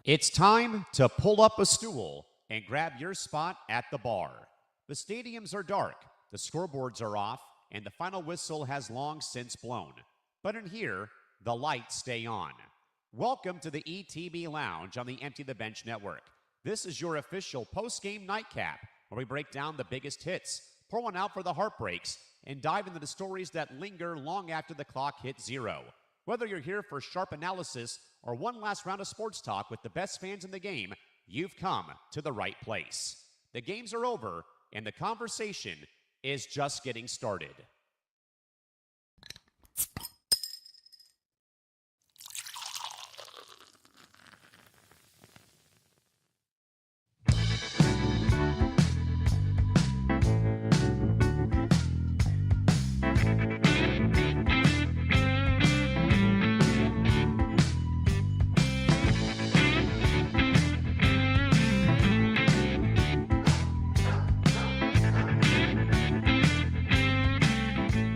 It's time to pull up a stool and grab your spot at the bar. The stadiums are dark, the scoreboards are off, and the final whistle has long since blown. But in here, the lights stay on. Welcome to the ETB Lounge on the Empty the Bench Network. This is your official post-game nightcap, where we break down the biggest hits, pour one out for the heartbreaks, and dive into the stories that linger long after the clock hits zero. Whether you're here for sharp analysis or one last round of sports talk with the best fans in the game, you've come to the right place. The games are over, and the conversation is just getting started.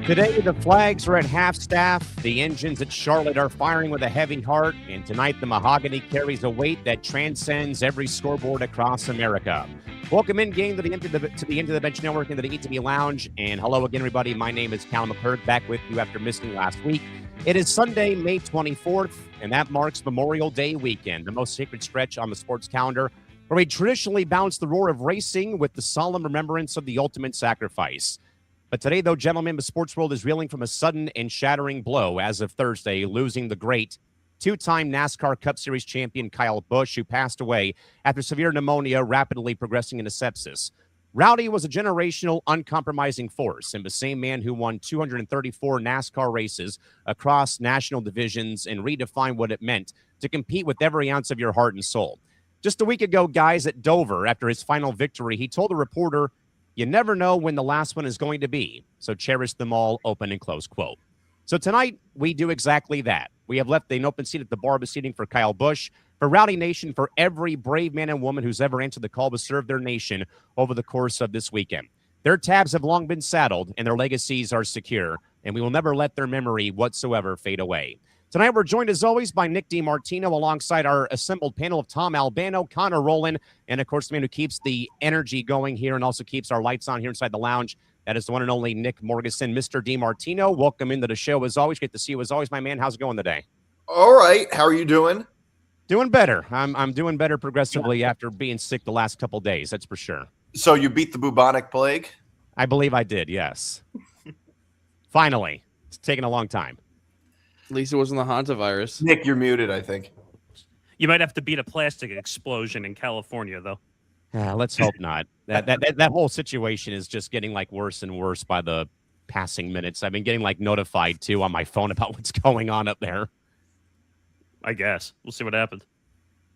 Today, the Flags are at half-staff, the engines at Charlotte are firing with a heavy heart, and tonight the mahogany carries a weight that transcends every scoreboard across America. Welcome in-game to the Into the Bench Network, into the ETB Lounge, and hello again, everybody. My name is Callan McClurg, back with you after missing last week. It is Sunday, May 24th, and that marks Memorial Day weekend, the most sacred stretch on the sports calendar, where we traditionally balance the roar of racing with the solemn remembrance of the ultimate sacrifice. But today, though, gentlemen, the sports world is reeling from a sudden and shattering blow as of Thursday, losing the great two-time NASCAR Cup Series champion Kyle Busch, who passed away after severe pneumonia rapidly progressing into sepsis. Rowdy was a generational, uncompromising force, and the same man who won 234 NASCAR races across national divisions and redefined what it meant to compete with every ounce of your heart and soul. Just a week ago, guys, at Dover, after his final victory, he told a reporter, "You never know when the last one is going to be, so cherish them all," open and close quote. So tonight, we do exactly that. We have left an open seat at the bar of seating for Kyle Busch, for Rowdy Nation, for every brave man and woman who's ever answered the call to serve their nation over the course of this weekend. Their tabs have long been saddled, and their legacies are secure, and we will never let their memory whatsoever fade away. Tonight, we're joined, as always, by Nick DiMartino, alongside our assembled panel of Tom Albano, Conor Rowland, and, of course, the man who keeps the energy going here and also keeps our lights on here inside the lounge. That is the one and only Nick Morgasen. Mr. DiMartino, welcome into the show. As always, great to see you. As always, my man, how's it going today? All right. How are you doing? Doing better. I'm doing better progressively after being sick the last couple days, that's for sure. So you beat the bubonic plague? I believe I did, yes. Finally. It's taken a long time. At least it wasn't the hantavirus. Nick, you're muted, I think. You might have to beat a plastic explosion in California, though. Let's hope not. That whole situation is just getting like worse and worse by the passing minutes. I've been getting like notified too on my phone about what's going on up there. I guess. We'll see what happens.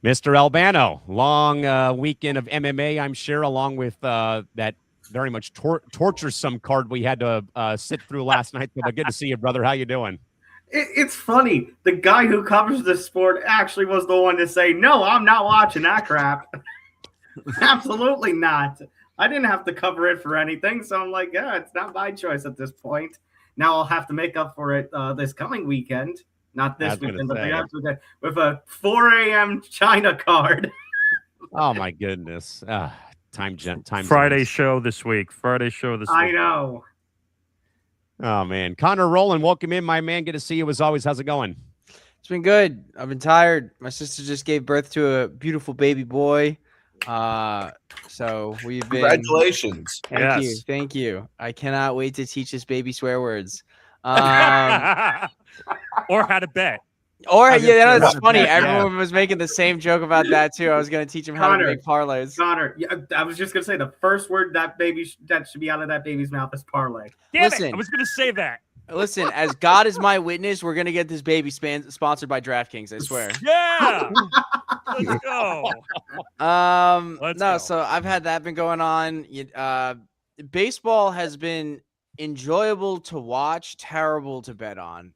Mr. Albano, long weekend of MMA, I'm sure, along with that very much torturesome card we had to sit through last night. But good to see you, brother. How you doing? It's funny. The guy who covers the sport actually was the one to say, "No, I'm not watching that crap." Absolutely not. I didn't have to cover it for anything, so I'm like, yeah, it's not my choice at this point. Now I'll have to make up for it this coming weekend. Not this weekend, but the next weekend with a 4 a.m. China card. Oh, my goodness. Time Friday show this week. I know. Oh, man. Conor Rowland, welcome in, my man. Good to see you as always. How's it going? It's been good. I've been tired. My sister just gave birth to a beautiful baby boy. So we've been... Congratulations. Thank you. I cannot wait to teach this baby swear words. Or how to bet. That's funny. Everyone was making the same joke about that too. I was going to teach him how to make parlays. Conor, I was just going to say the first word that should be out of that baby's mouth is parlay. Damn it, I was going to say that. Listen, as God is my witness, we're going to get this baby sponsored by DraftKings, I swear. Yeah. Let's go. Let's go. So I've had that been going on. Baseball has been enjoyable to watch, terrible to bet on.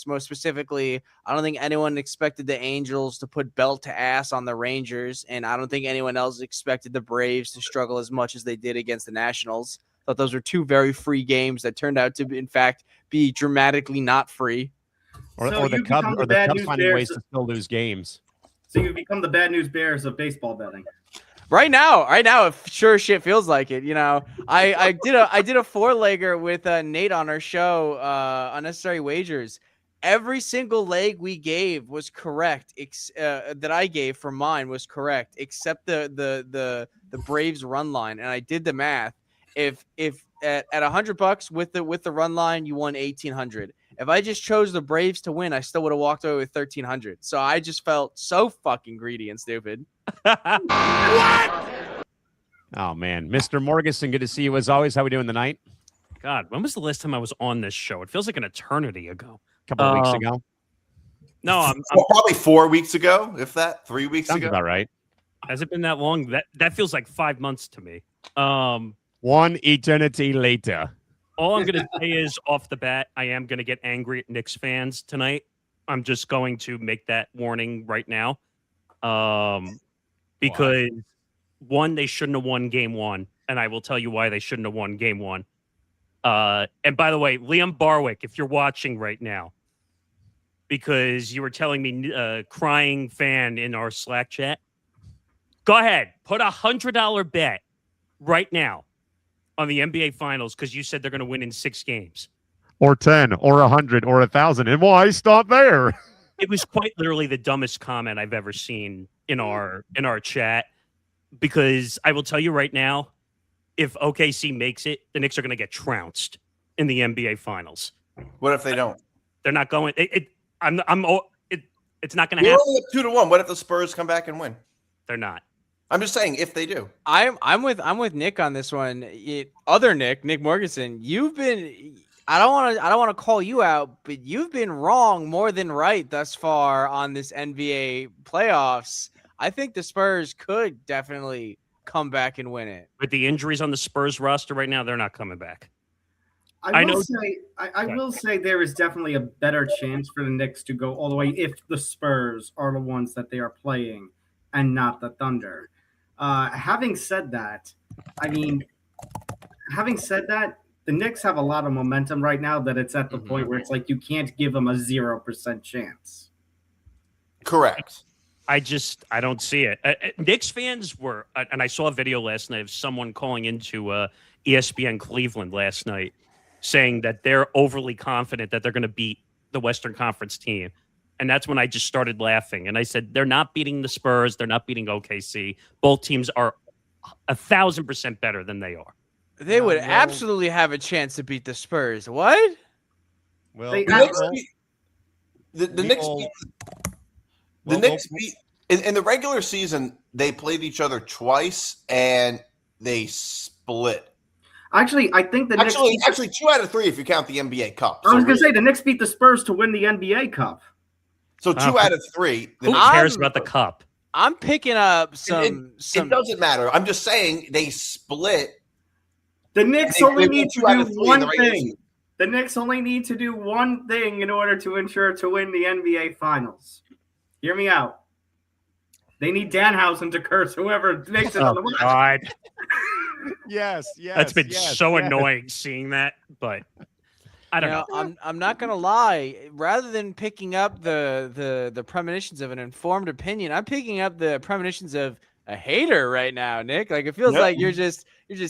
Most specifically, I don't think anyone expected the Angels to put belt to ass on the Rangers, and I don't think anyone else expected the Braves to struggle as much as they did against the Nationals. Thought those were two very free games that turned out to, in fact, be dramatically not free. Or the Cubs finding ways to still lose games. So you've become the bad news bears of baseball betting. Right now, it sure shit feels like it. You know, I did a 4-legger with Nate on our show, Unnecessary Wagers. Every single leg we gave was correct. That I gave for mine was correct, except the Braves run line. And I did the math. If at $100 with the run line, you won $1,800. If I just chose the Braves to win, I still would have walked away with $1,300. So I just felt so fucking greedy and stupid. What? Oh man, Mr. Morgasen, good to see you as always. How we doing tonight? God, when was the last time I was on this show? It feels like an eternity ago. A couple of weeks ago. No, I'm probably 4 weeks ago, if that. 3 weeks Sounds ago. about right. Has it been that long? That feels like 5 months to me. One eternity later. All I'm going to say is, off the bat, I am going to get angry at Knicks fans tonight. I'm just going to make that warning right now. Because, one, they shouldn't have won game one, and I will tell you why they shouldn't have won game one. And by the way, Liam Barwick, if you're watching right now, because you were telling me crying fan in our Slack chat, go ahead, put $100 bet right now on the NBA Finals because you said they're going to win in 6 games. Or 10, or 100, or 1,000. And why stop there? It was quite literally the dumbest comment I've ever seen in our chat, because I will tell you right now, if OKC makes it, the Knicks are going to get trounced in the NBA Finals. What if they don't? They're not going. It's not going to You're happen. only up 2-1. What if the Spurs come back and win? They're not. I'm just saying, if they do. I'm with Nick on this one. Other Nick Morgasen, you've been. I don't want to call you out, but you've been wrong more than right thus far on this NBA playoffs. I think the Spurs could definitely come back and win it. With the injuries on the Spurs roster right now, they're not coming back. I will say there is definitely a better chance for the Knicks to go all the way if the Spurs are the ones that they are playing and not the Thunder. Having said that, the Knicks have a lot of momentum right now that it's at the point where it's like you can't give them a 0% chance. Correct. I don't see it. Knicks fans were, and I saw a video last night of someone calling into ESPN Cleveland last night saying that they're overly confident that they're going to beat the Western Conference team. And that's when I just started laughing. And I said, they're not beating the Spurs. They're not beating OKC. Both teams are 1,000% better than they are. They would absolutely have a chance to beat the Spurs. What? Well, The Knicks beat in the regular season. They played each other twice and they split. Actually, I think the Knicks actually 2 out of 3 if you count the NBA Cup. I was going to say the Knicks beat the Spurs to win the NBA Cup. So 2 out of 3. Who cares about the cup? I'm picking up some. It doesn't matter. I'm just saying they split. The Knicks only need to do one thing. Season. The Knicks only need to do one thing in order to ensure to win the NBA Finals. Hear me out. They need Danhausen to curse whoever makes it on the West. God. Yes. That's been so annoying seeing that, but I don't know. I'm not gonna lie. Rather than picking up the premonitions of an informed opinion, I'm picking up the premonitions of a hater right now, Nick. Like it feels like you're just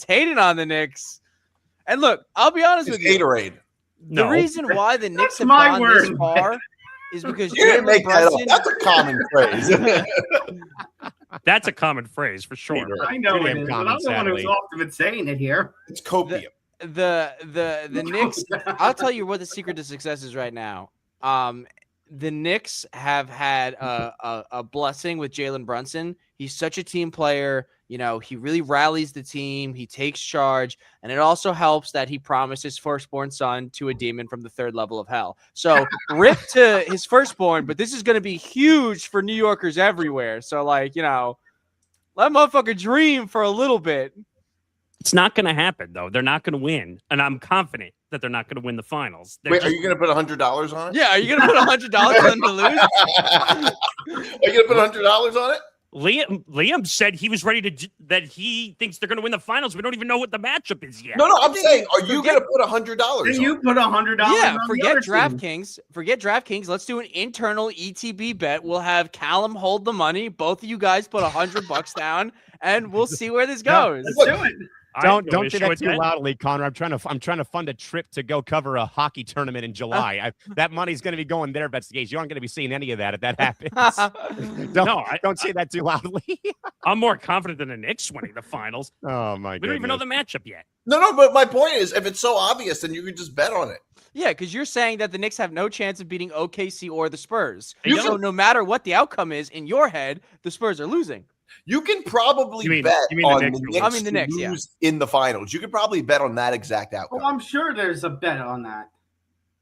hating on the Knicks. And look, I'll be honest with you. Haterade. The reason why the Knicks have my gone word. this far is because You didn't make that up. Brunson- That's a common phrase. That's a common phrase for sure. I know it is, but I'm the one sadly. who's often been saying it here. It's copium. The Knicks. I'll tell you what the secret to success is right now. The Knicks have had a blessing with Jalen Brunson. He's such a team player. You know, he really rallies the team. He takes charge. And it also helps that he promised his firstborn son to a demon from the 3rd level of hell. So rip to his firstborn, but this is going to be huge for New Yorkers everywhere. So, like, you know, let motherfucker dream for a little bit. It's not going to happen, though. They're not going to win. And I'm confident that they're not going to win the finals. Wait, are you going to put $100 on it? Yeah, are you going to put $100 on them to lose? Are you going to put $100 on it? Liam said he was ready that he thinks they're going to win the finals. We don't even know what the matchup is yet. No, I'm saying, are you going to put $100? Then you put $100. Yeah, on forget the other team. DraftKings. Forget DraftKings. Let's do an internal ETB bet. We'll have Callum hold the money. Both of you guys put $100 down, and we'll see where this goes. Let's do it. Don't say that too loudly, Connor. I'm trying to fund a trip to go cover a hockey tournament in July. That money's going to be going there. You aren't going to be seeing any of that if that happens. Don't say that too loudly. I'm more confident than the Knicks winning the finals. Oh my god, we don't even know the matchup yet. No, but my point is, if it's so obvious, then you could just bet on it. Yeah, because you're saying that the Knicks have no chance of beating OKC or the Spurs. So no matter what the outcome is, in your head, the Spurs are losing. You can probably bet on the Knicks the Knicks, lose in the finals. You could probably bet on that exact outcome. Well, I'm sure there's a bet on that.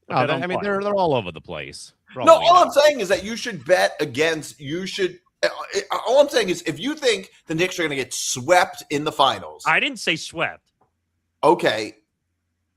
They're all over the place. No, all I'm saying is that you should bet against. All I'm saying is, if you think the Knicks are going to get swept in the finals, I didn't say swept. Okay.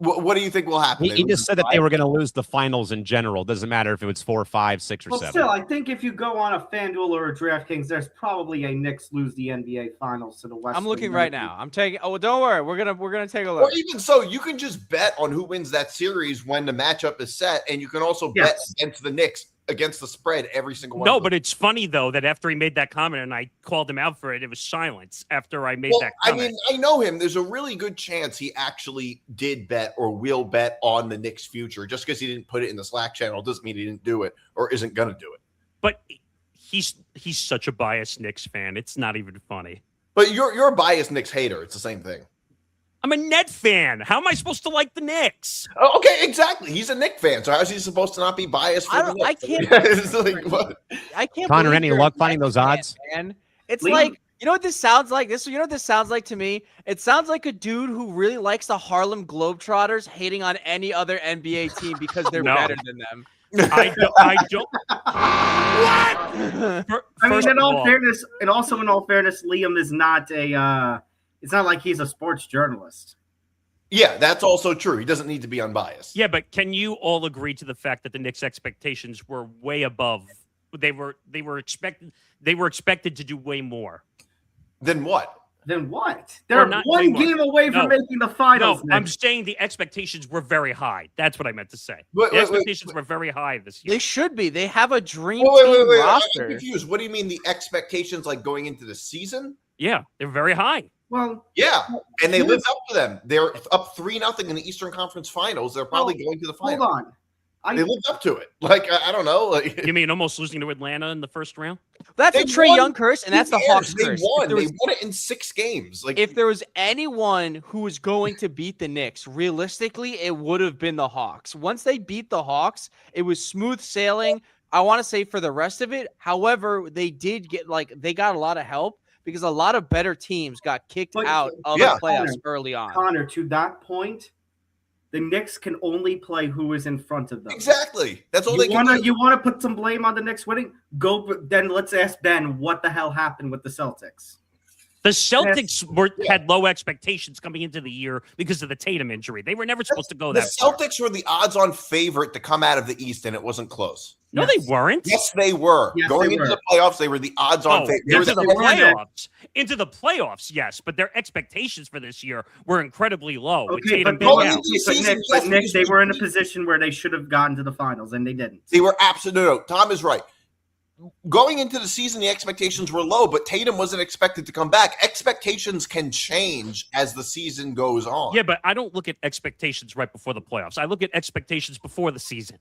What do you think will happen? He just said that they were going to lose the finals in general. Doesn't matter if it was 4, 5, 6, or 7. Still, I think if you go on a FanDuel or a DraftKings, there's probably a Knicks lose the NBA Finals to the West. I'm looking right now. I'm taking. Oh, don't worry. We're gonna take a look. Or even so, you can just bet on who wins that series when the matchup is set, and you can also bet against the Knicks against the spread every single one. No, but it's funny though that after he made that comment and I called him out for it, it was silence after I made that comment. I mean, I know him. There's a really good chance he actually did bet or will bet on the Knicks' future. Just because he didn't put it in the Slack channel doesn't mean he didn't do it or isn't going to do it. But he's such a biased Knicks fan. It's not even funny. But you're a biased Knicks hater. It's the same thing. I'm a Net fan. How am I supposed to like the Knicks? Oh, okay, exactly. He's a Knicks fan, so how's he supposed to not be biased for the Knicks? I can't. Connor, any luck finding those odds? Man. It's like, you know what this sounds like? You know what this sounds like to me? It sounds like a dude who really likes the Harlem Globetrotters hating on any other NBA team because they're better than them. I don't. What? I mean, in all fairness, Liam is not a. It's not like he's a sports journalist. Yeah, that's also true. He doesn't need to be unbiased. Yeah, but can you all agree to the fact that the Knicks' expectations were way above? They were expected to do way more. Then what? They're one game away from making the finals. No, I'm saying the expectations were very high. That's what I meant to say. The expectations were very high this year. They should be. They have a dream team roster. I'm confused. What do you mean the expectations like going into the season? Yeah, they're very high. Well, yeah, and they lived up to them. They're up 3-0 in the Eastern Conference Finals. They're probably going to the finals. Hold on. They lived up to it. Like, I don't know. You mean almost losing to Atlanta in the first round? That's a Trae Young curse, and that's the Hawks curse. They won it in 6 games. Like, if there was anyone who was going to beat the Knicks, realistically, it would have been the Hawks. Once they beat the Hawks, it was smooth sailing. I want to say for the rest of it. However, they did get they got a lot of help because a lot of better teams got kicked out of the playoffs early on. Connor, to that point, the Knicks can only play who is in front of them. Exactly. That's all they can do. You want to put some blame on the Knicks winning? Then let's ask Ben what the hell happened with the Celtics. The Celtics had low expectations coming into the year because of the Tatum injury. They were never supposed to go that far. The Celtics were the odds-on favorite to come out of the East, and it wasn't close. No, they weren't. Yes, they were. Going into the playoffs, they were the odds-on favorite. Into the playoffs, yes, but their expectations for this year were incredibly low. Okay, but Nick, they were in a position where they should have gotten to the finals, and they didn't. They were absolutely. No, Tom is right. Going into the season, the expectations were low, but Tatum wasn't expected to come back. Expectations can change as the season goes on. Yeah, but I don't look at expectations right before the playoffs. I look at expectations before the season.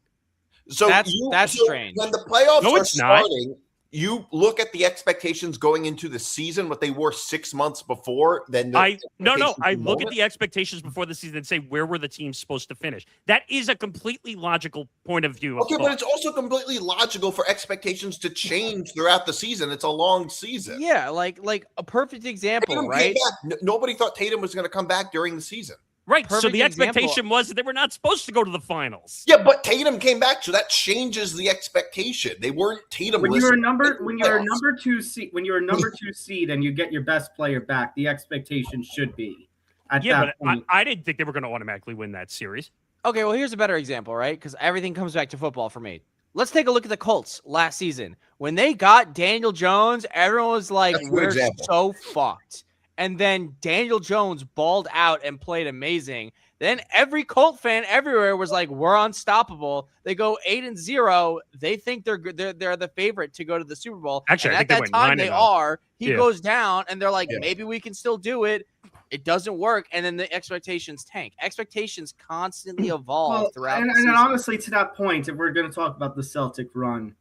So that's strange. When the playoffs are starting, you look at the expectations going into the season, what they were 6 months before. I look at the expectations before the season and say, where were the teams supposed to finish? That is a completely logical point of view. Okay, but it's also completely logical for expectations to change throughout the season. It's a long season. Yeah, like a perfect example, Tatum right? Nobody thought Tatum was going to come back during the season. Right, so the expectation was that they were not supposed to go to the finals. Yeah, but Tatum came back, so that changes the expectation. They weren't Tatum. When you're a number 2 seed, and you get your best player back, the expectation should be at that point. I didn't think they were going to automatically win that series. Okay, well, here's a better example, right? Because everything comes back to football for me. let's take a look at the Colts last season. When they got Daniel Jones, everyone was like, we're so fucked. And then Daniel Jones balled out and played amazing. Then every Colt fan everywhere was like, we're unstoppable. They go 8-0. They think they're the favorite to go to the Super Bowl. Actually, and at that time they are. He goes down and they're like, maybe we can still do it. It doesn't work. And then the expectations tank. Expectations constantly evolve throughout the season. And honestly, to that point, if we're going to talk about the Celtic run,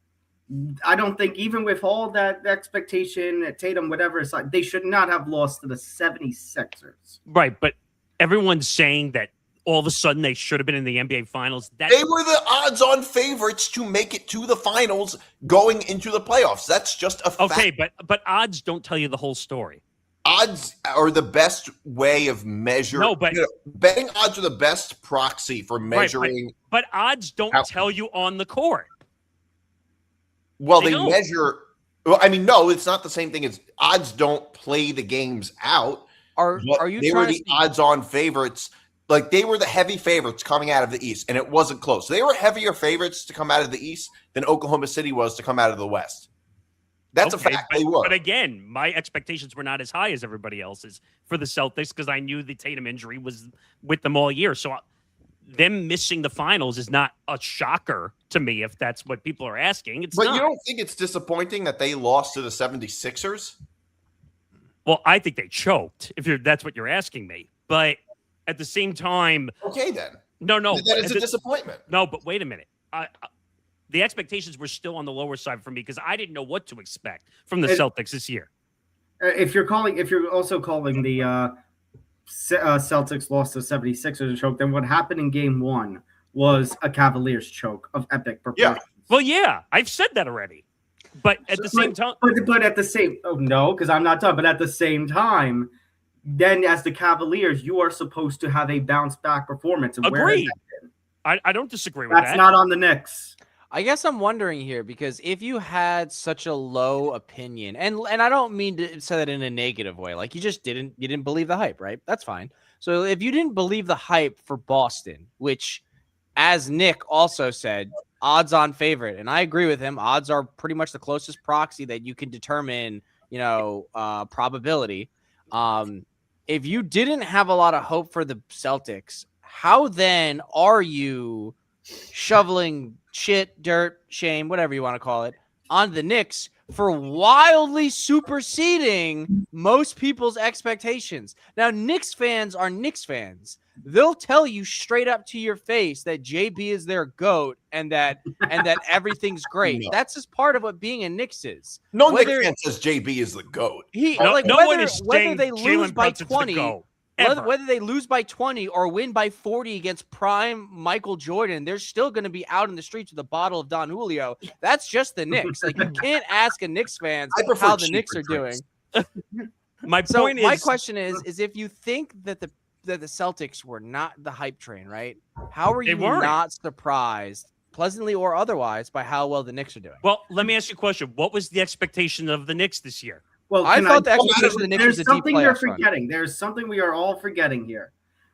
I don't think even with all that expectation at Tatum, whatever, it's like they should not have lost to the 76ers. Right, but everyone's saying that all of a sudden they should have been in the NBA Finals. They were the odds-on favorites to make it to the finals going into the playoffs. That's just a fact. Okay, but odds don't tell you the whole story. Odds are the best way of measuring. No, but betting odds are the best proxy for measuring. Right, but odds don't tell you on the court. Well, they measure. Well, I mean, no, it's not the same thing as odds don't play the games out. Are you? They were the odds-on favorites. Like they were the heavy favorites coming out of the East, and it wasn't close. They were heavier favorites to come out of the East than Oklahoma City was to come out of the West. That's a fact. They were. But again, my expectations were not as high as everybody else's for the Celtics because I knew the Tatum injury was with them all year. So them missing the finals is not a shocker to me if that's what people are asking. It's not. You don't think it's disappointing that they lost to the 76ers? Well, I think they choked, if that's what you're asking me. But at the same time... Okay, then. No. That is a disappointment. No, but wait a minute. The expectations were still on the lower side for me because I didn't know what to expect from the Celtics this year. If you're also calling the Celtics lost to 76ers a choke, then what happened in game one was a Cavaliers choke of epic proportions. Yeah. Well, yeah, I've said that already. But at the same time... But at the same... Oh, no, because I'm not done. But at the same time, then as the Cavaliers, you are supposed to have a bounce-back performance. And agreed. I don't disagree with that. That's not on the Knicks. I guess I'm wondering here because if you had such a low opinion, and I don't mean to say that in a negative way, like you didn't believe the hype, right? That's fine. So if you didn't believe the hype for Boston, which, as Nick also said, odds-on favorite, and I agree with him, odds are pretty much the closest proxy that you can determine, probability. If you didn't have a lot of hope for the Celtics, how then are you shoveling shit, dirt, shame, whatever you want to call it, on the Knicks for wildly superseding most people's expectations? Now, Knicks fans are Knicks fans. They'll tell you straight up to your face that JB is their GOAT and that everything's great. No. That's just part of what being a Knicks is. No Knicks fan says JB is the GOAT. Whether they lose by 20. Whether they lose by 20 or win by 40 against prime Michael Jordan, they're still going to be out in the streets with a bottle of Don Julio. That's just the Knicks. Like, you can't ask a Knicks fan how the Knicks are doing. My question is if you think that the Celtics were not the hype train, right? How are you not surprised, pleasantly or otherwise, by how well the Knicks are doing? Well, let me ask you a question. What was the expectation of the Knicks this year? Well, I thought the expectation of the Knicks was a deep playoff you're forgetting. There's something we are all forgetting here.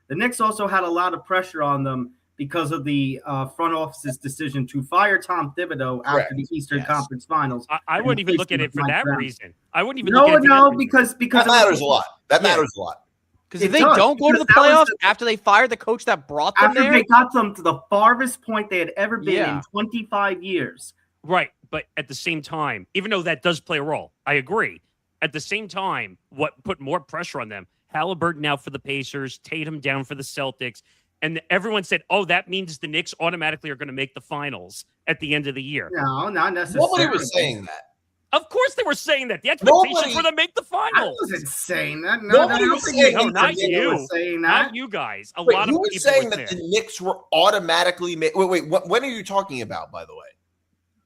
The Knicks also had a lot of pressure on them because of the front office's decision to fire Tom Thibodeau after the Eastern Conference Finals. I wouldn't even look at it for that reason. I wouldn't even look at it because that matters a lot. That matters a lot. Because if they don't go to the playoffs after they fired the coach that brought them there, they got them to the farthest point they had ever been in 25 years. Right, but at the same time, even though that does play a role, I agree. At the same time, what put more pressure on them? Halliburton out for the Pacers, Tatum down for the Celtics, and everyone said, "Oh, that means the Knicks automatically are going to make the finals at the end of the year." No, not necessarily. Nobody was saying that. Of course, they were saying that. The expectations were to make the finals. I wasn't saying that. Nobody was saying that. Not you. Not you guys. A lot of people were saying that the Knicks were automatically made. Wait. When are you talking about, by the way?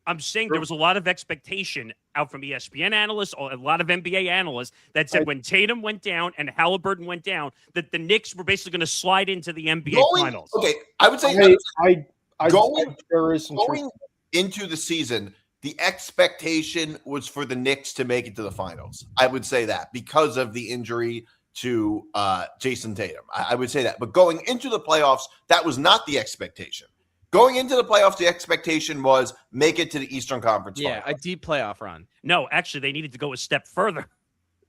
I'm saying there was a lot of expectation out from ESPN analysts, a lot of NBA analysts that said when Tatum went down and Halliburton went down, that the Knicks were basically going to slide into the NBA Finals. Okay, I would say going into the season, the expectation was for the Knicks to make it to the finals. I would say that because of the injury to Jason Tatum. I would say that. But going into the playoffs, that was not the expectation. Going into the playoffs, the expectation was make it to the Eastern Conference Final. A deep playoff run. No, actually, they needed to go a step further,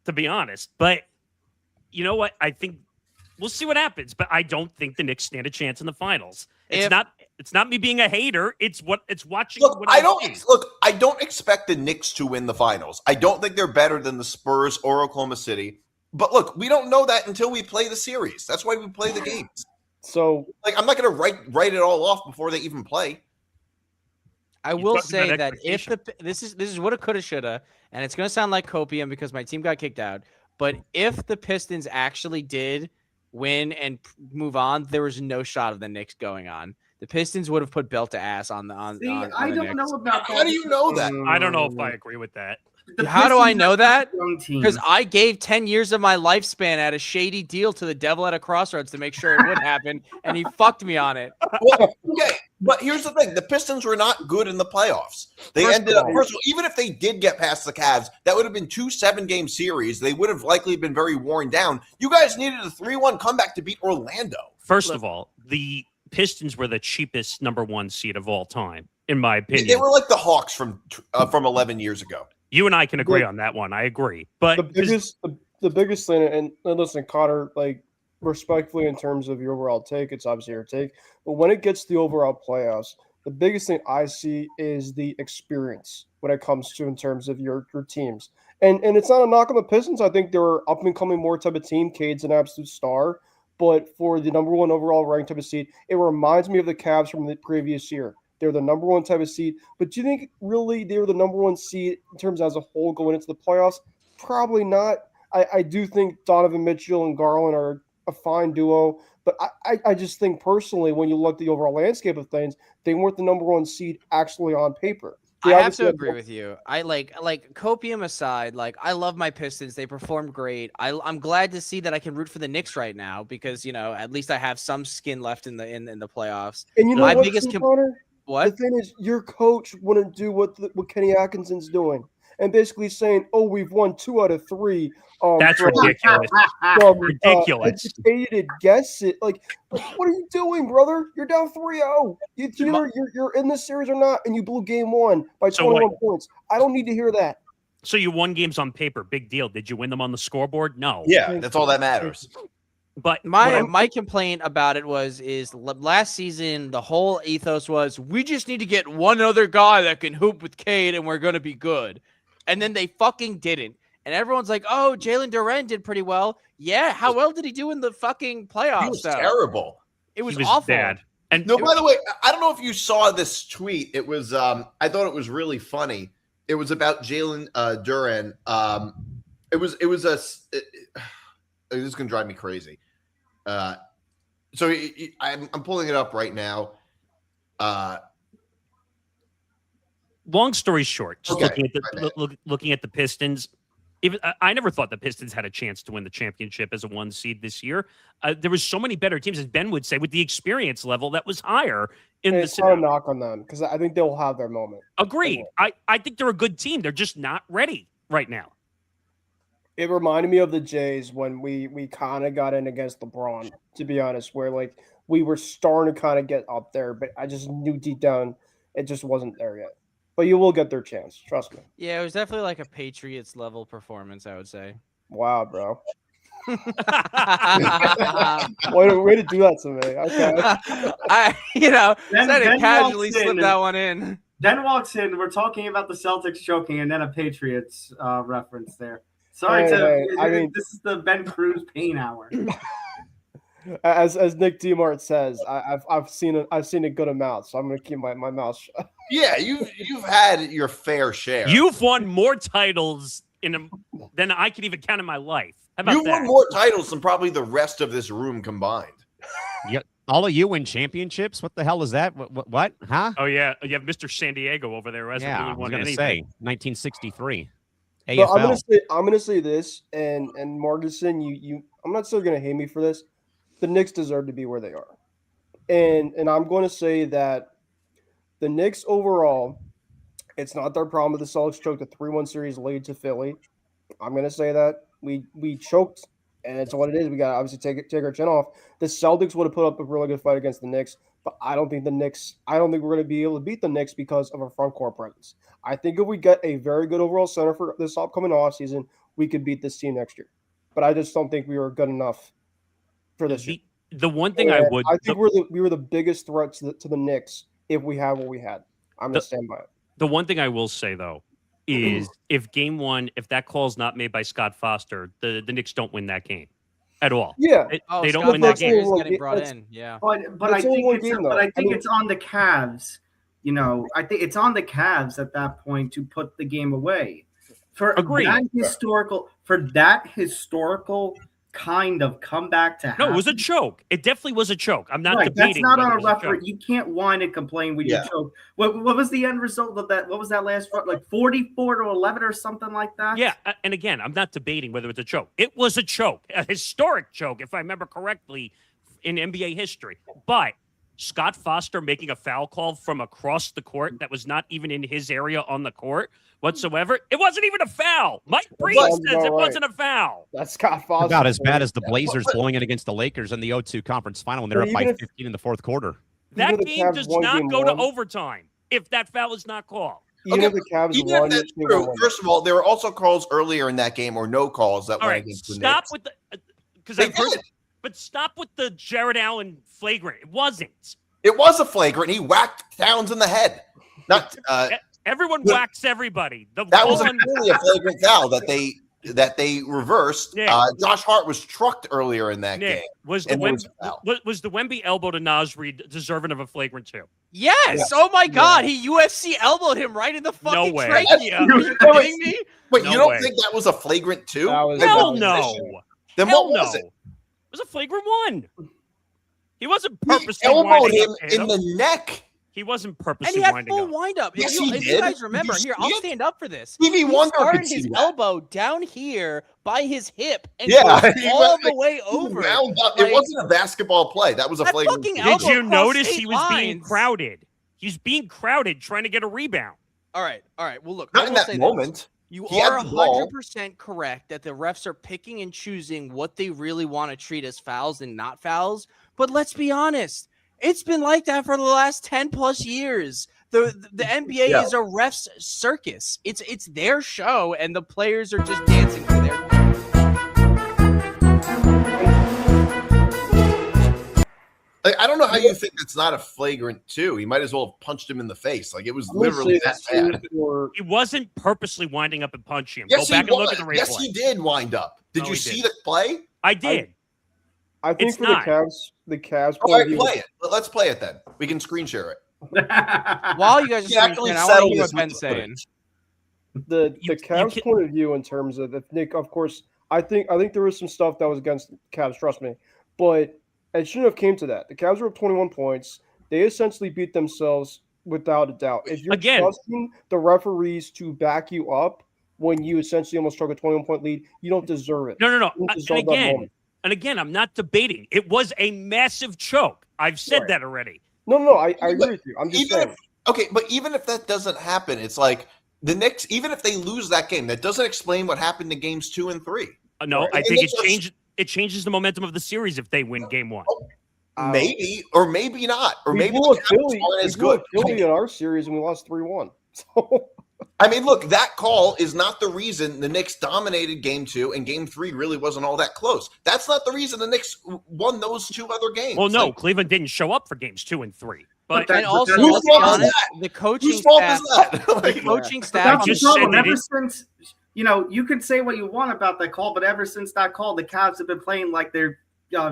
to be honest. But you know what? I think we'll see what happens. But I don't think the Knicks stand a chance in the finals. It's not me being a hater. It's watching. Look, I don't expect the Knicks to win the finals. I don't think they're better than the Spurs or Oklahoma City. But look, we don't know that until we play the series. That's why we play the games. So, I'm not going to write it all off before they even play. I will say that if this is what it coulda, shoulda, and it's going to sound like copium because my team got kicked out. But if the Pistons actually did win and move on, there was no shot of the Knicks going on. The Pistons would have put belt to ass on the I don't know about that. How do you know that? I don't know if I agree with that. How do I know that? Because I gave 10 years of my lifespan at a shady deal to the devil at a crossroads to make sure it would happen, and he fucked me on it. Well, okay, but here's the thing. The Pistons were not good in the playoffs. They ended up, first of all, even if they did get past the Cavs, that would have been 2 7-game series. They would have likely been very worn down. You guys needed a 3-1 comeback to beat Orlando. First of all, the Pistons were the cheapest number 1 seed of all time, in my opinion. They were like the Hawks from 11 years ago. You and I can agree on that one. I agree. But the biggest thing, and listen, Connor, respectfully in terms of your overall take, it's obviously your take. But when it gets to the overall playoffs, the biggest thing I see is the experience when it comes to in terms of your teams. And it's not a knock on the Pistons. I think they're up and coming more type of team. Cade's an absolute star. But for the number 1 overall ranked type of seed, it reminds me of the Cavs from the previous year. They're the number 1 type of seed. But do you think really they were the number 1 seed in terms as a whole going into the playoffs? Probably not. I do think Donovan Mitchell and Garland are a fine duo. But I just think personally, when you look at the overall landscape of things, they weren't the number 1 seed actually on paper. I have to agree with you. I like copium aside, I love my Pistons. They performed great. I'm glad to see that I can root for the Knicks right now because at least I have some skin left in the playoffs. And you know my what, biggest what? The thing is, your coach wouldn't do what Kenny Atkinson's doing, and basically saying, "Oh, we've won 2 out of 3." That's ridiculous. Ridiculous. Educated guess it. What are you doing, brother? You're down 3-0. You're in this series or not, and you blew game 1 by 21 points. I don't need to hear that. So you won games on paper. Big deal. Did you win them on the scoreboard? No. Yeah, that's all that matters. But my complaint about it is last season the whole ethos was we just need to get one other guy that can hoop with Cade and we're going to be good. And then they fucking didn't. And everyone's like, oh, Jalen Duren did pretty well. Yeah, how well did he do in the fucking playoffs? He was terrible. It was awful. Bad. And by the way, I don't know if you saw this tweet. It was I thought it was really funny. It was about Jalen Duren. This is going to drive me crazy. So I'm pulling it up right now. Long story short, just looking at the Pistons. Even I never thought the Pistons had a chance to win the championship as a 1 seed this year. There was so many better teams, as Ben would say, with the experience level that was higher in the. It's not a knock on them because I think they'll have their moment. Agreed. I think they're a good team. They're just not ready right now. It reminded me of the Jays when we kind of got in against LeBron, to be honest, where we were starting to kind of get up there, but I just knew deep down it just wasn't there yet. But you will get their chance, trust me. Yeah, it was definitely a Patriots level performance, I would say. Wow, bro. Way to do that to me. Okay. Then casually slip that one in. Then walks in. We're talking about the Celtics choking, and then a Patriots reference there. Sorry this is the Ben Cruz pain hour. As Nick DiMartino says, I've seen a good amount, so I'm gonna keep my mouth shut. Yeah, you've had your fair share. You've won more titles than I could even count in my life. How about You've won more titles than probably the rest of this room combined. Yeah, all of you win championships. What the hell is that? What? Huh? Oh yeah, you have Mr. San Diego over there. Who hasn't really won anything. Say 1963. AFL. I'm gonna say this, and Morgasen, you I'm not still gonna hate me for this. The Knicks deserve to be where they are. And I'm going to say that the Knicks overall, it's not their problem that the Celtics choked a 3-1 series lead to Philly. I'm going to say that. We choked, and it's what it is. We got to obviously take our chin off. The Celtics would have put up a really good fight against the Knicks. but I don't think we're going to be able to beat the Knicks because of our front court presence. I think if we get a very good overall center for this upcoming offseason, we could beat this team next year. But I just don't think we were good enough for this year. The one thing I think we were the biggest threat to the Knicks if we had what we had. I'm going to stand by it. The one thing I will say, though, is if game one, if that call is not made by Scott Foster, the Knicks don't win that game at all. Yeah. They don't win that game. Getting brought in. Yeah. But I think it's on the Cavs. You know, I think it's on the Cavs at that point to put the game away. For that historical kind of comeback to happen. No, it was a choke. It definitely was a choke. I'm not debating. That's not on a referee. You can't whine and complain when you choke. What was the end result of that? What was that last front? Like 44-11 or something like that? Yeah, and again, I'm not debating whether it's a choke. It was a choke, a historic choke, if I remember correctly, in NBA history. But Scott Foster making a foul call from across the court that was not even in his area on the court whatsoever. It wasn't even a foul. Mike Breeze says it wasn't a foul. That's Scott Foster. About as bad as the Blazers blowing it against the Lakers in the 0-2 conference final when they're up by 15 in the fourth quarter. That game does not go to overtime if that foul is not called. Even if the Cavs won, that's true. First of all, there were also calls earlier in that game or no calls that went against the Knicks. Stop with the because I've heard it. But stop with the Jared Allen flagrant. It wasn't. It was a flagrant. He whacked Towns in the head. Not everyone whacks everybody. That was really a flagrant foul that they reversed. Yeah. Josh Hart was trucked earlier in that game. Was the Wemby elbow to Nasri deserving of a flagrant too? Yes. Oh my God, he UFC elbowed him right in the fucking trachea. Are you kidding me? Wait, you don't think that was a flagrant two? Hell no. Then what was it? It was a flagrant one. He wasn't purposely elbowed him in the neck. He wasn't purposely and he had winding full up. wind up. Yes, if you guys remember, here, I'll stand up for this. Stevie Wonder started his elbow down here by his hip and goes all the way over. It wasn't a basketball play. That was a flagrant. Did you notice he was being crowded? He's being crowded trying to get a rebound. All right. Well, look. Not in that moment. You are 100% correct that the refs are picking and choosing what they really want to treat as fouls and not fouls. But let's be honest. It's been like that for the last 10 plus years. The NBA is a refs circus. It's their show, and the players are just dancing for their. I don't know how you think it's not a flagrant two. He might as well have punched him in the face. Like it was literally that bad. He wasn't purposely winding up and punching him. Yes, Go back and look at the replay. Yes, he did wind up. Did you see the play? I did. I think the Cavs. All right, play it. Let's play it then. We can screen share it. While you guys are actually I want to hear what Ben's saying. The Cavs' point of view in terms of Nick, of course, I think there was some stuff that was against the Cavs. Trust me, but it shouldn't have came to that. The Cavs were up 21 points. They essentially beat themselves without a doubt. If you're trusting the referees to back you up when you essentially almost struck a 21-point lead, you don't deserve it. No. And again, I'm not debating. It was a massive choke. I've said that already. No, I agree with you. I'm just saying. But even if that doesn't happen, it's like the Knicks, even if they lose that game, that doesn't explain what happened in games 2 and 3. No, I think it changes the momentum of the series if they win game 1. Maybe, or maybe not. Or maybe the Cavs aren't as good. Philly in our series and we lost 3-1. So I mean, look, that call is not the reason the Knicks dominated game 2 and game 3 really wasn't all that close. That's not the reason the Knicks won those 2 other games. Well, no, Cleveland didn't show up for games 2 and 3. But and also, whose fault is that? The coaching whose fault staff. is that? The coaching staff. That's the problem. Ever since, you can say what you want about that call, but ever since that call, the Cavs have been playing like their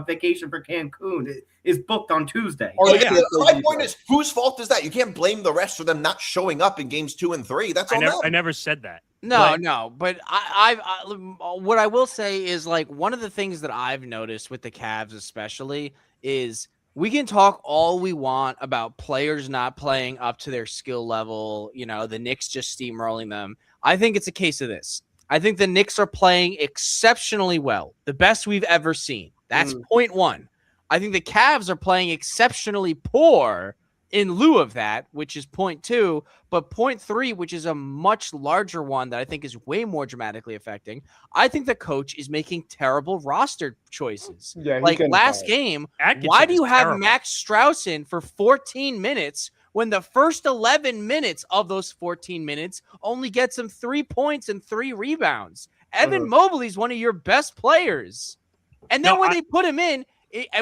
vacation for Cancun is booked on Tuesday. My point is, whose fault is that? You can't blame the rest for them not showing up in games 2 and 3. That's all. I never said that. No. But I what I will say is, like, one of the things that I've noticed with the Cavs, especially, is we can talk all we want about players not playing up to their skill level. The Knicks just steamrolling them. I think it's a case of this. I think the Knicks are playing exceptionally well, the best we've ever seen. That's point one. I think the Cavs are playing exceptionally poor, in lieu of that, which is point 2, but point 3, which is a much larger one that I think is way more dramatically affecting. I think the coach is making terrible roster choices. Yeah, like last game, why do you have Max Strauss in for 14 minutes when the first 11 minutes of those 14 minutes only gets him 3 points and 3 rebounds? Evan Mobley's one of your best players. And then they put him in,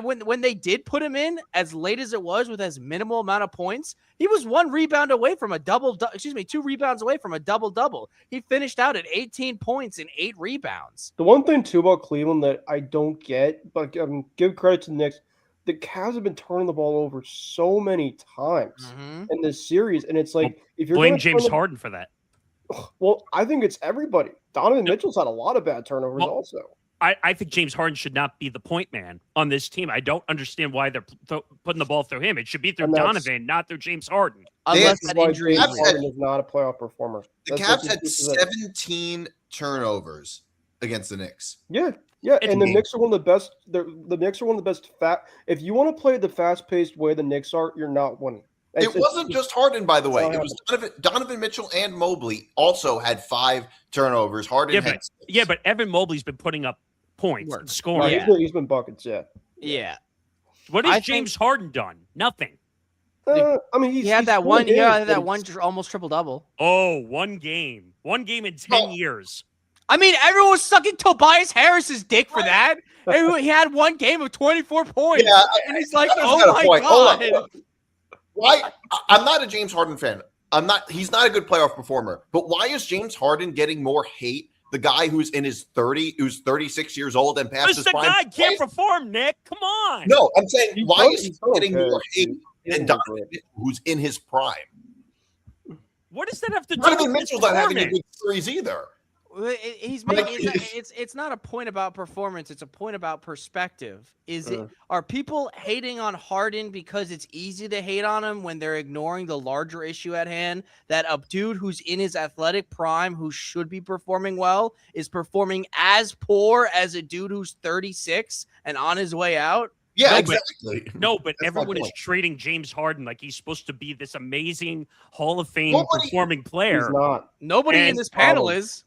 when they did put him in as late as it was with as minimal amount of points, he was 1 rebound away from a 2 rebounds away from a double-double. He finished out at 18 points and 8 rebounds. The one thing too about Cleveland that I don't get, but give credit to the Knicks, the Cavs have been turning the ball over so many times in this series, and it's like if you're blame James Harden for that. Well, I think it's everybody. Donovan Mitchell's had a lot of bad turnovers also. I think James Harden should not be the point man on this team. I don't understand why they're putting the ball through him. It should be through Donovan, not through James Harden. Unless that injury Harden is not a playoff performer. The Cavs had 17 turnovers against the Knicks. Yeah, and the Knicks are one of the best. The Knicks are one of the best. If you want to play the fast-paced way the Knicks are, you're not winning. It wasn't just Harden, by the way. It was Donovan Mitchell and Mobley also had 5 turnovers. Harden had 6. Yeah, but Evan Mobley's been putting up points and scoring. He's been buckets, Yeah. What has James Harden done? Nothing. I mean, he had that one. Yeah, that one almost triple-double. Oh, 1 game. 1 game in 10 years. I mean, everyone was sucking Tobias Harris's dick for that. He had 1 game of 24 points. Yeah, and he's like, oh my God. Why? I'm not a James Harden fan. He's not a good playoff performer. But why is James Harden getting more hate? The guy who's in his 30s, who's 36 years old and past his prime. The guy can't perform, Nick. Come on. No, I'm saying why is he getting more hate than Donovan Mitchell, who's in his prime? What does that have to do? Donovan Mitchell's not having a good series either. It's not a point about performance. It's a point about perspective. Are people hating on Harden because it's easy to hate on him when they're ignoring the larger issue at hand? That a dude who's in his athletic prime, who should be performing well, is performing as poor as a dude who's 36 and on his way out? Yeah, exactly. But everyone is treating James Harden like he's supposed to be this amazing Hall of Fame performing player. He's not. Nobody in this panel is.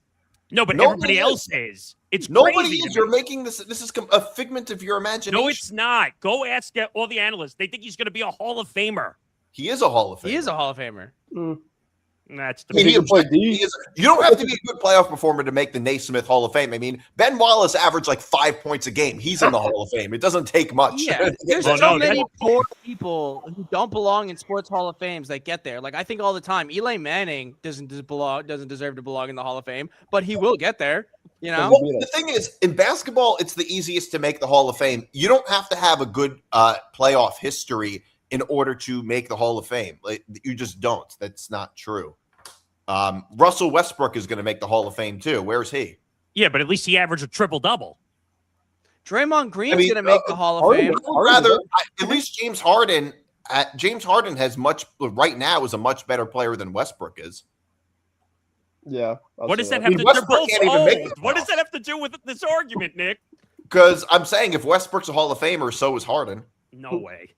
No, but everybody else is. It's nobody crazy is. You're making this. This is a figment of your imagination. No, it's not. Go ask all the analysts. They think he's going to be a Hall of Famer. He is a Hall of Famer. He is a Hall of Famer. That's you don't have to be a good playoff performer to make the Naismith Hall of Fame. I mean, Ben Wallace averaged like 5 points a game. He's in the Hall of Fame. It doesn't take much. Yeah, there's so many poor people who don't belong in sports Hall of Fames that get there. Like I think all the time, Eli Manning doesn't deserve to belong in the Hall of Fame, but he will get there. You know, well, the thing is, in basketball, it's the easiest to make the Hall of Fame. You don't have to have a good playoff history in order to make the Hall of Fame. Like, you just don't. That's not true. Russell Westbrook is going to make the Hall of Fame too. Where's he? Yeah, but at least he averaged a triple-double. Draymond Green's going to make the Hall of Fame. At least James Harden. James Harden has right now is a much better player than Westbrook is. Yeah. What does that have to do? They're both old. What does that have to do with this argument, Nick? Because I'm saying if Westbrook's a Hall of Famer, so is Harden. No way.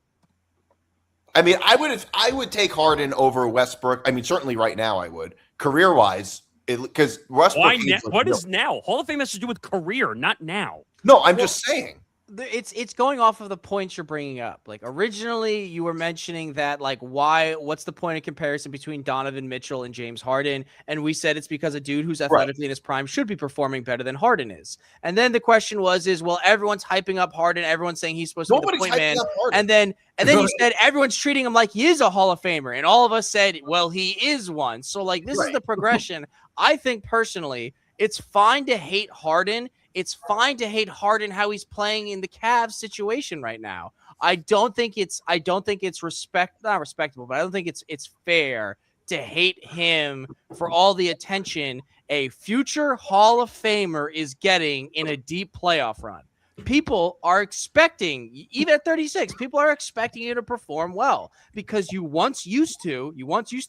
I mean, I would take Harden over Westbrook. I mean, certainly right now I would. Career-wise, because Westbrook. Why now? What is now? Hall of Fame has to do with career, not now. No, I'm just saying. It's going off of the points you're bringing up. Like originally you were mentioning that what's the point of comparison between Donovan Mitchell and James Harden? And we said it's because a dude who's athletically in his prime should be performing better than Harden is. And then the question was, everyone's hyping up Harden. Everyone's saying he's supposed to be the point man. And then you said everyone's treating him like he is a Hall of Famer. And all of us said, well, he is one. So this is the progression. I think personally, it's fine to hate Harden. It's fine to hate Harden how he's playing in the Cavs situation right now. I don't think it's not respectable, but I don't think it's fair to hate him for all the attention a future Hall of Famer is getting in a deep playoff run. People are expecting, even at 36, people are expecting you to perform well because you once used to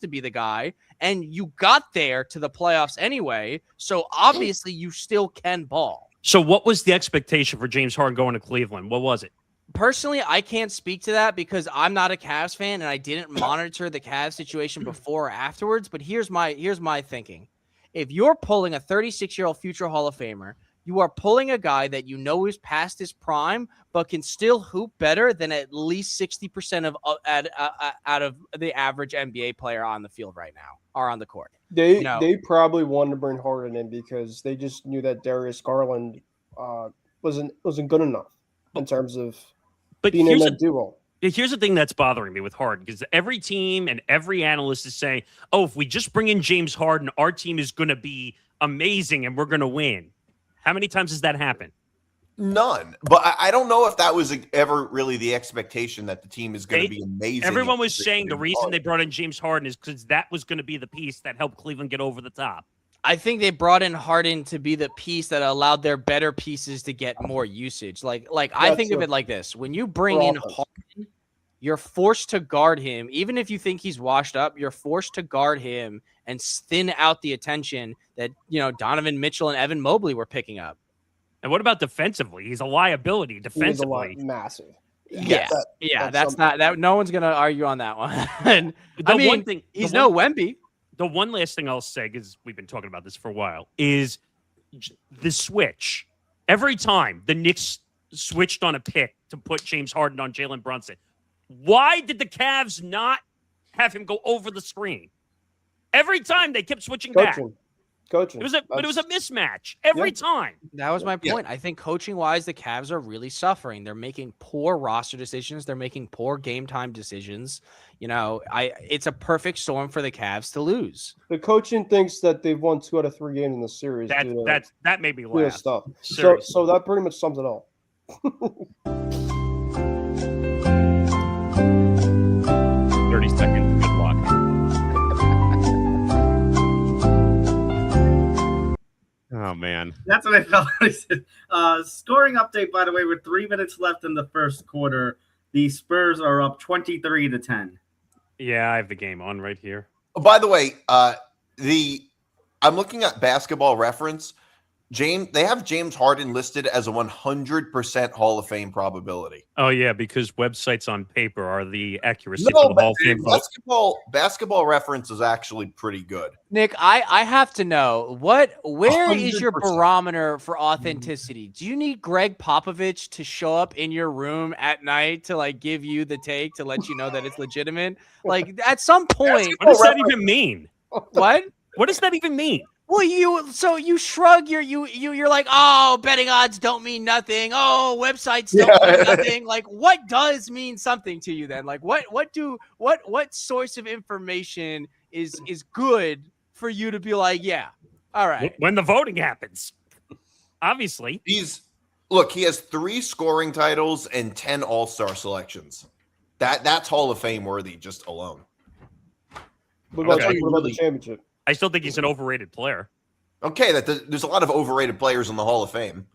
be the guy and you got there to the playoffs anyway. So obviously you still can ball. So what was the expectation for James Harden going to Cleveland? What was it? Personally, I can't speak to that because I'm not a Cavs fan and I didn't monitor the Cavs situation before or afterwards. But here's my thinking. If you're pulling a 36-year-old future Hall of Famer, you are pulling a guy that you know is past his prime, but can still hoop better than at least 60% of out of the average NBA player on the field right now or on the court. They probably wanted to bring Harden in because they just knew that Darius Garland wasn't good enough in terms of being in that duo. Here's the thing that's bothering me with Harden, because every team and every analyst is saying, oh, if we just bring in James Harden, our team is going to be amazing and we're going to win. How many times has that happened? None. But I don't know if that was ever really the expectation that the team is going to be amazing. Everyone was saying the reason they brought in James Harden is because that was going to be the piece that helped Cleveland get over the top. I think they brought in Harden to be the piece that allowed their better pieces to get more usage. Like I think of it like this. When you bring in Harden, you're forced to guard him. Even if you think he's washed up, you're forced to guard him and thin out the attention that, Donovan Mitchell and Evan Mobley were picking up. And what about defensively? He's a liability defensively. Massive. Yeah. That's not that. No one's going to argue on that one. One thing, he's no Wemby. The one last thing I'll say, because we've been talking about this for a while, is the switch. Every time the Knicks switched on a pick to put James Harden on Jalen Brunson, why did the Cavs not have him go over the screen? Every time they kept switching back. Coaching. But it was a mismatch every time. That was my point. I think coaching-wise, the Cavs are really suffering. They're making poor roster decisions. They're making poor game time decisions. It's a perfect storm for the Cavs to lose. The coaching thinks that they've won 2 out of 3 games in the series. That made me laugh. Stuff. So that pretty much sums it all. 30 seconds. Good luck. Oh, man. That's what I felt. Scoring update, by the way, with 3 minutes left in the first quarter. The Spurs are up 23-10. Yeah, I have the game on right here. Oh, by the way, I'm looking at Basketball Reference. They have James Harden listed as a 100% Hall of Fame probability. Oh yeah, because websites on paper are the accuracy for the Hall of Fame vote. Basketball Reference is actually pretty good. Nick, I have to know where 100%. Is your barometer for authenticity? Do you need Greg Popovich to show up in your room at night to give you the take to let you know that it's legitimate? At some point, what does that even mean? What? What does that even mean? Well, you shrug you're like, oh, betting odds don't mean nothing. Oh, websites don't mean nothing. What does mean something to you then? What source of information is good for you to be like, yeah, all right. When the voting happens, obviously. He has 3 scoring titles and 10 All-Star selections. That's Hall of Fame worthy just alone. What about the championship? I still think he's an overrated player. Okay, there's a lot of overrated players in the Hall of Fame.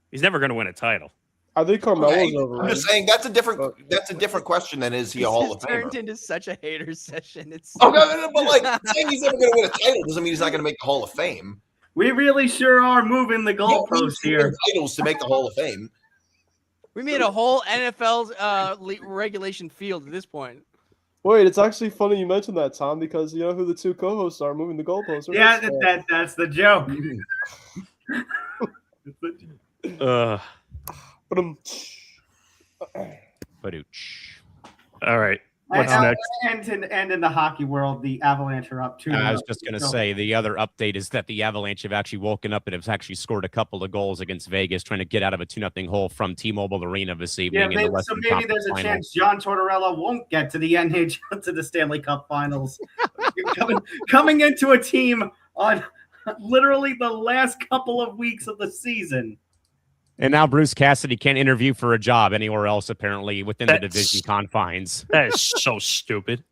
He's never going to win a title. I think Carmelo's overrated. I'm just saying that's a different question than is he a Hall of Famer? Turned into such a hater session. It's no, but saying he's never going to win a title doesn't mean he's not going to make the Hall of Fame. We really sure are moving the goalposts here. Titles to make the Hall of Fame. We made a whole NFL regulation field at this point. Wait, it's actually funny you mentioned that, Tom, because you know who the 2 co-hosts are moving the goalposts. Yeah, that's the joke. All right. What's next? And in the hockey world, the Avalanche are up 2. I was just going to say the other update is that the Avalanche have actually woken up and have actually scored a couple of goals against Vegas, trying to get out of a 2-0 hole from T-Mobile Arena this evening. So maybe there's a chance John Tortorella won't get to the NHL to the Stanley Cup Finals. coming into a team on literally the last couple of weeks of the season. And now Bruce Cassidy can't interview for a job anywhere else, apparently, within the division confines. That is so stupid.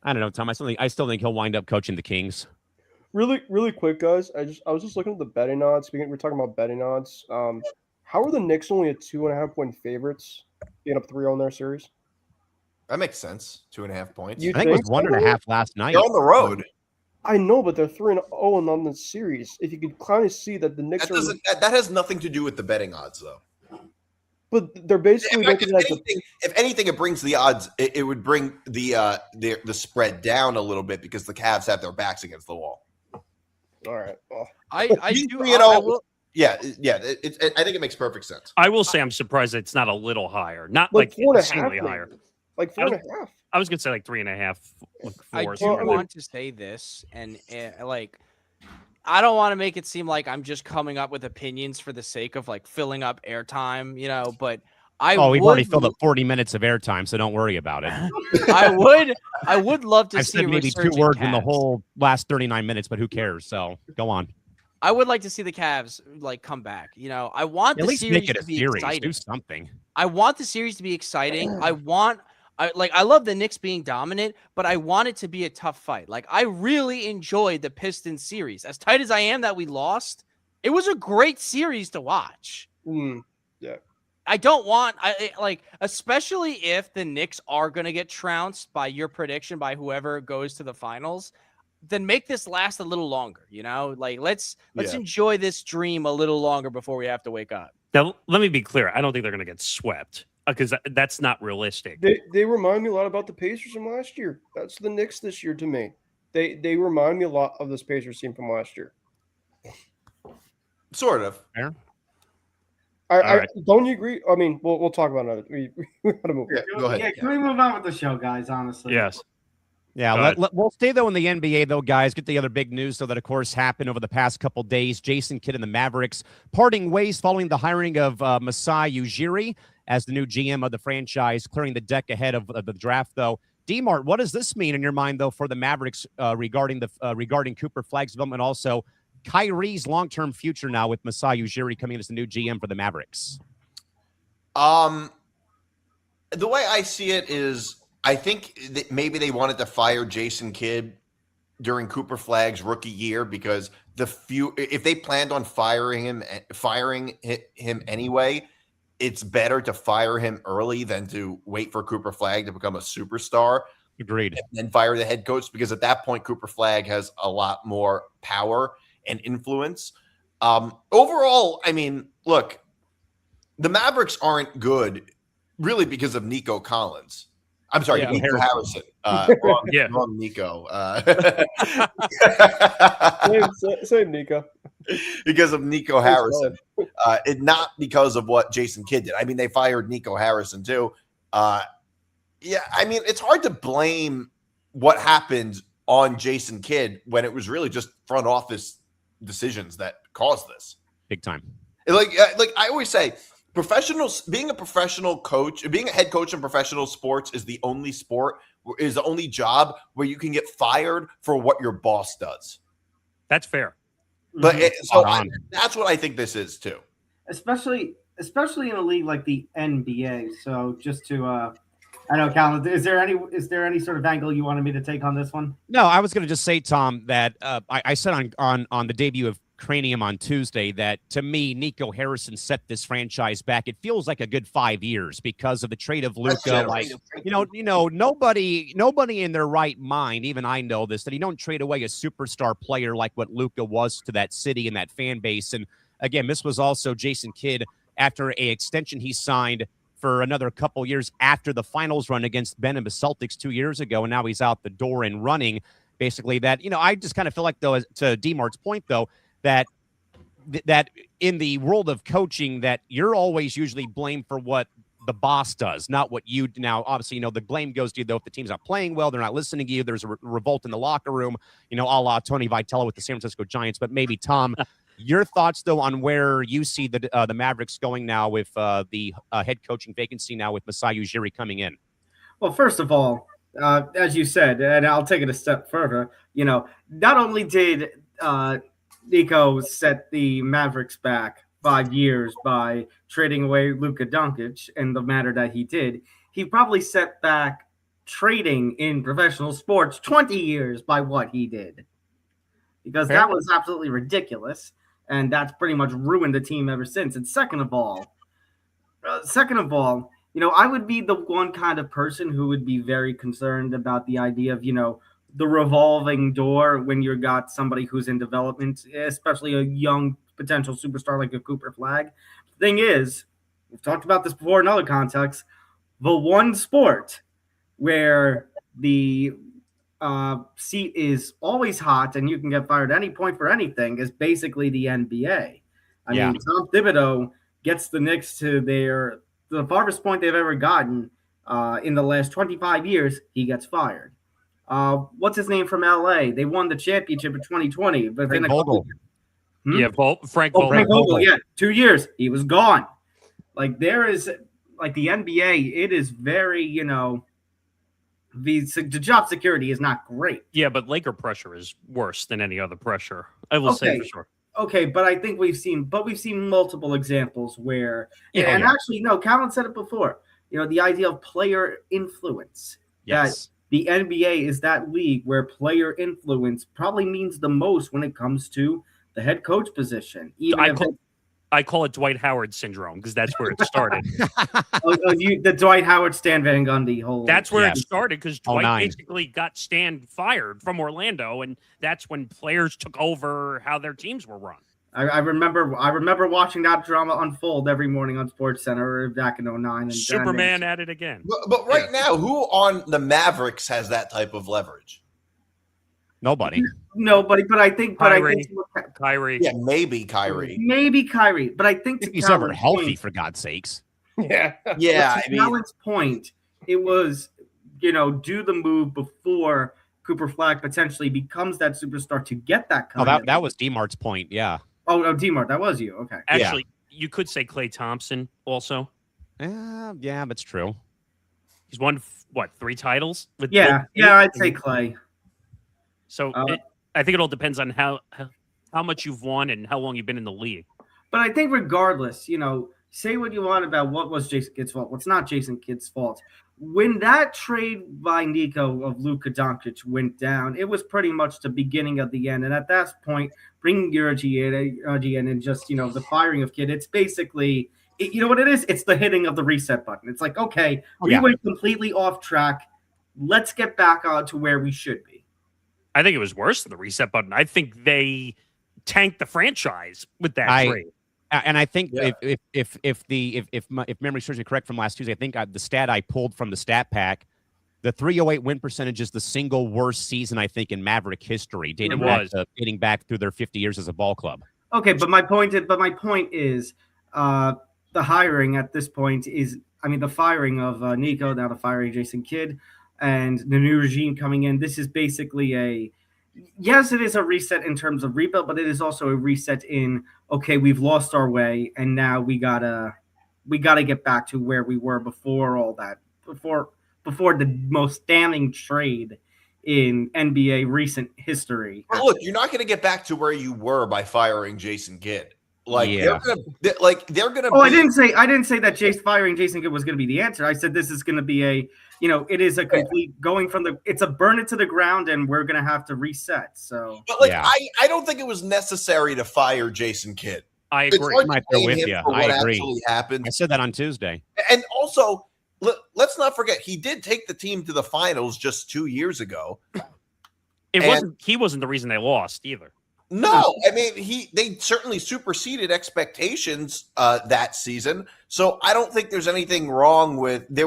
I don't know, Tom. I still think he'll wind up coaching the Kings. Really, really quick, guys. I was just looking at the betting odds. We're talking about betting odds. How are the Knicks only a 2.5-point favorites, being up 3-0 in their series? That makes sense. 2.5 points. I think it was 1.5 last night. They're on the road. I know, but they're 3-0 on the series. If you could kind of see that the Knicks that has nothing to do with the betting odds, though. But they're basically if anything, it brings the odds. It would bring the spread down a little bit because the Cavs have their backs against the wall. All right. Well, I will. Yeah. I think it makes perfect sense. I will say I'm surprised it's not a little higher, not like like 4.5 higher. Like 4.5. I was gonna say like 3.5. I do want to say this, and like, I don't want to make it seem like I'm just coming up with opinions for the sake of like filling up airtime, but we've already filled up 40 minutes of airtime, so don't worry about it. I would love to see said maybe 2 words in the whole last 39 minutes, but who cares? So go on. I would like to see the Cavs like come back. I want at the least series make it a to be series. exciting. Do something. I want the series to be exciting. I love the Knicks being dominant, but I want it to be a tough fight. Like, I really enjoyed the Pistons series. As tight as I am that we lost, it was a great series to watch. Yeah. I don't want, especially if the Knicks are going to get trounced by your prediction by whoever goes to the finals, then make this last a little longer. Like, let's enjoy this dream a little longer before we have to wake up. Now, let me be clear. I don't think they're going to get swept. Because that's not realistic. They remind me a lot about the Pacers from last year. That's the Knicks this year to me. They remind me a lot of this Pacers team from last year. Sort of. Fair. Don't you agree? I mean, we'll talk about it. We gotta move. Yeah, go ahead. Yeah, can we move on with the show, guys? Honestly. Yes. Yeah, we'll stay, though, in the NBA, though, guys. Get the other big news, that, of course, happened over the past couple days. Jason Kidd and the Mavericks parting ways following the hiring of Masai Ujiri as the new GM of the franchise, clearing the deck ahead of the draft, though. DiMart, what does this mean in your mind, though, for the Mavericks regarding Cooper Flagg's development, also Kyrie's long-term future now with Masai Ujiri coming in as the new GM for the Mavericks? The way I see it is, I think that maybe they wanted to fire Jason Kidd during Cooper Flagg's rookie year because if they planned on firing him anyway, it's better to fire him early than to wait for Cooper Flagg to become a superstar. Agreed. And then fire the head coach, because at that point Cooper Flagg has a lot more power and influence. Overall, I mean, look, the Mavericks aren't good really because of Nico Collins. I'm sorry, Nico Harrison. Wrong Nico. Same Nico. Because of Nico Harrison. Not because of what Jason Kidd did. I mean, they fired Nico Harrison too. I mean, it's hard to blame what happened on Jason Kidd when it was really just front office decisions that caused this. Big time. Like I always say, being a professional coach, being a head coach in professional sports is the only job where you can get fired for what your boss does. That's fair. But that's what I think this is too. Especially in a league like the NBA. So just to, I know, Callan, is there any sort of angle you wanted me to take on this one? No, I was going to just say, Tom, that I said on the debut of Cranium on Tuesday that, to me, Nico Harrison set this franchise back. It feels like a good 5 years because of the trade of Luka. Like, nobody in their right mind, even I know this, that you don't trade away a superstar player like what Luka was to that city and that fan base. And again, this was also Jason Kidd after a extension he signed for another couple years after the finals run against Ben and the Celtics 2 years ago, and now he's out the door and running. Basically, that I just kind of feel like, though, to DiMart's point, though, that in the world of coaching, that you're always usually blamed for what the boss does, not what you do. Now, obviously, the blame goes to you, though, if the team's not playing well, they're not listening to you, there's a revolt in the locker room, a la Tony Vitello with the San Francisco Giants. But maybe, Tom, your thoughts, though, on where you see the Mavericks going now with the head coaching vacancy now with Masai Ujiri coming in? Well, first of all, as you said, and I'll take it a step further, not only did Nico set the Mavericks back 5 years by trading away Luka Doncic in the manner that he did, he probably set back trading in professional sports 20 years by what he did. Because that was absolutely ridiculous, and that's pretty much ruined the team ever since. And second of all, I would be the one kind of person who would be very concerned about the idea of, the revolving door when you got somebody who's in development, especially a young potential superstar like a Cooper Flagg. The thing is, we've talked about this before in other contexts, the one sport where the seat is always hot and you can get fired at any point for anything is basically the NBA. I mean, Tom Thibodeau gets the Knicks to the farthest point they've ever gotten in the last 25 years. He gets fired. What's his name from LA? They won the championship in 2020. But Frank Vogel. Yeah, Frank Vogel. Frank Vogel. Yeah, 2 years. He was gone. Like there is, like the NBA, it is very, the job security is not great. Yeah, but Laker pressure is worse than any other pressure. I will say for sure. Okay, but I think we've seen multiple examples where, actually, no, Callan said it before. The idea of player influence. Yes. That the NBA is that league where player influence probably means the most when it comes to the head coach position. I call it Dwight Howard syndrome because that's where it started. The Dwight Howard Stan Van Gundy whole. That's where it started because Dwight basically got Stan fired from Orlando, and that's when players took over how their teams were run. I remember watching that drama unfold every morning on SportsCenter back in 2009. And Superman at it again. But right now, who on the Mavericks has that type of leverage? Nobody. But I think Kyrie. Yeah, maybe Kyrie. But I think if he's ever healthy, for God's sakes. Yeah. Yeah. To Callan's point, it was, do the move before Cooper Flagg potentially becomes that superstar to get that. That was DiMart's point. Yeah. Oh, DiMart, that was you. Okay. Actually, you could say Klay Thompson also. Yeah, that's true. He's won 3 titles? I'd say Klay. So I think it all depends on how much you've won and how long you've been in the league. But I think regardless, say what you want about what was Jason Kidd's fault. What's not Jason Kidd's fault. When that trade by Nico of Luka Doncic went down, it was pretty much the beginning of the end. And at that point, bringing Ujiri in and just, the firing of Kidd, it's basically, you know what it is? It's the hitting of the reset button. It's like, okay, we went completely off track. Let's get back on to where we should be. I think it was worse than the reset button. I think they tanked the franchise with that trade. And I think if memory serves me correct from last Tuesday, I think the stat I pulled from the stat pack, the 308 win percentage is the single worst season I think in Maverick history, dating back through their 50 years as a ball club. Okay, but my point is the hiring at this point is, the firing of Nico, now the firing of Jason Kidd, and the new regime coming in. This is basically yes, it is a reset in terms of rebuild, but it is also a reset in, okay, we've lost our way, and now we gotta get back to where we were before all that, before the most damning trade in NBA recent history. Well, look, you're not going to get back to where you were by firing Jason Kidd. They're gonna. Oh, I didn't say that firing Jason Kidd was going to be the answer. I said this is going to be it is a complete going from it's a burn it to the ground, and we're going to have to reset. So, but I don't think it was necessary to fire Jason Kidd. I agree. I'm right there with you. I agree. Happened. I said that on Tuesday. And also, let's not forget he did take the team to the finals just 2 years ago. He wasn't the reason they lost either. No, they certainly superseded expectations that season. So I don't think there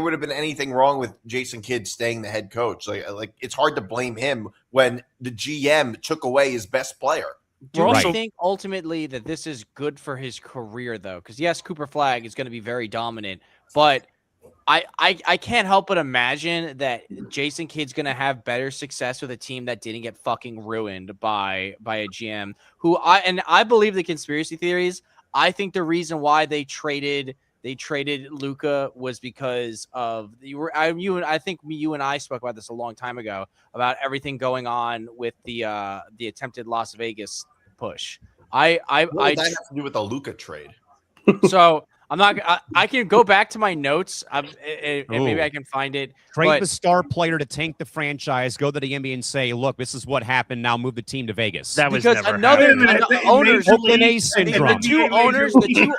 would have been anything wrong with Jason Kidd staying the head coach. Like it's hard to blame him when the GM took away his best player. Do you think ultimately that this is good for his career though? Because yes, Cooper Flagg is going to be very dominant, but I can't help but imagine that Jason Kidd's going to have better success with a team that didn't get fucking ruined by a GM I believe the conspiracy theories. I think the reason why they traded Luka was because of I think you and I spoke about this a long time ago about everything going on with the attempted Las Vegas push. What does that have to do with the Luka trade? So I'm not. I can go back to my notes, and maybe I can find it. Trade the star player to tank the franchise. Go to the NBA and say, "Look, this is what happened. Now move the team to Vegas." That was because never the owners, Oakland A's syndrome. The two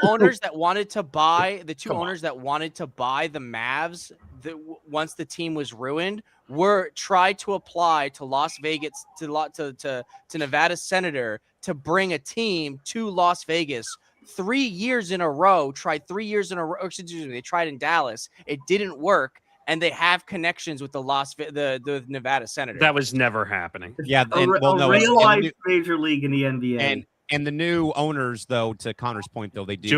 owners that wanted to buy the Mavs. Once the team was ruined, tried to apply to Las Vegas to Nevada senator to bring a team to Las Vegas 3 years in a row, they tried in Dallas. It didn't work. And they have connections with the Nevada Senators. That was never happening. Yeah, real life major league in the NBA. And the new owners, though, to Connor's point, though, they did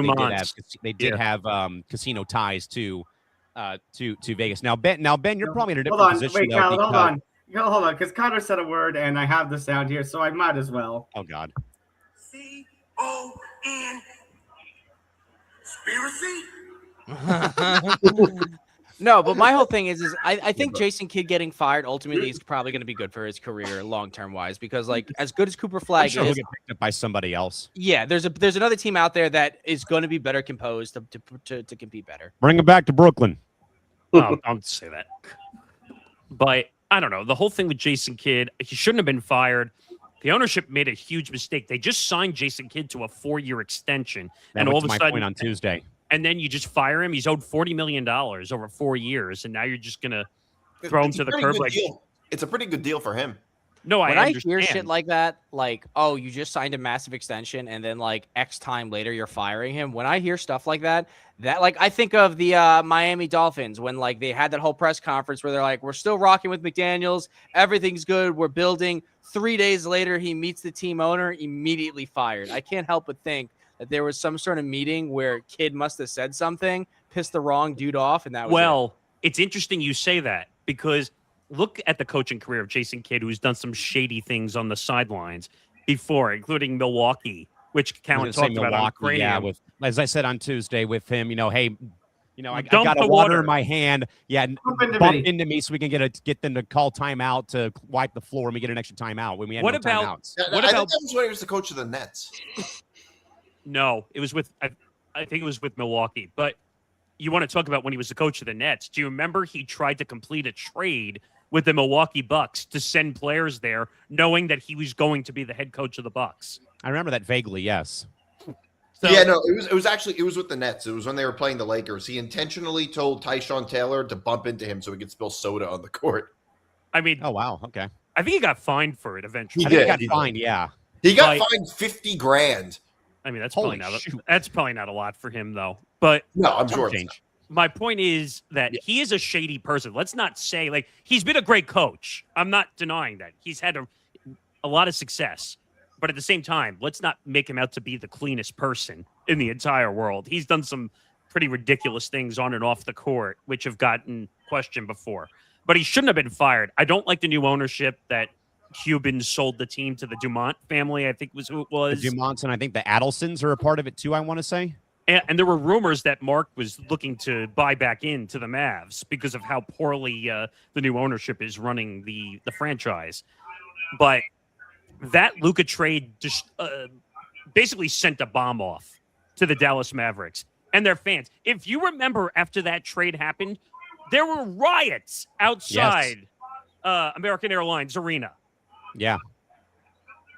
have casino ties to Vegas. Now, Ben, you're probably in a different position. Wait, Cal, hold on, because Connor said a word, and I have the sound here, so I might as well. Oh God. Conspiracy. No, but my whole thing is I think Jason Kidd getting fired ultimately is probably going to be good for his career long-term wise, because like as good as Cooper Flagg is, he'll get picked up by somebody else. Yeah, there's another team out there that is going to be better composed to compete better. Bring him back to Brooklyn. Oh, don't say that. But I don't know. The whole thing with Jason Kidd, he shouldn't have been fired. The ownership made a huge mistake. They just signed Jason Kidd to a 4-year extension, and all of a sudden, point on Tuesday. And then you just fire him. He's owed $40 million over 4 years, and now you're just gonna throw him to the curb. Like, it's a pretty good deal for him. No, when I hear shit like that, like, oh, you just signed a massive extension, and then like X time later you're firing him. When I hear stuff like that like I think of the Miami Dolphins when like they had that whole press conference where they're like, we're still rocking with McDaniels, everything's good, we're building. 3 days later, he meets the team owner, immediately fired. I can't help but think that there was some sort of meeting where Kidd must have said something, pissed the wrong dude off, and that was It's interesting you say that, because look at the coaching career of Jason Kidd, who's done some shady things on the sidelines before, including Milwaukee, which Callan talked about on Cranium. Yeah, as I said on Tuesday with him, I got a water in my hand. Yeah, bump into me so we can get them to call timeout to wipe the floor and we get an extra timeout when we had timeouts. I think that was when he was the coach of the Nets. No, it was with I think it was with Milwaukee. But you want to talk about when he was the coach of the Nets. Do you remember he tried to complete a trade with the Milwaukee Bucks to send players there, knowing that he was going to be the head coach of the Bucks? I remember that vaguely, yes. So, yeah, no, it was with the Nets. It was when they were playing the Lakers. He intentionally told Tyshawn Taylor to bump into him so he could spill soda on the court. I mean, oh wow, okay. I think he got fined for it eventually. He got fined, yeah. He got fined $50,000. I mean, that's probably not a lot for him, though. But no, I'm sure. My point is that he is a shady person. Let's not say like he's been a great coach. I'm not denying that he's had a lot of success, but at the same time, let's not make him out to be the cleanest person in the entire world. He's done some pretty ridiculous things on and off the court, which have gotten questioned before. But he shouldn't have been fired. I don't like the new ownership that Cuban sold the team to the Dumont family, I think was who it was. The Dumonts, and I think the Adelsons are a part of it too, I want to say. And there were rumors that Mark was looking to buy back into the Mavs because of how poorly the new ownership is running the franchise. But that Luka trade just basically sent a bomb off to the Dallas Mavericks and their fans. If you remember, after that trade happened, there were riots outside American Airlines Arena. Yeah.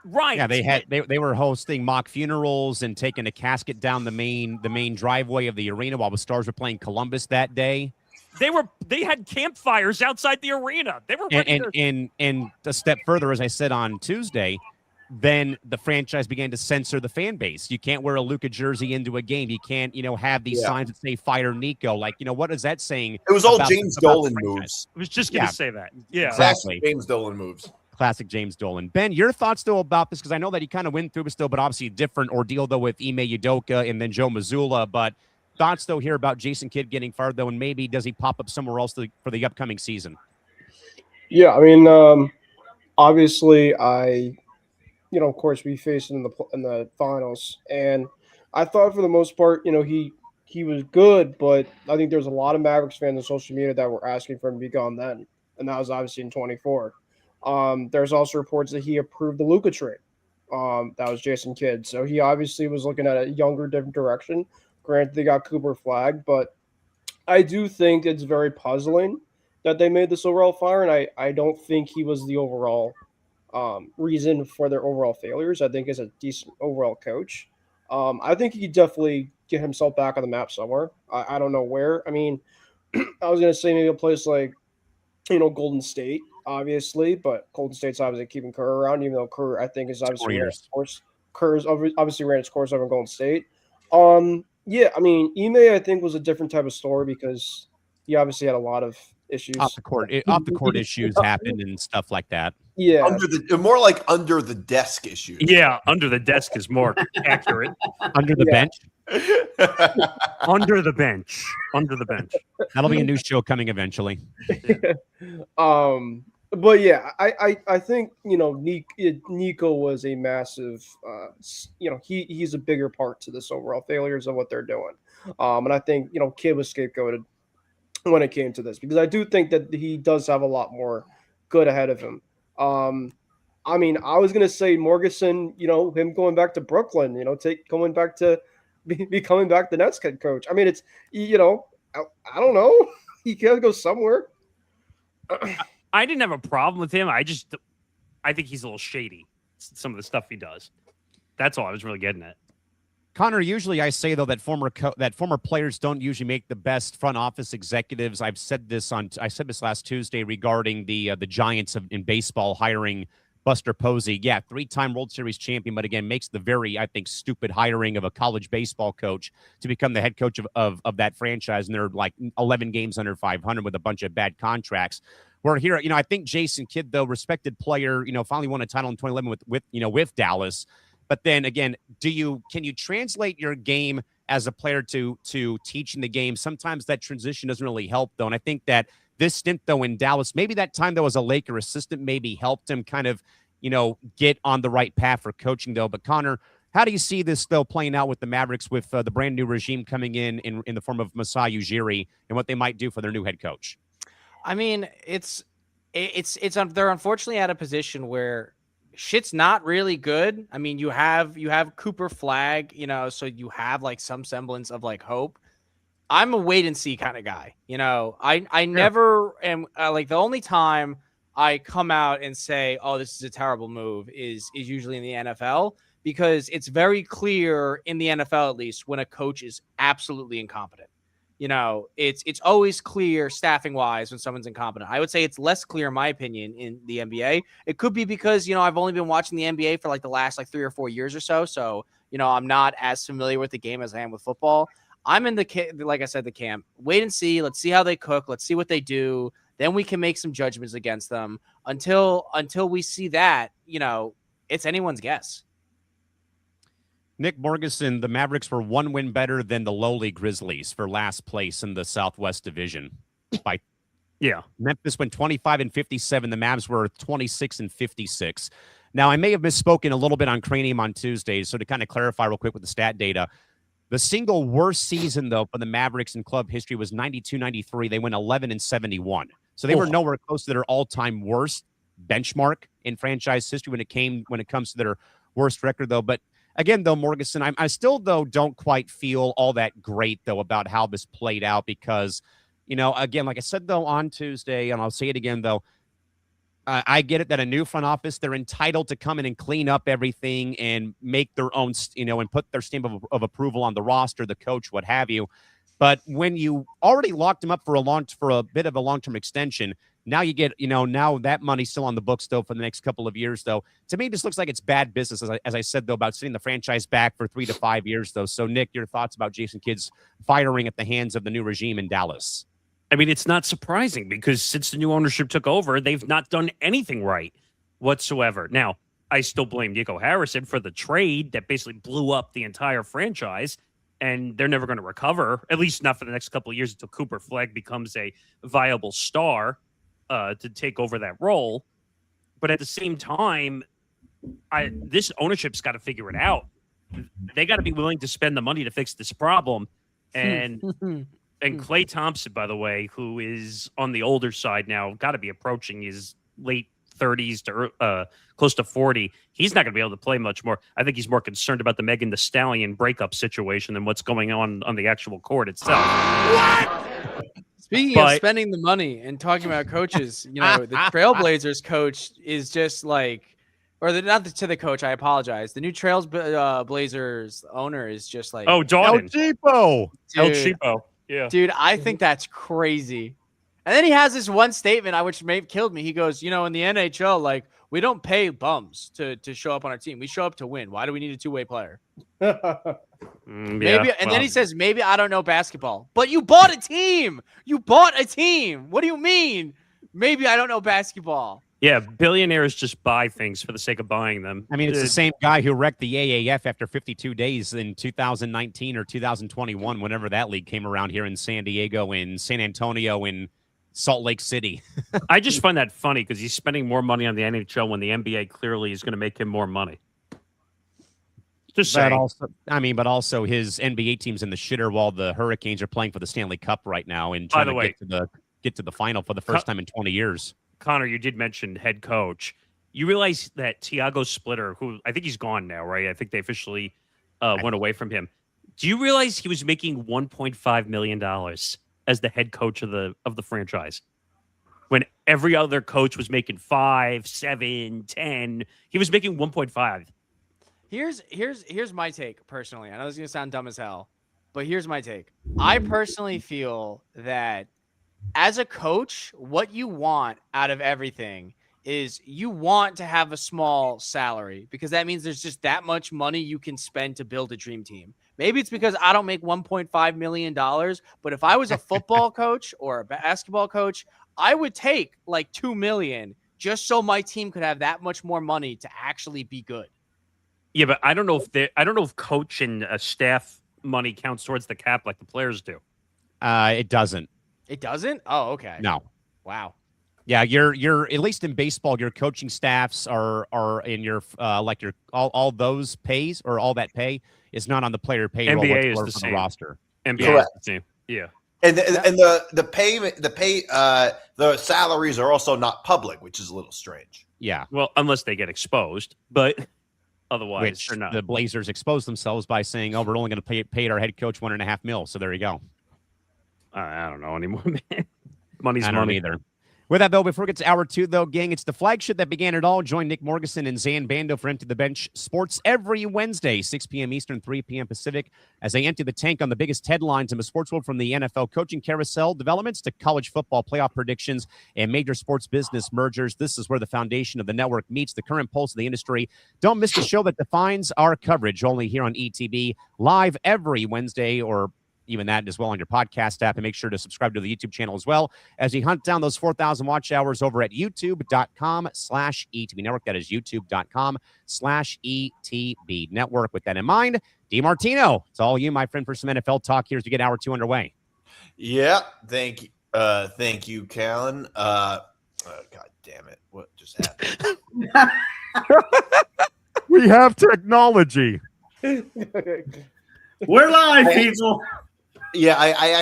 Right. Yeah, they were hosting mock funerals and taking a casket down the main driveway of the arena while the Stars were playing Columbus that day. They had campfires outside the arena. They were and a step further, as I said on Tuesday, then the franchise began to censor the fan base. You can't wear a Luka jersey into a game. You can't, have these signs that say "Fire Nico." Like, what is that saying? It was all James Dolan moves. I was just going to say that. Yeah, exactly. James Dolan moves. Classic James Dolan. Ben, your thoughts still about this? Because I know that he kind of went through it still, but obviously a different ordeal though with Ime Udoka and then Joe Mazzulla. But thoughts though here about Jason Kidd getting fired though, and maybe does he pop up somewhere else for the upcoming season? Yeah, I mean, obviously, of course, we faced him in the finals, and I thought for the most part, he was good, but I think there's a lot of Mavericks fans on social media that were asking for him to be gone then, and that was obviously in 24. There's also reports that he approved the Luka trade. That was Jason Kidd. So he obviously was looking at a younger, different direction. Granted, they got Cooper Flagg, but I do think it's very puzzling that they made this overall fire, and I don't think he was the overall reason for their overall failures. I think he's a decent overall coach. I think he could definitely get himself back on the map somewhere. I don't know where. I mean, I was going to say maybe a place like, Golden State, obviously, but Golden State's obviously keeping Kerr around, even though Kerr, I think, is obviously ran its course. Kerr's obviously ran its course over Golden State. Yeah, I mean, Ime, I think, was a different type of story because he obviously had a lot of issues. Off the court issues happened and stuff like that. Yeah. More like under the desk issues. Yeah, under the desk is more accurate. Under the bench? Under the bench. Under the bench. That'll be a new show coming eventually. Yeah. But yeah, I think, Nico was a massive, he's a bigger part to this overall failures of what they're doing. And I think, Kid was scapegoated when it came to this, because I do think that he does have a lot more good ahead of him. I mean, I was going to say Morgasen, him going back to Brooklyn, coming back to becoming back the Nets head coach. I mean, it's, I don't know. He can go somewhere. I didn't have a problem with him. I think he's a little shady, some of the stuff he does. That's all I was really getting at. Connor, usually I say, though, that former players don't usually make the best front office executives. I said this last Tuesday regarding the Giants in baseball hiring Buster Posey. Yeah, 3-time World Series champion, but again, makes the very, I think, stupid hiring of a college baseball coach to become the head coach of that franchise. And they're like 11 games under 500 with a bunch of bad contracts. We're here, I think Jason Kidd, though, respected player, finally won a title in 2011 with Dallas. But then again, can you translate your game as a player to teaching the game? Sometimes that transition doesn't really help, though. And I think that this stint, though, in Dallas, maybe that time, though, as a Laker assistant, maybe helped him kind of, get on the right path for coaching, though. But Connor, how do you see this, though, playing out with the Mavericks with the brand new regime coming in the form of Masai Ujiri and what they might do for their new head coach? I mean, they're unfortunately at a position where shit's not really good. I mean, you have Cooper Flagg, so you have like some semblance of like hope. I'm a wait and see kind of guy. I never am like, the only time I come out and say, oh, this is a terrible move is usually in the NFL, because it's very clear in the NFL, at least, when a coach is absolutely incompetent. It's always clear staffing wise when someone's incompetent. I would say it's less clear, in my opinion, in the NBA. It could be because, I've only been watching the NBA for like the last 3 or 4 years or so. So, I'm not as familiar with the game as I am with football. I'm in like I said, the camp. Wait and see. Let's see how they cook. Let's see what they do. Then we can make some judgments against them. Until we see that, it's anyone's guess. Nick Morgasen, the Mavericks were 1 win better than the lowly Grizzlies for last place in the Southwest Division. Memphis went 25-57. The Mavs were 26-56. Now, I may have misspoken a little bit on Cranium on Tuesday, so to kind of clarify real quick with the stat data, the single worst season, though, for the Mavericks in club history was 92-93. They went 11-71. So they were nowhere close to their all-time worst benchmark in franchise history when it comes to their worst record, though. But again, though, Morgasen, I still, though, don't quite feel all that great, though, about how this played out because, again, like I said, though, on Tuesday, and I'll say it again, though, I get it that a new front office, they're entitled to come in and clean up everything and make their own, and put their stamp of approval on the roster, the coach, what have you. But when you already locked him up for a bit of a long-term extension, now you get, now that money's still on the books, though, for the next couple of years, though. To me, this looks like it's bad business, as I said, though, about sitting the franchise back for 3 to 5 years, though. So, Nick, your thoughts about Jason Kidd's firing at the hands of the new regime in Dallas? I mean, it's not surprising because since the new ownership took over, they've not done anything right whatsoever. Now, I still blame Nico Harrison for the trade that basically blew up the entire franchise, and they're never going to recover, at least not for the next couple of years until Cooper Flagg becomes a viable star to take over that role. But at the same time, this ownership's got to figure it out. They got to be willing to spend the money to fix this problem. And Klay Thompson, by the way, who is on the older side now, got to be approaching his late 30s to close to 40. He's not going to be able to play much more. I think he's more concerned about the Megan Thee Stallion breakup situation than what's going on the actual court itself. What? Speaking of spending the money and talking about coaches, the Trailblazers coach is just like, not to the coach, I apologize. The new Trailblazers owner is just like, Jordan. El Cheapo. El Cheapo. Yeah. Dude, I think that's crazy. And then he has this one statement, which may have killed me. He goes, in the NHL, like, we don't pay bums to show up on our team. We show up to win. Why do we need a two-way player? Maybe, and then he says, maybe I don't know basketball. But you bought a team. You bought a team. What do you mean? Maybe I don't know basketball. Yeah, billionaires just buy things for the sake of buying them. I mean, it's the same guy who wrecked the AAF after 52 days in 2019 or 2021, whenever that league came around here in San Diego, in San Antonio, in Salt Lake City. I just find that funny because he's spending more money on the NHL when the NBA clearly is going to make him more money. Just saying. But also his NBA team's in the shitter while the Hurricanes are playing for the Stanley Cup right now and trying to get to the final for the first time in 20 years. Connor, you did mention head coach. You realize that Tiago Splitter, who I think he's gone now, right? I think they officially went away from him. Do you realize he was making $1.5 million as the head coach of the franchise? When every other coach was making 5, 7, 10, he was making 1.5. Here's my take personally. I know this is gonna sound dumb as hell, but here's my take. I personally feel that as a coach, what you want out of everything is you want to have a small salary because that means there's just that much money you can spend to build a dream team. Maybe it's because I don't make $1.5 million, but if I was a football coach or a basketball coach, I would take like $2 million just so my team could have that much more money to actually be good. Yeah, but I don't know if coach and staff money counts towards the cap like the players do. It doesn't. It doesn't? Oh, okay. No. Wow. Yeah, you're at least in baseball, your coaching staffs are in your like your all those pays or all that pay is not on the player payroll. NBA is the for same. The roster. NBA is the same. Yeah. And the salaries are also not public, which is a little strange. Yeah. Well, unless they get exposed, but otherwise Which they're not. The Blazers exposed themselves by saying, "Oh, we're only going to pay our head coach $1.5 million." So there you go. I don't know anymore, man. Money's I don't money. either. With that, though, before we get to hour 2, though, gang, it's the flagship that began it all. Join Nick Morgasen and Zan Bando for Empty the Bench Sports every Wednesday, 6 p.m. Eastern, 3 p.m. Pacific, as they empty the tank on the biggest headlines in the sports world, from the NFL coaching carousel developments to college football playoff predictions and major sports business mergers. This is where the foundation of the network meets the current pulse of the industry. Don't miss the show that defines our coverage, only here on ETB, live every Wednesday, or even that as well on your podcast app, and make sure to subscribe to the YouTube channel as well as you hunt down those 4,000 watch hours over at youtube.com/ETB Network. That is youtube.com/ETB Network. With that in mind, DiMartino, it's all you, my friend, for some NFL talk here as we get hour 2 underway. Yeah. Thank you. Thank you, Callan. God damn it. What just happened? We have technology. We're live, people. Yeah, I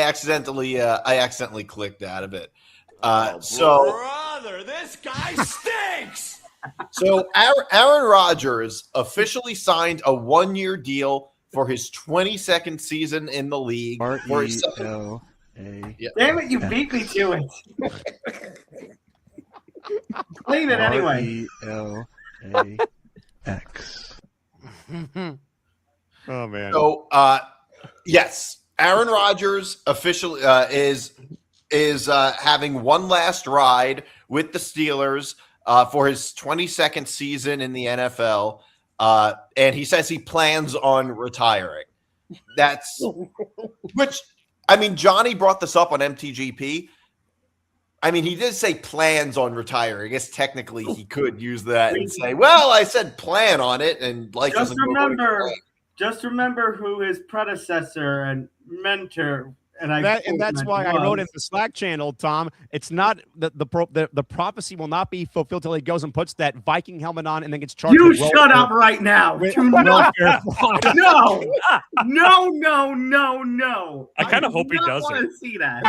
accidentally clicked out of it. Brother, this guy stinks. So Aaron Rodgers officially signed a 1-year deal for his 22nd season in the league. Damn it, you beat me to it. Clean it anyway. RELAX. Oh, man. So, yes, Aaron Rodgers officially is having one last ride with the Steelers for his 22nd season in the NFL, and he says he plans on retiring. Johnny brought this up on MTGP. I mean, he did say plans on retiring. I guess technically he could use that and say, well, I said plan on it, and like Just remember who his predecessor and mentor that's why I wrote in the Slack channel, Tom. It's not the prophecy will not be fulfilled till he goes and puts that Viking helmet on and then gets charged. You shut up right now. No. I kind of hope he does it. I want to see that.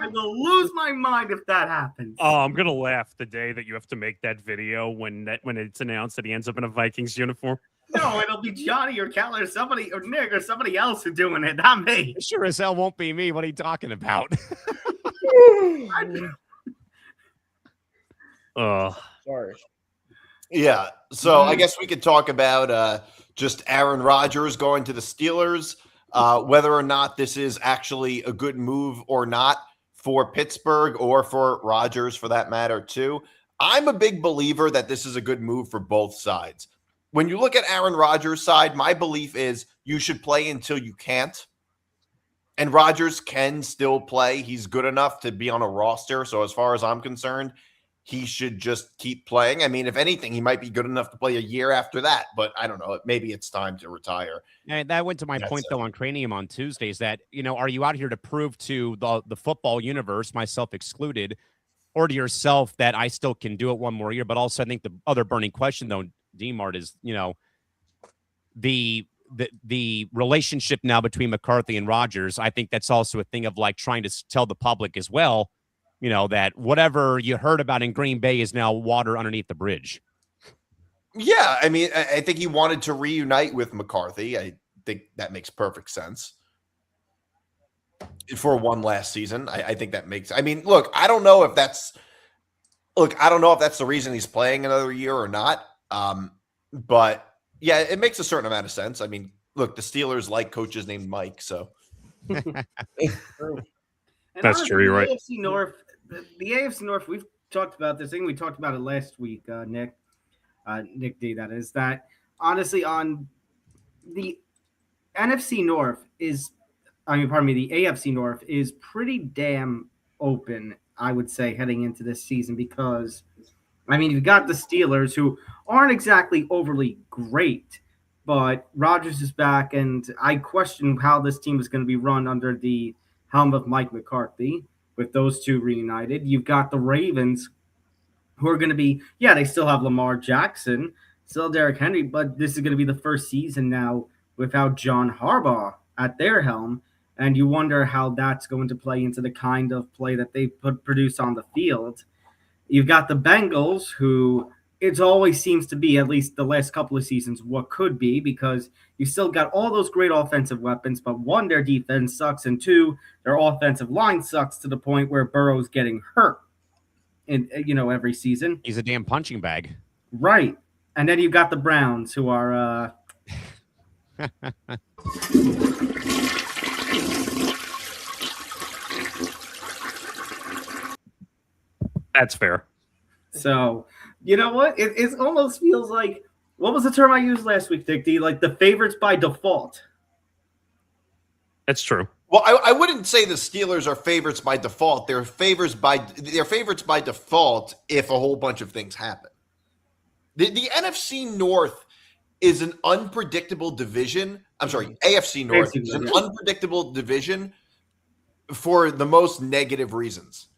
I will lose my mind if that happens. Oh, I'm gonna laugh the day that you have to make that video when it's announced that he ends up in a Vikings uniform. No, it'll be Johnny or Callan or somebody or Nick or somebody else who's doing it, not me. Sure as hell won't be me. What are you talking about? Sorry. Yeah, so I guess we could talk about just Aaron Rodgers going to the Steelers. whether or not this is actually a good move or not for Pittsburgh or for Rodgers for that matter too. I'm a big believer that this is a good move for both sides. When you look at Aaron Rodgers' side, my belief is you should play until you can't. And Rodgers can still play. He's good enough to be on a roster. So as far as I'm concerned, he should just keep playing. I mean, if anything, he might be good enough to play a year after that. But I don't know. Maybe it's time to retire. And that went to my point, though, on Cranium on Tuesdays that, are you out here to prove to the football universe, myself excluded, or to yourself that I still can do it one more year? But also I think the other burning question, though, DiMart, is, the relationship now between McCarthy and Rodgers. I think that's also a thing of like trying to tell the public as well, that whatever you heard about in Green Bay is now water underneath the bridge. Yeah, I mean, I think he wanted to reunite with McCarthy. I think that makes perfect sense for one last season. I think that makes. I mean, look, I don't know if that's the reason he's playing another year or not. But yeah, it makes a certain amount of sense. I mean, look, the Steelers like coaches named Mike, so that's true. You're right. The AFC North, we've talked about this. I think we talked about it last week, Nick D. That is that honestly on the NFC North the AFC North is pretty damn open, I would say, heading into this season because, I mean, you've got the Steelers who aren't exactly overly great, but Rodgers is back, and I question how this team is going to be run under the helm of Mike McCarthy with those two reunited. You've got the Ravens who are going to be, they still have Lamar Jackson, still Derrick Henry, but this is going to be the first season now without John Harbaugh at their helm, and you wonder how that's going to play into the kind of play that they produce on the field. You've got the Bengals, who it always seems to be, at least the last couple of seasons, what could be, because you still got all those great offensive weapons, but one, their defense sucks, and two, their offensive line sucks to the point where Burrow's getting hurt every season. He's a damn punching bag. Right. And then you've got the Browns, who are That's fair. So, you know what? It almost feels like, what was the term I used last week, Dick D? Like the favorites by default. That's true. Well, I wouldn't say the Steelers are favorites by default. They're favorites by default if a whole bunch of things happen. The NFC North is an unpredictable division. I'm sorry, AFC North is an unpredictable division for the most negative reasons.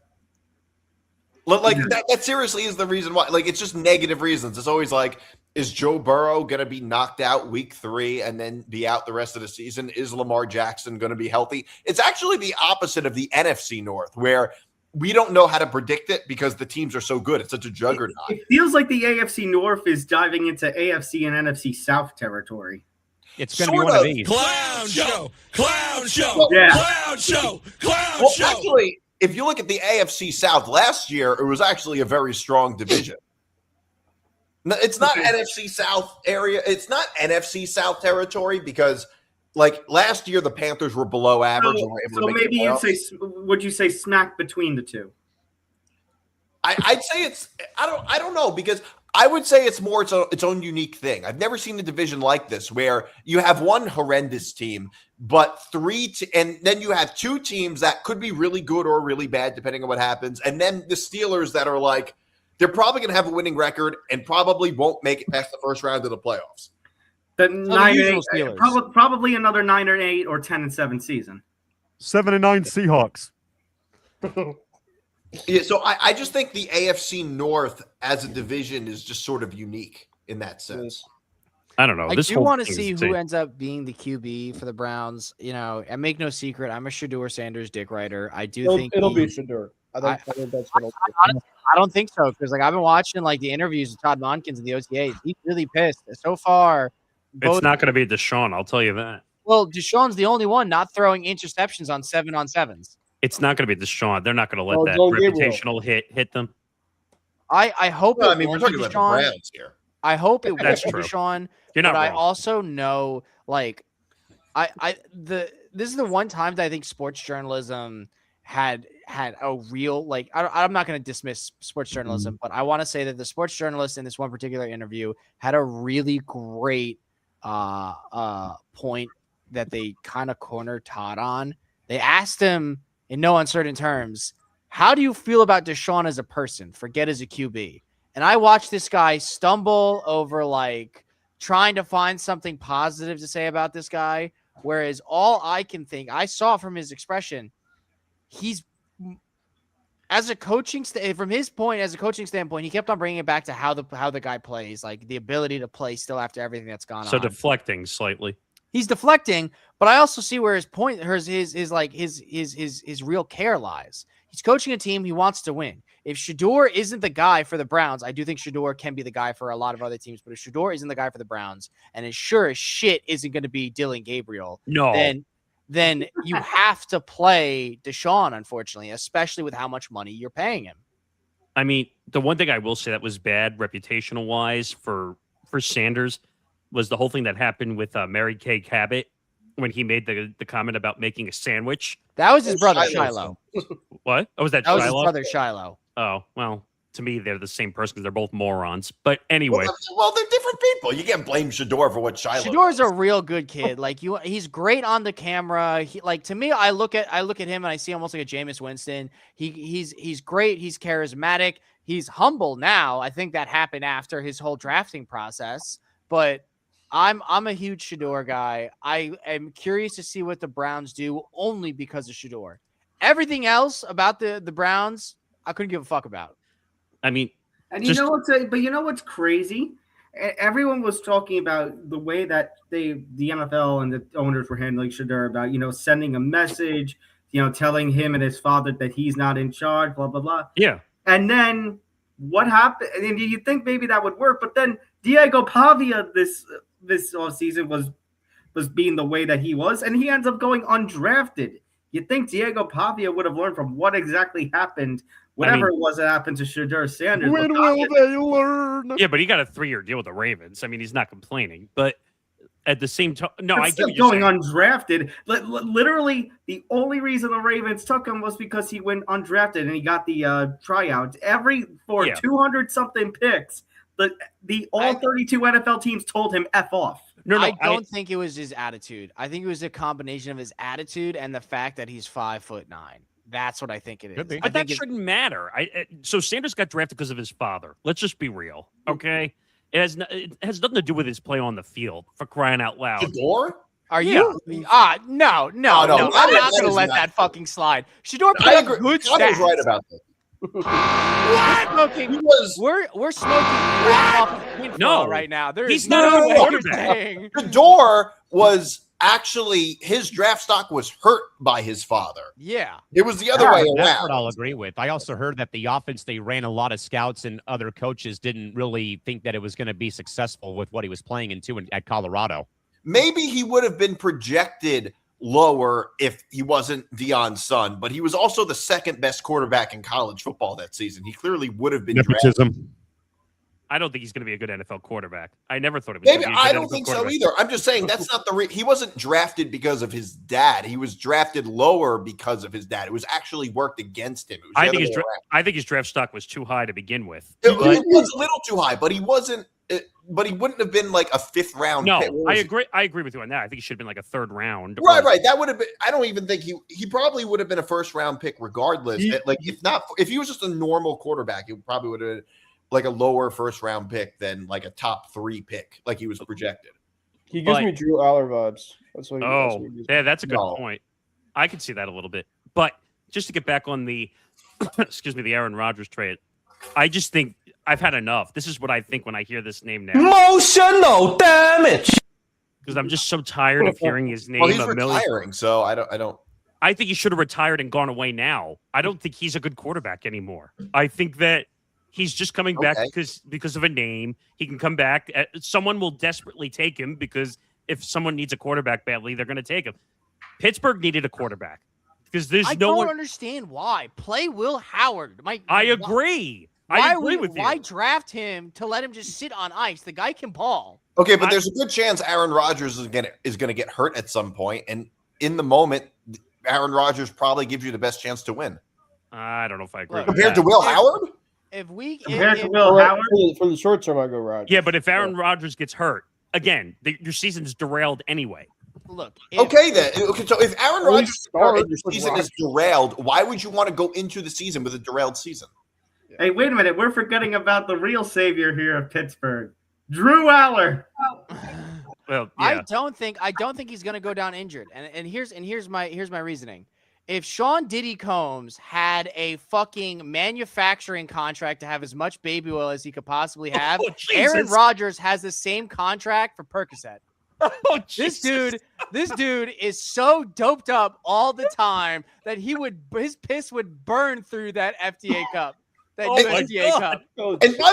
Like that seriously is the reason why. Like, it's just negative reasons. It's always like, is Joe Burrow going to be knocked out week 3 and then be out the rest of the season? Is Lamar Jackson going to be healthy? It's actually the opposite of the NFC North, where we don't know how to predict it because the teams are so good. It's such a juggernaut. It feels like the AFC North is diving into AFC and NFC South territory. It's going to be one of these. Clown show. Clown show. Actually, if you look at the AFC South last year, it was actually a very strong division. No, it's not NFC South area. It's not NFC South territory because, like, last year the Panthers were below average. So maybe would you say smack between the two? I'd say it's. I don't know, because I would say it's more its own unique thing. I've never seen a division like this where you have one horrendous team, but and then you have 2 teams that could be really good or really bad depending on what happens, and then the Steelers that are like, they're probably going to have a winning record and probably won't make it past the first round of the playoffs. The 9-8, probably another 9-8 or 10-7 season. 7-9 Seahawks. Yeah, so I just think the AFC North as a division is just sort of unique in that sense. I don't know. I do want to see who ends up being the QB for the Browns. And make no secret, I'm a Shedeur Sanders dick writer. I do think it'll be Shedeur. I think that's what I don't think so, because I've been watching the interviews with Todd Monken in the OTAs. He's really pissed so far. It's not going to be Deshaun, I'll tell you that. Well, Deshaun's the only one not throwing interceptions on 7-on-7s. It's not going to be Deshaun. They're not going to let that reputational hit them. I hope. Well, we're talking about the Browns here. I hope it That's will be true. Deshaun. You're not but wrong. I also know, This is the one time that I think sports journalism had a real, like, I'm not going to dismiss sports journalism, but I want to say that the sports journalist in this one particular interview had a really great point that they kind of cornered Todd on. They asked him in no uncertain terms, how do you feel about Deshaun as a person? Forget as a QB. And I watched this guy stumble over, like, trying to find something positive to say about this guy. Whereas all I can think, I saw from his expression, he's as a coaching from his point, as a coaching standpoint, he kept on bringing it back to how the guy plays, like the ability to play still after everything that's gone on. So deflecting slightly. He's deflecting, but I also see where his point, his real care lies. He's coaching a team. He wants to win. If Shedeur isn't the guy for the Browns, I do think Shedeur can be the guy for a lot of other teams, but if Shedeur isn't the guy for the Browns, and as sure as shit isn't going to be Dylan Gabriel, then you have to play Deshaun, unfortunately, especially with how much money you're paying him. I mean, the one thing I will say that was bad reputational-wise for Sanders was the whole thing that happened with Mary Kay Cabot when he made the comment about making a sandwich. That was his brother, Shiloh. What? Oh, was that Shiloh? Shiloh? Was his brother, Shiloh. Oh, well, to me, they're the same person because they're both morons. But anyway. Well, they're different people. You can't blame Shedeur for what Shiloh Shedeur's a real good kid. Like, he's great on the camera. He, like, to me, I look at him and I see almost like a Jameis Winston. He's great. He's charismatic. He's humble now. I think that happened after his whole drafting process. But I'm a huge Shedeur guy. I am curious to see what the Browns do only because of Shedeur. Everything else about the Browns, I couldn't give a fuck about. I mean, and you know what's crazy? Everyone was talking about the way that the NFL and the owners were handling Shedeur about, sending a message, telling him and his father that he's not in charge, blah, blah, blah. Yeah. And then what happened? And you think maybe that would work, but then Diego Pavia this offseason was being the way that he was, and he ends up going undrafted. You'd think Diego Pavia would have learned from what exactly happened, whatever it was that happened to Shedeur Sanders. When will they learn? Yeah, but he got a 3-year deal with the Ravens. I mean, he's not complaining, but at the same time, no, I get what you're going saying. Undrafted. Literally, the only reason the Ravens took him was because he went undrafted and he got the tryout. 200-something picks, the all 32 NFL teams told him F off. No, I don't think it was his attitude. I think it was a combination of his attitude and the fact that he's 5'9". That's what I think it is. But that shouldn't matter. So Sanders got drafted because of his father. Let's just be real, okay? It has nothing to do with his play on the field, for crying out loud. Shedeur? Are you? No. I'm not going to let that fucking slide. Shedeur played good stats. I was right about this. We're smoking right now. He's not a quarterback. Shedeur was actually, his draft stock was hurt by his father. Yeah, it was the other way around. That's what I'll agree with. I also heard that the offense, they ran a lot of scouts and other coaches didn't really think that it was going to be successful with what he was playing into at Colorado. Maybe he would have been projected lower if he wasn't Deion's son, but he was also the second best quarterback in college football that season. He clearly would have been drafted. I don't think he's going to be a good NFL quarterback. I never thought it was. Maybe I don't think so either. I'm just saying that's not he wasn't drafted because of his dad. He was drafted lower because of his dad. It was actually worked against him. I think his draft stock was too high to begin with. It was a little too high, but he wasn't. But he wouldn't have been like a 5th round. No, I agree. I agree with you on that. I think he should have been like a 3rd round. Right. That would have been. I don't even think he probably would have been a 1st round pick regardless. If he was just a normal quarterback, he probably would have been like a lower 1st round pick than like a top 3 pick, like he was projected. He gives me Drew Aller vibes. That's what. That's a good point. I could see that a little bit, but just to get back on the, the Aaron Rodgers trade, I just think I've had enough. This is what I think when I hear this name now. Emotional damage. Because I'm just so tired of hearing his name. Well, he's retiring, so I don't. I think he should have retired and gone away now. I don't think he's a good quarterback anymore. I think that he's just coming back because of a name. He can come back. Someone will desperately take him because if someone needs a quarterback badly, they're going to take him. Pittsburgh needed a quarterback because there's I don't understand why. Play Will Howard. I agree. I agree with you. Why draft him to let him just sit on ice? The guy can ball. Okay, but there's a good chance Aaron Rodgers is gonna get hurt at some point, and in the moment, Aaron Rodgers probably gives you the best chance to win. I don't know if I agree. Compared to Will Howard? Compared to Will Howard? For the short term, I go Rodgers. Yeah, but if Aaron Rodgers gets hurt, again, your season's derailed anyway. Look. Okay, then. Okay, so if Aaron Rodgers is hurt and your season is derailed, why would you want to go into the season with a derailed season? Hey, wait a minute. We're forgetting about the real savior here of Pittsburgh, Drew Aller. Well, yeah. I don't think he's going to go down injured. And here's my reasoning. If Sean Diddy Combs had a fucking manufacturing contract to have as much baby oil as he could possibly have, Aaron Rodgers has the same contract for Percocet. Oh, this dude is so doped up all the time that his piss would burn through that FDA cup. That USDA cup. And by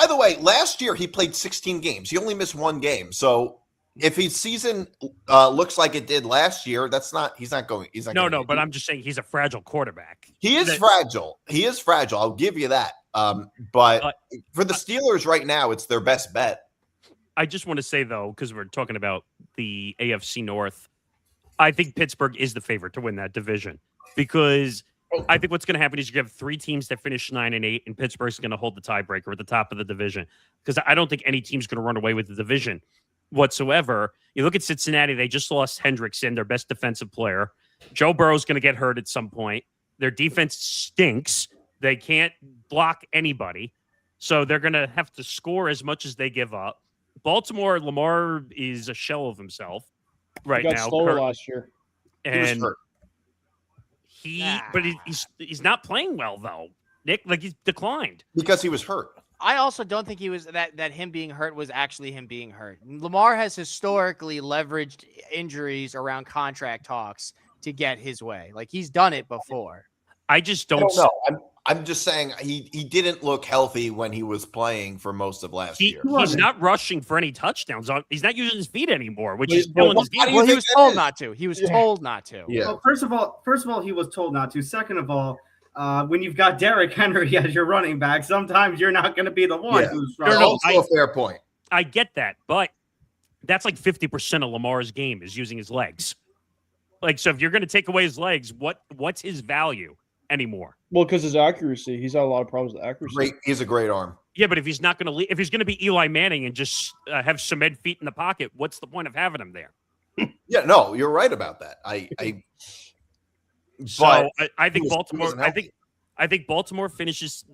the way, last year he played 16 games. He only missed one game. So if his season looks like it did last year, he's not going. No, but I'm just saying he's a fragile quarterback. He is fragile. He is fragile. I'll give you that. But for the Steelers right now, it's their best bet. I just want to say, though, because we're talking about the AFC North, I think Pittsburgh is the favorite to win that division because I think what's going to happen is you have 3 teams that finish 9-8, and Pittsburgh's going to hold the tiebreaker at the top of the division because I don't think any team's going to run away with the division whatsoever. You look at Cincinnati, they just lost Hendrickson, their best defensive player. Joe Burrow's going to get hurt at some point. Their defense stinks. They can't block anybody, so they're going to have to score as much as they give up. Baltimore, Lamar is a shell of himself right now. He got slower last year. And he's not playing well though. Nick, like he's declined because he was hurt. I also don't think he was that him being hurt was actually him being hurt. Lamar has historically leveraged injuries around contract talks to get his way. Like he's done it before. I just don't know. I'm just saying he didn't look healthy when he was playing for most of last year. He's not rushing for any touchdowns. He's not using his feet anymore, which is killing his game. Well, he was told not to. He was told not to. Yeah. Well, first of all, he was told not to. Second of all, when you've got Derrick Henry as your running back, sometimes you're not going to be the one who's running. Also a fair point. I get that, but that's like 50% of Lamar's game is using his legs. Like, so if you're going to take away his legs, what's his value anymore? Well, because his accuracy, he's had a lot of problems with accuracy. He's a great arm. Yeah, but if he's not going to, if he's going to be Eli Manning and just have cement feet in the pocket, what's the point of having him there? Yeah, no, you're right about that. I think Baltimore. I think Baltimore finishes.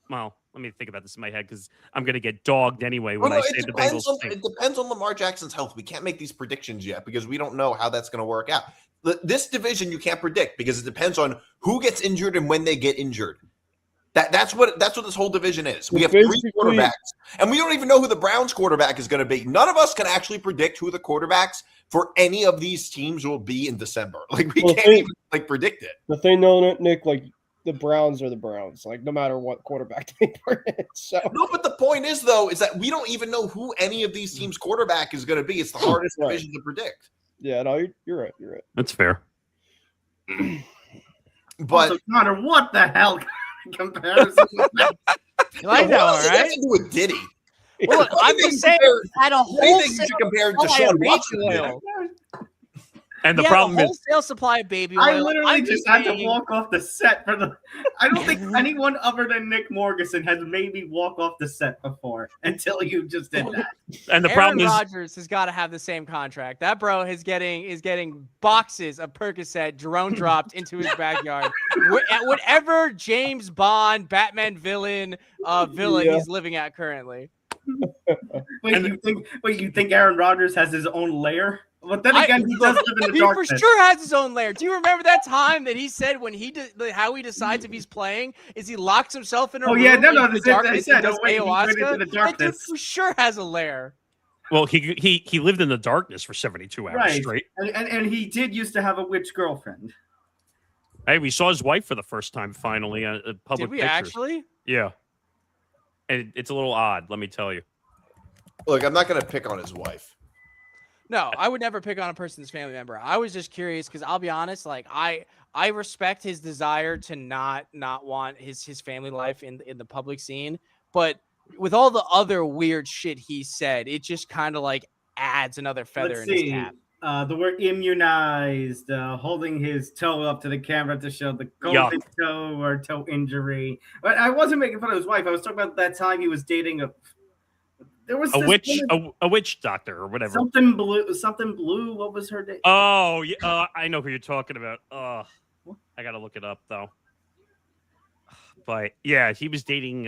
Well, let me think about this in my head because I'm going to get dogged anyway when I say the Bengals. It depends on Lamar Jackson's health. We can't make these predictions yet because we don't know how that's going to work out. This division you can't predict because it depends on who gets injured and when they get injured. That's what this whole division is. We have 3 quarterbacks, and we don't even know who the Browns quarterback is going to be. None of us can actually predict who the quarterbacks for any of these teams will be in December. Like we can't even predict it. The thing, though, Nick, like the Browns are the Browns. Like no matter what quarterback they bring in. So no, but the point is though is that we don't even know who any of these teams' quarterback is going to be. It's the hardest division to predict. Yeah, no, you're right. You're right. That's fair. But also, Connor, what the hell comparison? You like that one, right? To do with Diddy. Well, look, I'm just saying, had a wholesale you should compare it to Sean Watson. And the problem is wholesale supply of baby oil. I literally just had to walk off the set for the. I don't think anyone other than Nick Morgasen has made me walk off the set before until you just did that. And the Aaron problem is Rodgers has got to have the same contract. That bro is getting boxes of Percocet drone dropped into his backyard. At whatever James Bond Batman villain villa he's living at currently. Wait, you think Aaron Rodgers has his own lair? But then again, he does live in the darkness. He for sure has his own lair. Do you remember that time that he said when how he decides if he's playing is he locks himself in a room? No, the darkness and does ayahuasca. That dude for sure has a lair. Well, he lived in the darkness for 72 hours straight. And he did used to have a witch girlfriend. Hey, we saw his wife for the first time finally on public. Did we pictures. actually? Yeah. And it's a little odd, let me tell you. Look, I'm not going to pick on his wife. No, I would never pick on a person's family member. I was just curious because I'll be honest, like I respect his desire to not want his family life in the public scene, but with all the other weird shit he said, it just kind of like adds another feather in his cap. The word immunized, holding his toe up to the camera to show the golden toe or toe injury. But I wasn't making fun of his wife. I was talking about that time he was dating a witch doctor or whatever. Something blue. What was her name? Oh, yeah, I know who you're talking about. I gotta look it up though. But yeah, he was dating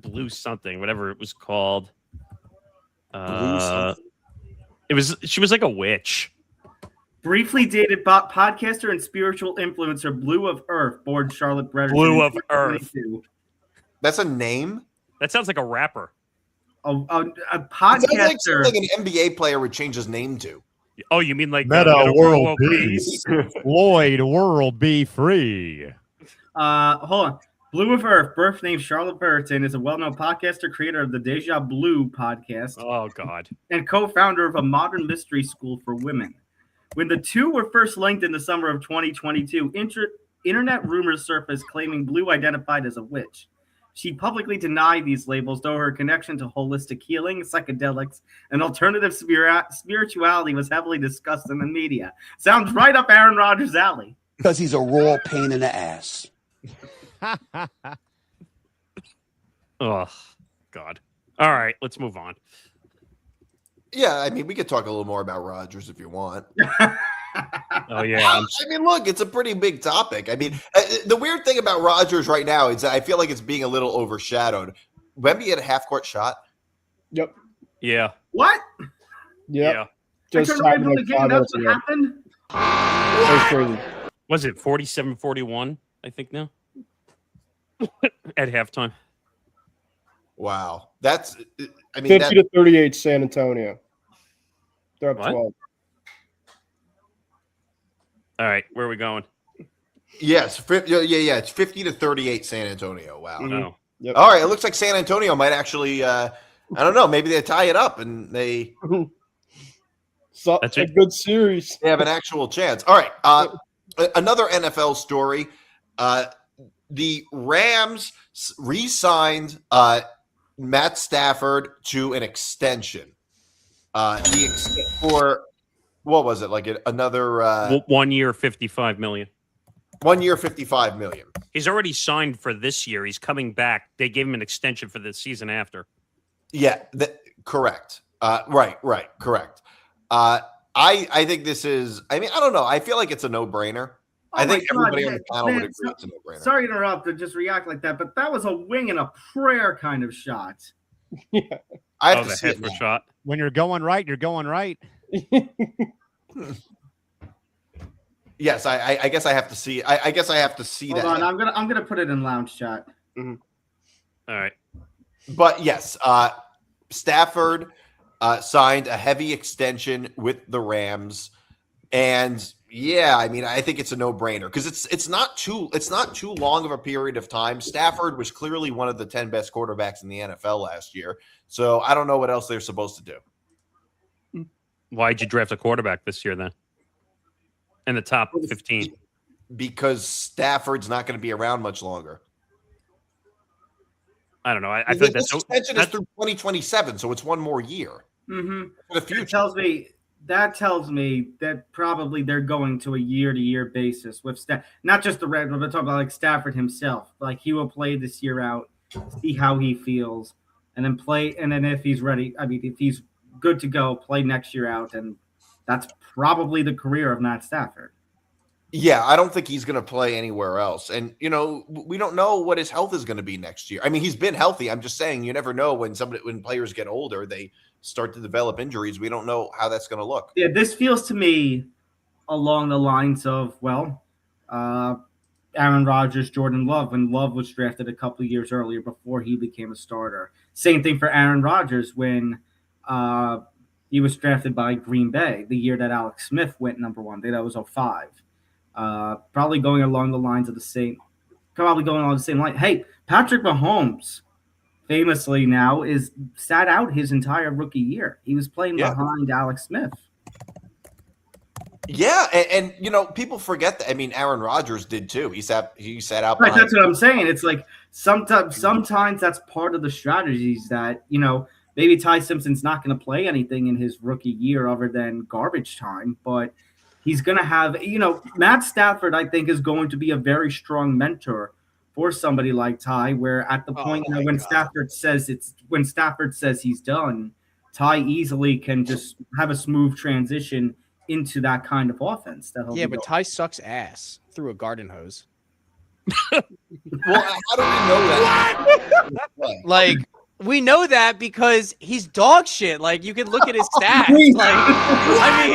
blue something, whatever it was called. She was like a witch. Briefly dated podcaster and spiritual influencer Blue of Earth, born Charlotte Brederson. Blue of Earth. That's a name? That sounds like a rapper. A podcaster. It sounds like an NBA player would change his name to. Oh, you mean like Meta World Peace? Floyd World Be Free. Hold on. Blue of Earth, birth name Charlotte Brederson, is a well-known podcaster, creator of the Deja Blue podcast. Oh, God. And co-founder of a modern mystery school for women. When the two were first linked in the summer of 2022, internet rumors surfaced claiming Blue identified as a witch. She publicly denied these labels, though her connection to holistic healing, psychedelics, and alternative spirituality was heavily discussed in the media. Sounds right up Aaron Rodgers' alley. Because he's a raw pain in the ass. Oh, God. All right, let's move on. Yeah, I mean, we could talk a little more about Rodgers if you want. Oh, yeah. I mean, look, it's a pretty big topic. I mean, the weird thing about Rodgers right now is I feel like it's being a little overshadowed. Wemby had a half-court shot. Yep. Yeah. What? Yep. Yeah. Just that's what happened? That was crazy. Was it 47-41, I think now? At halftime. Wow. That's, I mean, 50 to 38 San Antonio. They're up 12. All right, where are we going? Yes. Yeah. It's 50 to 38 San Antonio. Wow. No. Yep. All right. It looks like San Antonio might actually, I don't know, maybe they tie it up and they. That's a good series. They have an actual chance. All right. Another NFL story. The Rams re-signed Matt Stafford to an extension. For what was it? Like another 1 year, $55 million. 1 year, $55 million. He's already signed for this year. He's coming back. They gave him an extension for the season after. Yeah, correct. Right, correct. I think this is. I mean, I don't know. I feel like it's a no-brainer. I think everybody on the panel would agree it's a no-brainer. Sorry to interrupt and just react like that, but that was a wing and a prayer kind of shot. Yeah. I have to see it shot. When you're going right, you're going right. Yes, I guess I have to see. I guess I have to see that. Hold on, I'm gonna put it in lounge chat. Mm-hmm. All right, but yes, Stafford signed a heavy extension with the Rams, and yeah, I mean, I think it's a no-brainer because it's not too long of a period of time. Stafford was clearly one of the 10 best quarterbacks in the NFL last year, so I don't know what else they're supposed to do. Why'd you draft a quarterback this year then? In the top 15? Because Stafford's not going to be around much longer. I don't know. I think this extension is through 2027, so it's one more year. Mm-hmm. For the future. That tells me that probably they're going to a year-to-year basis with not just the Reds, but talking about like Stafford himself. Like he will play this year out, see how he feels, and then play. And then if he's ready, I mean, if he's good to go, play next year out, and that's probably the career of Matt Stafford. Yeah, I don't think he's going to play anywhere else. And, you know, we don't know what his health is going to be next year. I mean, he's been healthy. I'm just saying you never know when players get older, they start to develop injuries. We don't know how that's going to look. Yeah, this feels to me along the lines of, Aaron Rodgers, Jordan Love, when Love was drafted a couple of years earlier before he became a starter. Same thing for Aaron Rodgers when he was drafted by Green Bay the year that Alex Smith went number one. I think that was 2005. Probably going along the same line. Hey, Patrick Mahomes famously now sat out his entire rookie year. He was playing behind Alex Smith. Yeah, and people forget that. I mean, Aaron Rodgers did too. He sat out. Right, that's what I'm saying. It's like sometimes that's part of the strategies that maybe Ty Simpson's not going to play anything in his rookie year other than garbage time, but he's going to have Matt Stafford. I think is going to be a very strong mentor for somebody like Ty. Where at the point when Stafford says he's done, Ty easily can just have a smooth transition into that kind of offense. But Ty sucks ass through a garden hose. Well, how do we know that? What? Like, we know that because he's dog shit. Like, you can look at his stats. What are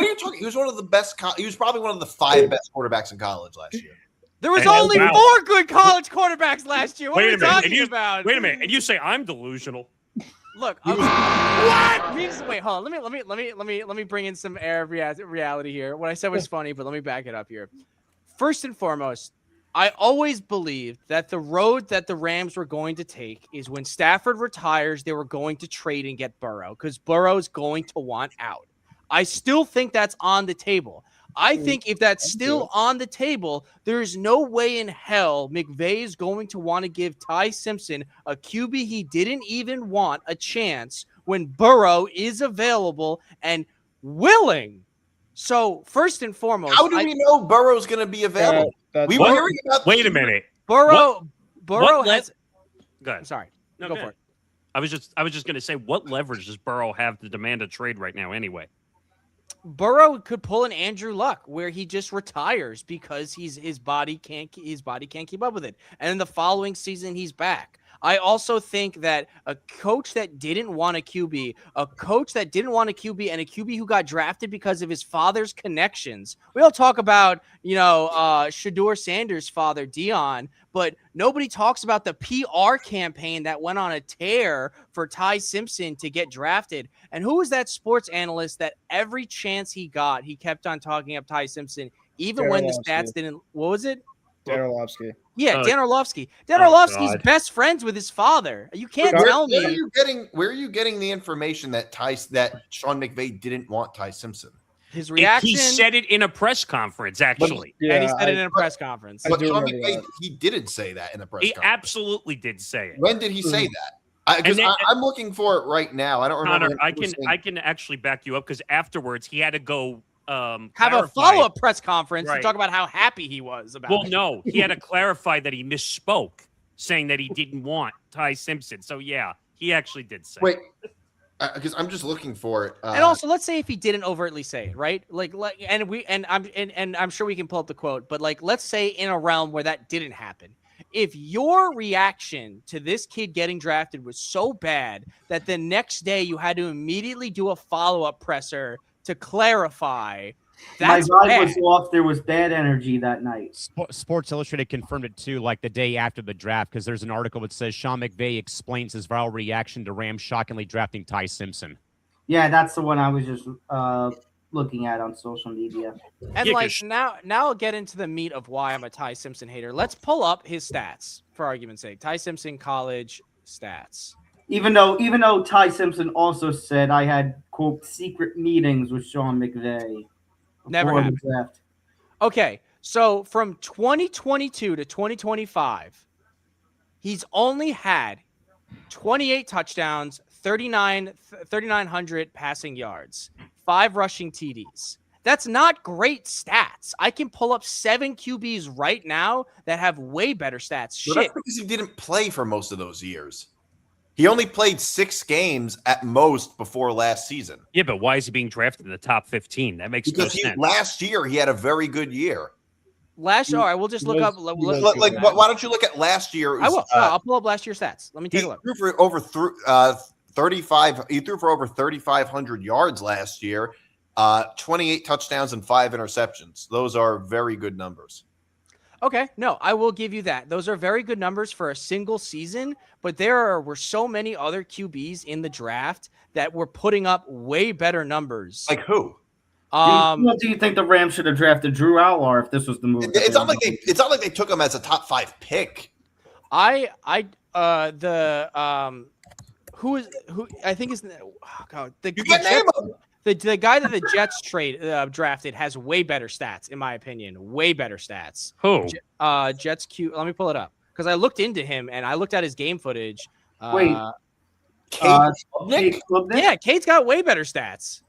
you talking? He was one of the best. He was probably one of the 5 best quarterbacks in college last year. There was only 4 good college quarterbacks last year. What are you talking about? Wait a minute, and you say I'm delusional? Look, what? Wait, hold on. Let me bring in some air of reality here. What I said was funny, but let me back it up here. First and foremost, I always believed that the road that the Rams were going to take is when Stafford retires, they were going to trade and get Burrow because Burrow's going to want out. I still think that's on the table. I think if that's still on the table, there is no way in hell McVay is going to want to give Ty Simpson, a QB he didn't even want, a chance when Burrow is available and willing. So first and foremost, how do we know Burrow's going to be available? We were hearing about. Wait a minute, Burrow has. Go ahead. Sorry, no, go for it. I was just going to say, what leverage does Burrow have to demand a trade right now? Anyway. Burrow could pull an Andrew Luck where he just retires because his body can't keep up with it. And in the following season, he's back. I also think that a coach that didn't want a QB, and a QB who got drafted because of his father's connections. We all talk about, Shedeur Sanders' father, Dion, but nobody talks about the PR campaign that went on a tear for Ty Simpson to get drafted. And who was that sports analyst that every chance he got, he kept on talking up Ty Simpson, even when the stats didn't, what was it? Dan Orlovsky. Yeah, Dan Orlovsky. Dan Orlovsky's best friends with his father. You can't tell me. Where are you getting the information that Sean McVay didn't want Ty Simpson? His reaction. He said it in a press conference, actually. And he said it in a press conference. But Sean McVay, he didn't say that in a press conference. He absolutely did say it. When did he say that? Because I'm looking for it right now. I don't remember. Connor, I can actually back you up because afterwards he had to go. Have a follow-up press conference to talk about how happy he was about it. Well, no, he had to clarify that he misspoke, saying that he didn't want Ty Simpson. So yeah, he actually did say. Wait, because I'm just looking for it. And also, let's say if he didn't overtly say it, right? I'm sure we can pull up the quote, but let's say in a realm where that didn't happen. If your reaction to this kid getting drafted was so bad that the next day you had to immediately do a follow-up presser to clarify, that's my vibe was off. There was bad energy that night. Sports Illustrated confirmed it too, the day after the draft, because there's an article that says Sean McVay explains his viral reaction to Rams shockingly drafting Ty Simpson. Yeah, that's the one I was just looking at on social media. And now I'll get into the meat of why I'm a Ty Simpson hater. Let's pull up his stats for argument's sake. Ty Simpson college stats. Even though Ty Simpson also said I had, quote, secret meetings with Sean McVay. Never happened. Okay, so from 2022 to 2025, he's only had 28 touchdowns, 3,900 passing yards, 5 rushing TDs. That's not great stats. I can pull up 7 QBs right now that have way better stats. Well, that's because he didn't play for most of those years. He only played 6 games at most before last season. Yeah, but why is he being drafted in the top 15? That makes no sense. Last year, he had a very good year. All right, we'll just look up. Why don't you look at last year? I will. I'll pull up last year's stats. Let me take a look. He threw for over 35. He threw for over 3,500 yards last year. 28 touchdowns and 5 interceptions. Those are very good numbers. Okay, no, I will give you that. Those are very good numbers for a single season, but there were so many other QBs in the draft that were putting up way better numbers. Like who? Do you think the Rams should have drafted Drew Or if this was the move? It's not like they took him as a top 5 pick. Who I think is the The guy that the Jets drafted has way better stats, in my opinion. Way better stats. Who? Jets Q. Let me pull it up because I looked into him and I looked at his game footage. Wait, Nick? Yeah, Cade's got way better stats.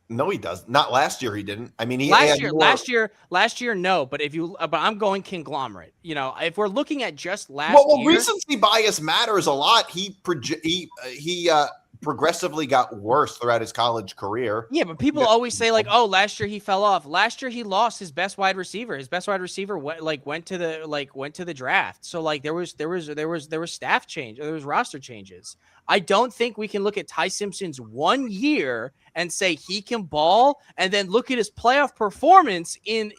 No, he does not. Last year he didn't. I mean, last year, no. But but I'm going conglomerate. You know, if we're looking at just last year, recency bias matters a lot. He progressively got worse throughout his college career. Yeah, but people always say like, "Oh, last year he fell off." Last year he lost his best wide receiver. His best wide receiver went to the draft. So like there was staff change. There was roster changes. I don't think we can look at Ty Simpson's 1 year and say he can ball, and then look at his playoff performance in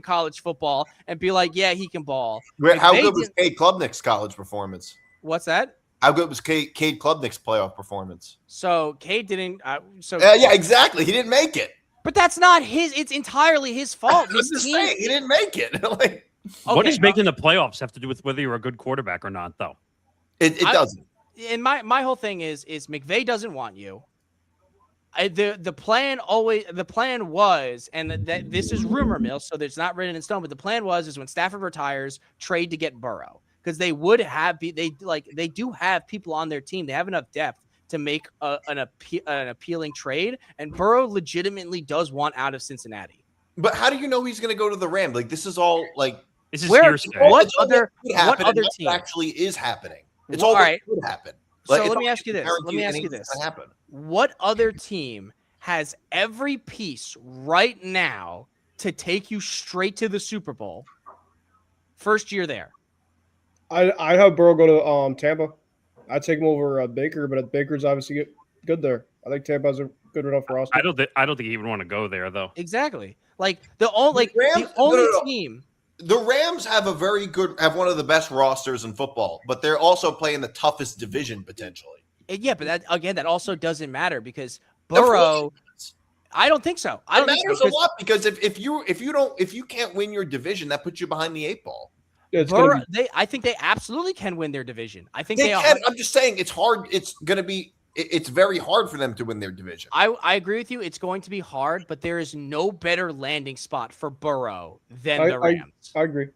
college football and be like, "Yeah, he can ball." How good was Cade Klubnik's college performance? What's that? How good was Cade Klubnik's playoff performance? So Cade didn't. Yeah, exactly. He didn't make it. But that's not his. It's entirely his fault. His team, saying, he didn't make it. What does making the playoffs have to do with whether you're a good quarterback or not, though? It doesn't. And my whole thing is McVay doesn't want you. The plan was, and that this is rumor mill, so it's not written in stone. But the plan is when Stafford retires, trade to get Burrow. Because they would have they do have people on their team. They have enough depth to make an appealing trade, and Burrow legitimately does want out of Cincinnati. But how do you know he's going to go to the Rams? Like this is all like this is hearsay. What other team actually is happening? It's all right. Could happen. So let me ask you this. What other team has every piece right now to take you straight to the Super Bowl? First year there. I have Burrow go to Tampa. I'd take him over Baker, but Baker's obviously good there. I think Tampa's a good enough roster. I don't think he even want to go there though. Exactly. Like the team. The Rams have one of the best rosters in football, but they're also playing the toughest division potentially. Yeah, but that also doesn't matter because Burrow. I don't think so. It matters a lot because if you can't win your division, that puts you behind the 8 ball. I think they absolutely can win their division. I think they can. I'm just saying it's hard. It's very hard for them to win their division. I agree with you. It's going to be hard, but there is no better landing spot for Burrow than the Rams. I agree.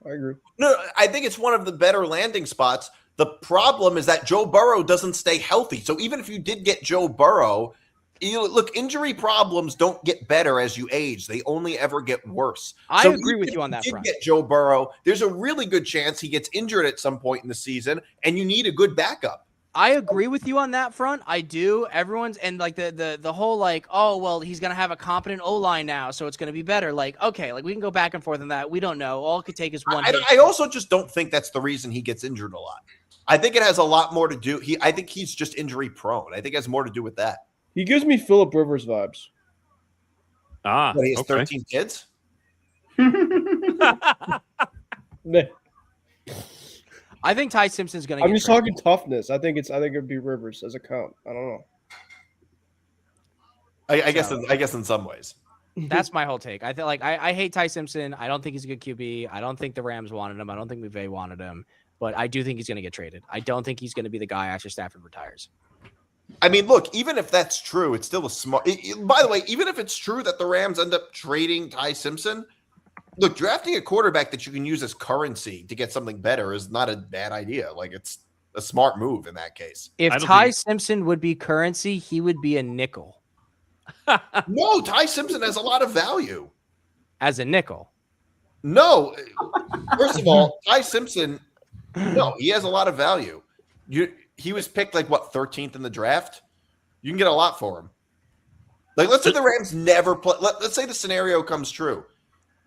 No, I think it's one of the better landing spots. The problem is that Joe Burrow doesn't stay healthy. So even if you did get Joe Burrow, look, injury problems don't get better as you age. They only ever get worse. I agree with you on that front. Get Joe Burrow, there's a really good chance he gets injured at some point in the season, and you need a good backup. I agree with you on that front. I do. Everyone's and like the whole like, oh well, he's gonna have a competent O-line now, so it's gonna be better. Like, okay, like we can go back and forth on that. We don't know. All it could take is one. I also just don't think that's the reason he gets injured a lot. I think it has a lot more to do. I think he's just injury prone. I think it has more to do with that. He gives me Phillip Rivers vibes. But he has 13 kids? I think Ty Simpson's going to I'm just talking toughness. I think it'd be Rivers as a count. I don't know. I guess in some ways. That's my whole take. I feel like I hate Ty Simpson. I don't think he's a good QB. I don't think the Rams wanted him. I don't think McVay wanted him. But I do think he's going to get traded. I don't think he's going to be the guy after Stafford retires. I mean, look, even if that's true, it's still a smart. By the way, even if it's true that the Rams end up trading Ty Simpson, look, drafting a quarterback that you can use as currency to get something better is not a bad idea. Like, it's a smart move in that case. If Ty Simpson would be currency, he would be a nickel. No, Ty Simpson has a lot of value. As a nickel? No. First of all, Ty Simpson, no, he has a lot of value. He was picked 13th in the draft. You can get a lot for him. Like, let's say the Rams never play. Let's say the scenario comes true.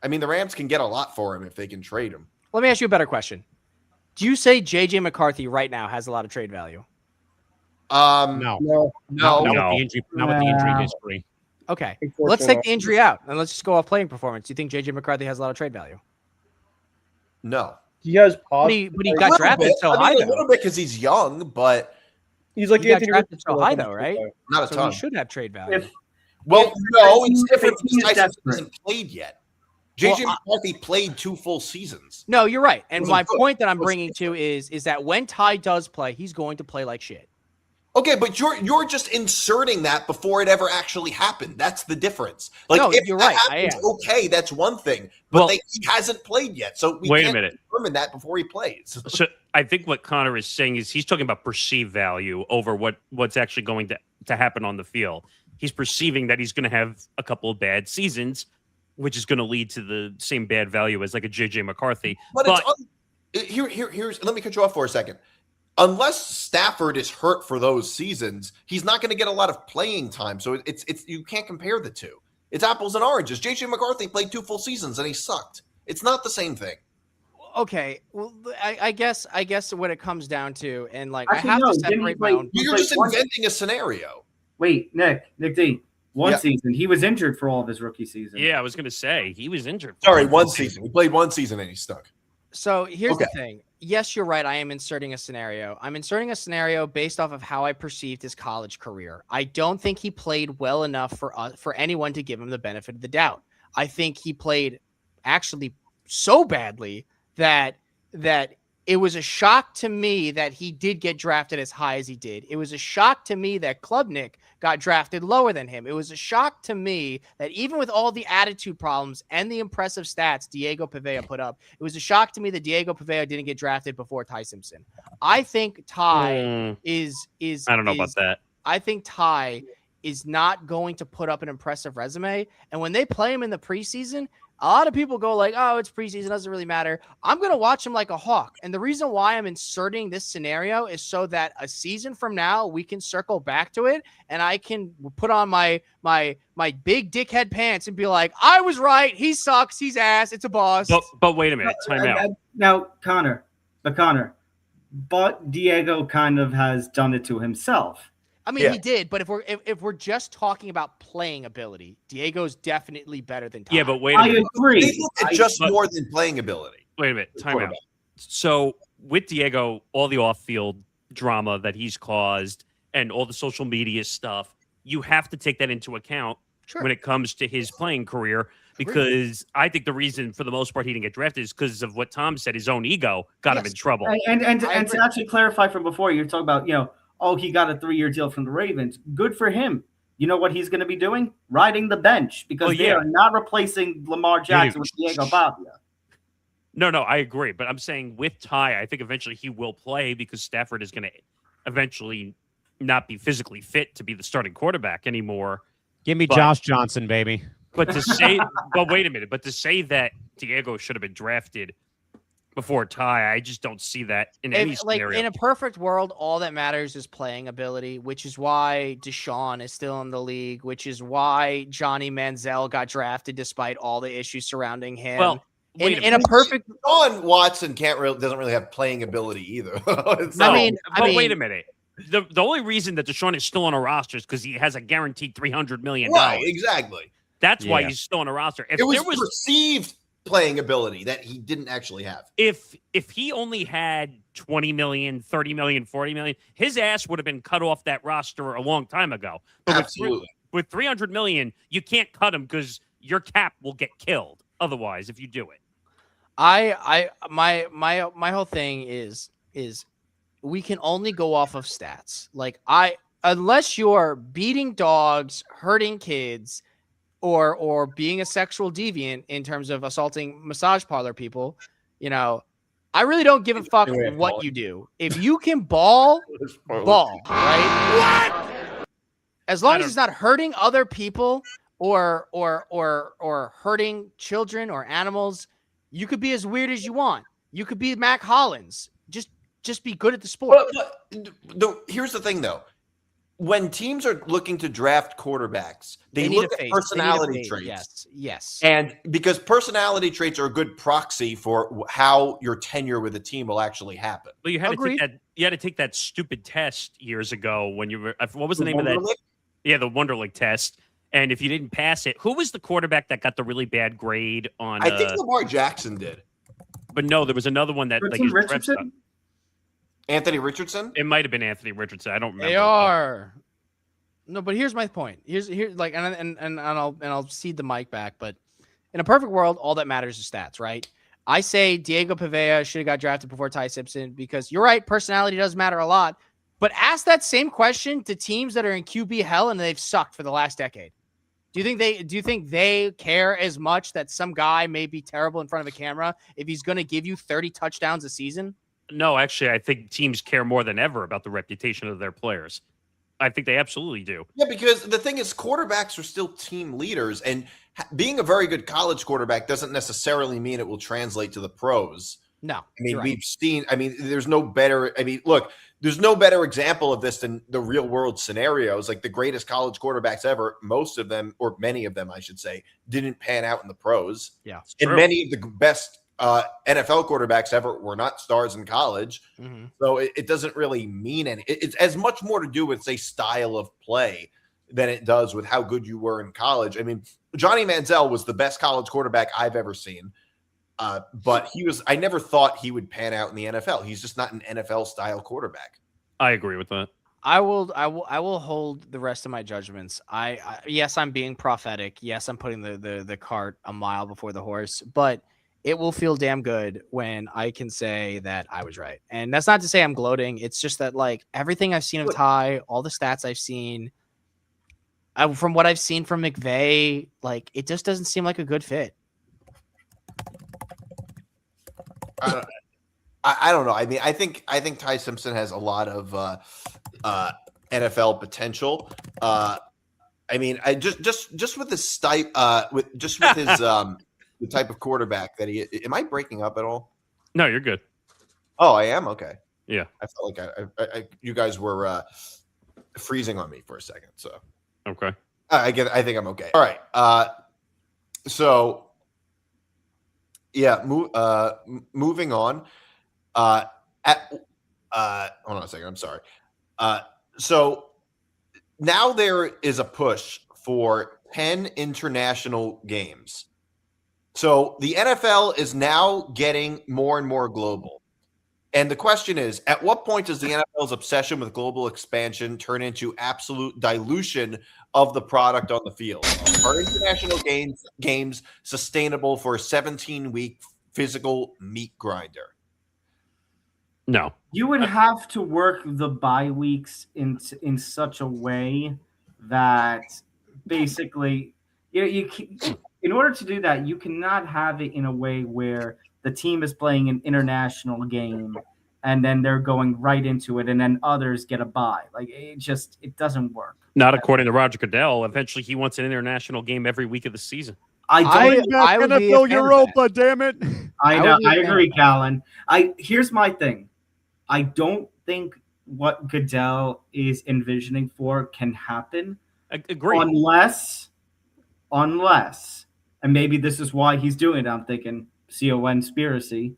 I mean, the Rams can get a lot for him if they can trade him. Let me ask you a better question. Do you say J.J. McCarthy right now has a lot of trade value? No. Not with the injury history. Okay. Let's take the injury out, and let's just go off playing performance. Do you think J.J. McCarthy has a lot of trade value? No. He has but he got drafted so high, though. A little bit because he's young, but he's like he got drafted so high, though, right? Not a ton. He should have trade value. It's different because Tyson hasn't played yet. J.J. McCarthy played 2 full seasons. No, you're right. And my point that I'm bringing to is that when Ty does play, he's going to play like shit. Okay, but you're just inserting that before it ever actually happened. That's the difference. Like, no, if you're that right. happens, okay, that's one thing. But he hasn't played yet, so we can't determine that before he plays. So I think what Conor is saying is he's talking about perceived value over what's actually going to happen on the field. He's perceiving that he's going to have a couple of bad seasons, which is going to lead to the same bad value as like a JJ McCarthy. But here's let me cut you off for a second. Unless Stafford is hurt for those seasons, he's not going to get a lot of playing time. So it's you can't compare the two. It's apples and oranges. JJ McCarthy played 2 full seasons and he sucked. It's not the same thing. Okay, well, I guess what it comes down to, and like actually, I have to separate my own. You're just inventing a scenario. Wait, Nick D. One season, he was injured for all of his rookie season. Yeah, I was going to say he was injured. Sorry, one season. He played 1 season and he stuck. So here's the thing. Yes, you're right. I am inserting a scenario. I'm inserting a scenario based off of how I perceived his college career. I don't think he played well enough for anyone to give him the benefit of the doubt. I think he played actually so badly that it was a shock to me that he did get drafted as high as he did. It was a shock to me that Klubnik got drafted lower than him. It was a shock to me that even with all the attitude problems and the impressive stats Diego Pavea put up, it was a shock to me that Diego Pavea didn't get drafted before Ty Simpson. I think Ty is I don't know about that. I think Ty is not going to put up an impressive resume. And when they play him in the preseason, a lot of people go like, oh, it's preseason, doesn't really matter. I'm going to watch him like a hawk. And the reason why I'm inserting this scenario is so that a season from now, we can circle back to it and I can put on my big dickhead pants and be like, I was right. He sucks. He's ass. It's a boss. But wait a minute. Time out. Now, Conor, but Diego kind of has done it to himself. I mean, he did, but if we're just talking about playing ability, Diego's definitely better than Ty. Yeah, but wait a minute. I agree. They look at just more than playing ability. Wait a minute. Time out. So with Diego, all the off-field drama that he's caused and all the social media stuff, you have to take that into account when it comes to his playing career. Because I think the reason, for the most part, he didn't get drafted is because of what Tom said. His own ego got him in trouble. And to actually clarify from before, you're talking about, oh, he got a 3-year deal from the Ravens. Good for him. You know what he's going to be doing? Riding the bench because they are not replacing Lamar Jackson with Diego Pavia. No, I agree. But I'm saying with Ty, I think eventually he will play because Stafford is going to eventually not be physically fit to be the starting quarterback anymore. Give me Josh Johnson, baby. But to say, but wait a minute. But to say that Diego should have been drafted before Ty, I just don't see that in any scenario. Like in a perfect world, all that matters is playing ability, which is why Deshaun is still in the league, which is why Johnny Manziel got drafted despite all the issues surrounding him. Well, in a perfect, Deshaun Watson doesn't really have playing ability either. Wait a minute. The only reason that Deshaun is still on a roster is because he has a guaranteed $300 million. Right, exactly. That's why he's still on a roster. If it was perceived playing ability that he didn't actually have. If he only had 20 million, 30 million, 40 million, his ass would have been cut off that roster a long time ago. But absolutely. With 300 million, you can't cut him because your cap will get killed otherwise if you do it. My whole thing is we can only go off of stats. Like unless you're beating dogs, hurting kids, or being a sexual deviant in terms of assaulting massage parlor people, I really don't give a fuck what you do. If you can ball, right? What? As long as it's not hurting other people or hurting children or animals, you could be as weird as you want. You could be Mac Hollins. Just be good at the sport. Here's the thing, though. When teams are looking to draft quarterbacks, they look at personality traits. Yes. And because personality traits are a good proxy for how your tenure with a team will actually happen. Well, you had to take that stupid test years ago when you were, what was the name of that? Yeah, the Wonderlic test. And if you didn't pass it, who was the quarterback that got the really bad grade on? I think Lamar Jackson did. But no, there was another one that Richardson? Anthony Richardson? It might have been Anthony Richardson. I don't remember. They are. No, but here's my point. Here's like, and I'll cede the mic back. But in a perfect world, all that matters is stats, right? I say Diego Pavea should have got drafted before Ty Simpson because you're right. Personality does matter a lot, But ask that same question to teams that are in QB hell and they've sucked for the last decade. Do you think they care as much that some guy may be terrible in front of a camera if he's going to give you 30 touchdowns a season? No, actually, I think teams care more than ever about the reputation of their players. I think they absolutely do. Yeah, because the thing is, quarterbacks are still team leaders, and being a very good college quarterback doesn't necessarily mean it will translate to the pros. No. I mean, right. we've seen, there's no better example of this than the real world scenarios. Like the greatest college quarterbacks ever, most of them, or many of them, I should say, didn't pan out in the pros. Yeah. And many of the best NFL quarterbacks ever were not stars in college. Mm-hmm. So it doesn't really mean anything. It's as much more to do with, say, style of play than it does with how good you were in college. I mean, Johnny Manziel was the best college quarterback I've ever seen. But I never thought he would pan out in the NFL. He's just not an NFL style quarterback. I agree with that. I will hold the rest of my judgments. Yes, I'm being prophetic. Yes, I'm putting the cart a mile before the horse, but it will feel damn good when I can say that I was right. And that's not to say I'm gloating. It's just that, like, everything I've seen of Ty, all the stats I've seen, from what I've seen from McVay, like, it just doesn't seem like a good fit. I don't know. I mean, I think Ty Simpson has a lot of NFL potential. I mean, I just with his his the type of quarterback that he. Am I breaking up at all? No, you're good. Oh, I am? Okay. Yeah. I felt like you guys were freezing on me for a second. So okay. I think I'm okay. All right. So yeah, moving on. Hold on a second. I'm sorry. So now there is a push for 10 international games. So the NFL is now getting more and more global. And the question is, at what point does the NFL's obsession with global expansion turn into absolute dilution of the product on the field? Are international games sustainable for a 17-week physical meat grinder? No. You would have to work the bye weeks in such a way that basically you in order to do that, you cannot have it in a way where the team is playing an international game and then they're going right into it and then others get a bye. Like it doesn't work. Not according to Roger Goodell. Eventually he wants an international game every week of the season. I would NFL Europa, damn it. I know. I agree, Callan. Here's my thing. I don't think what Goodell is envisioning for can happen. Agree. Unless, and maybe this is why he's doing it. I'm thinking conspiracy.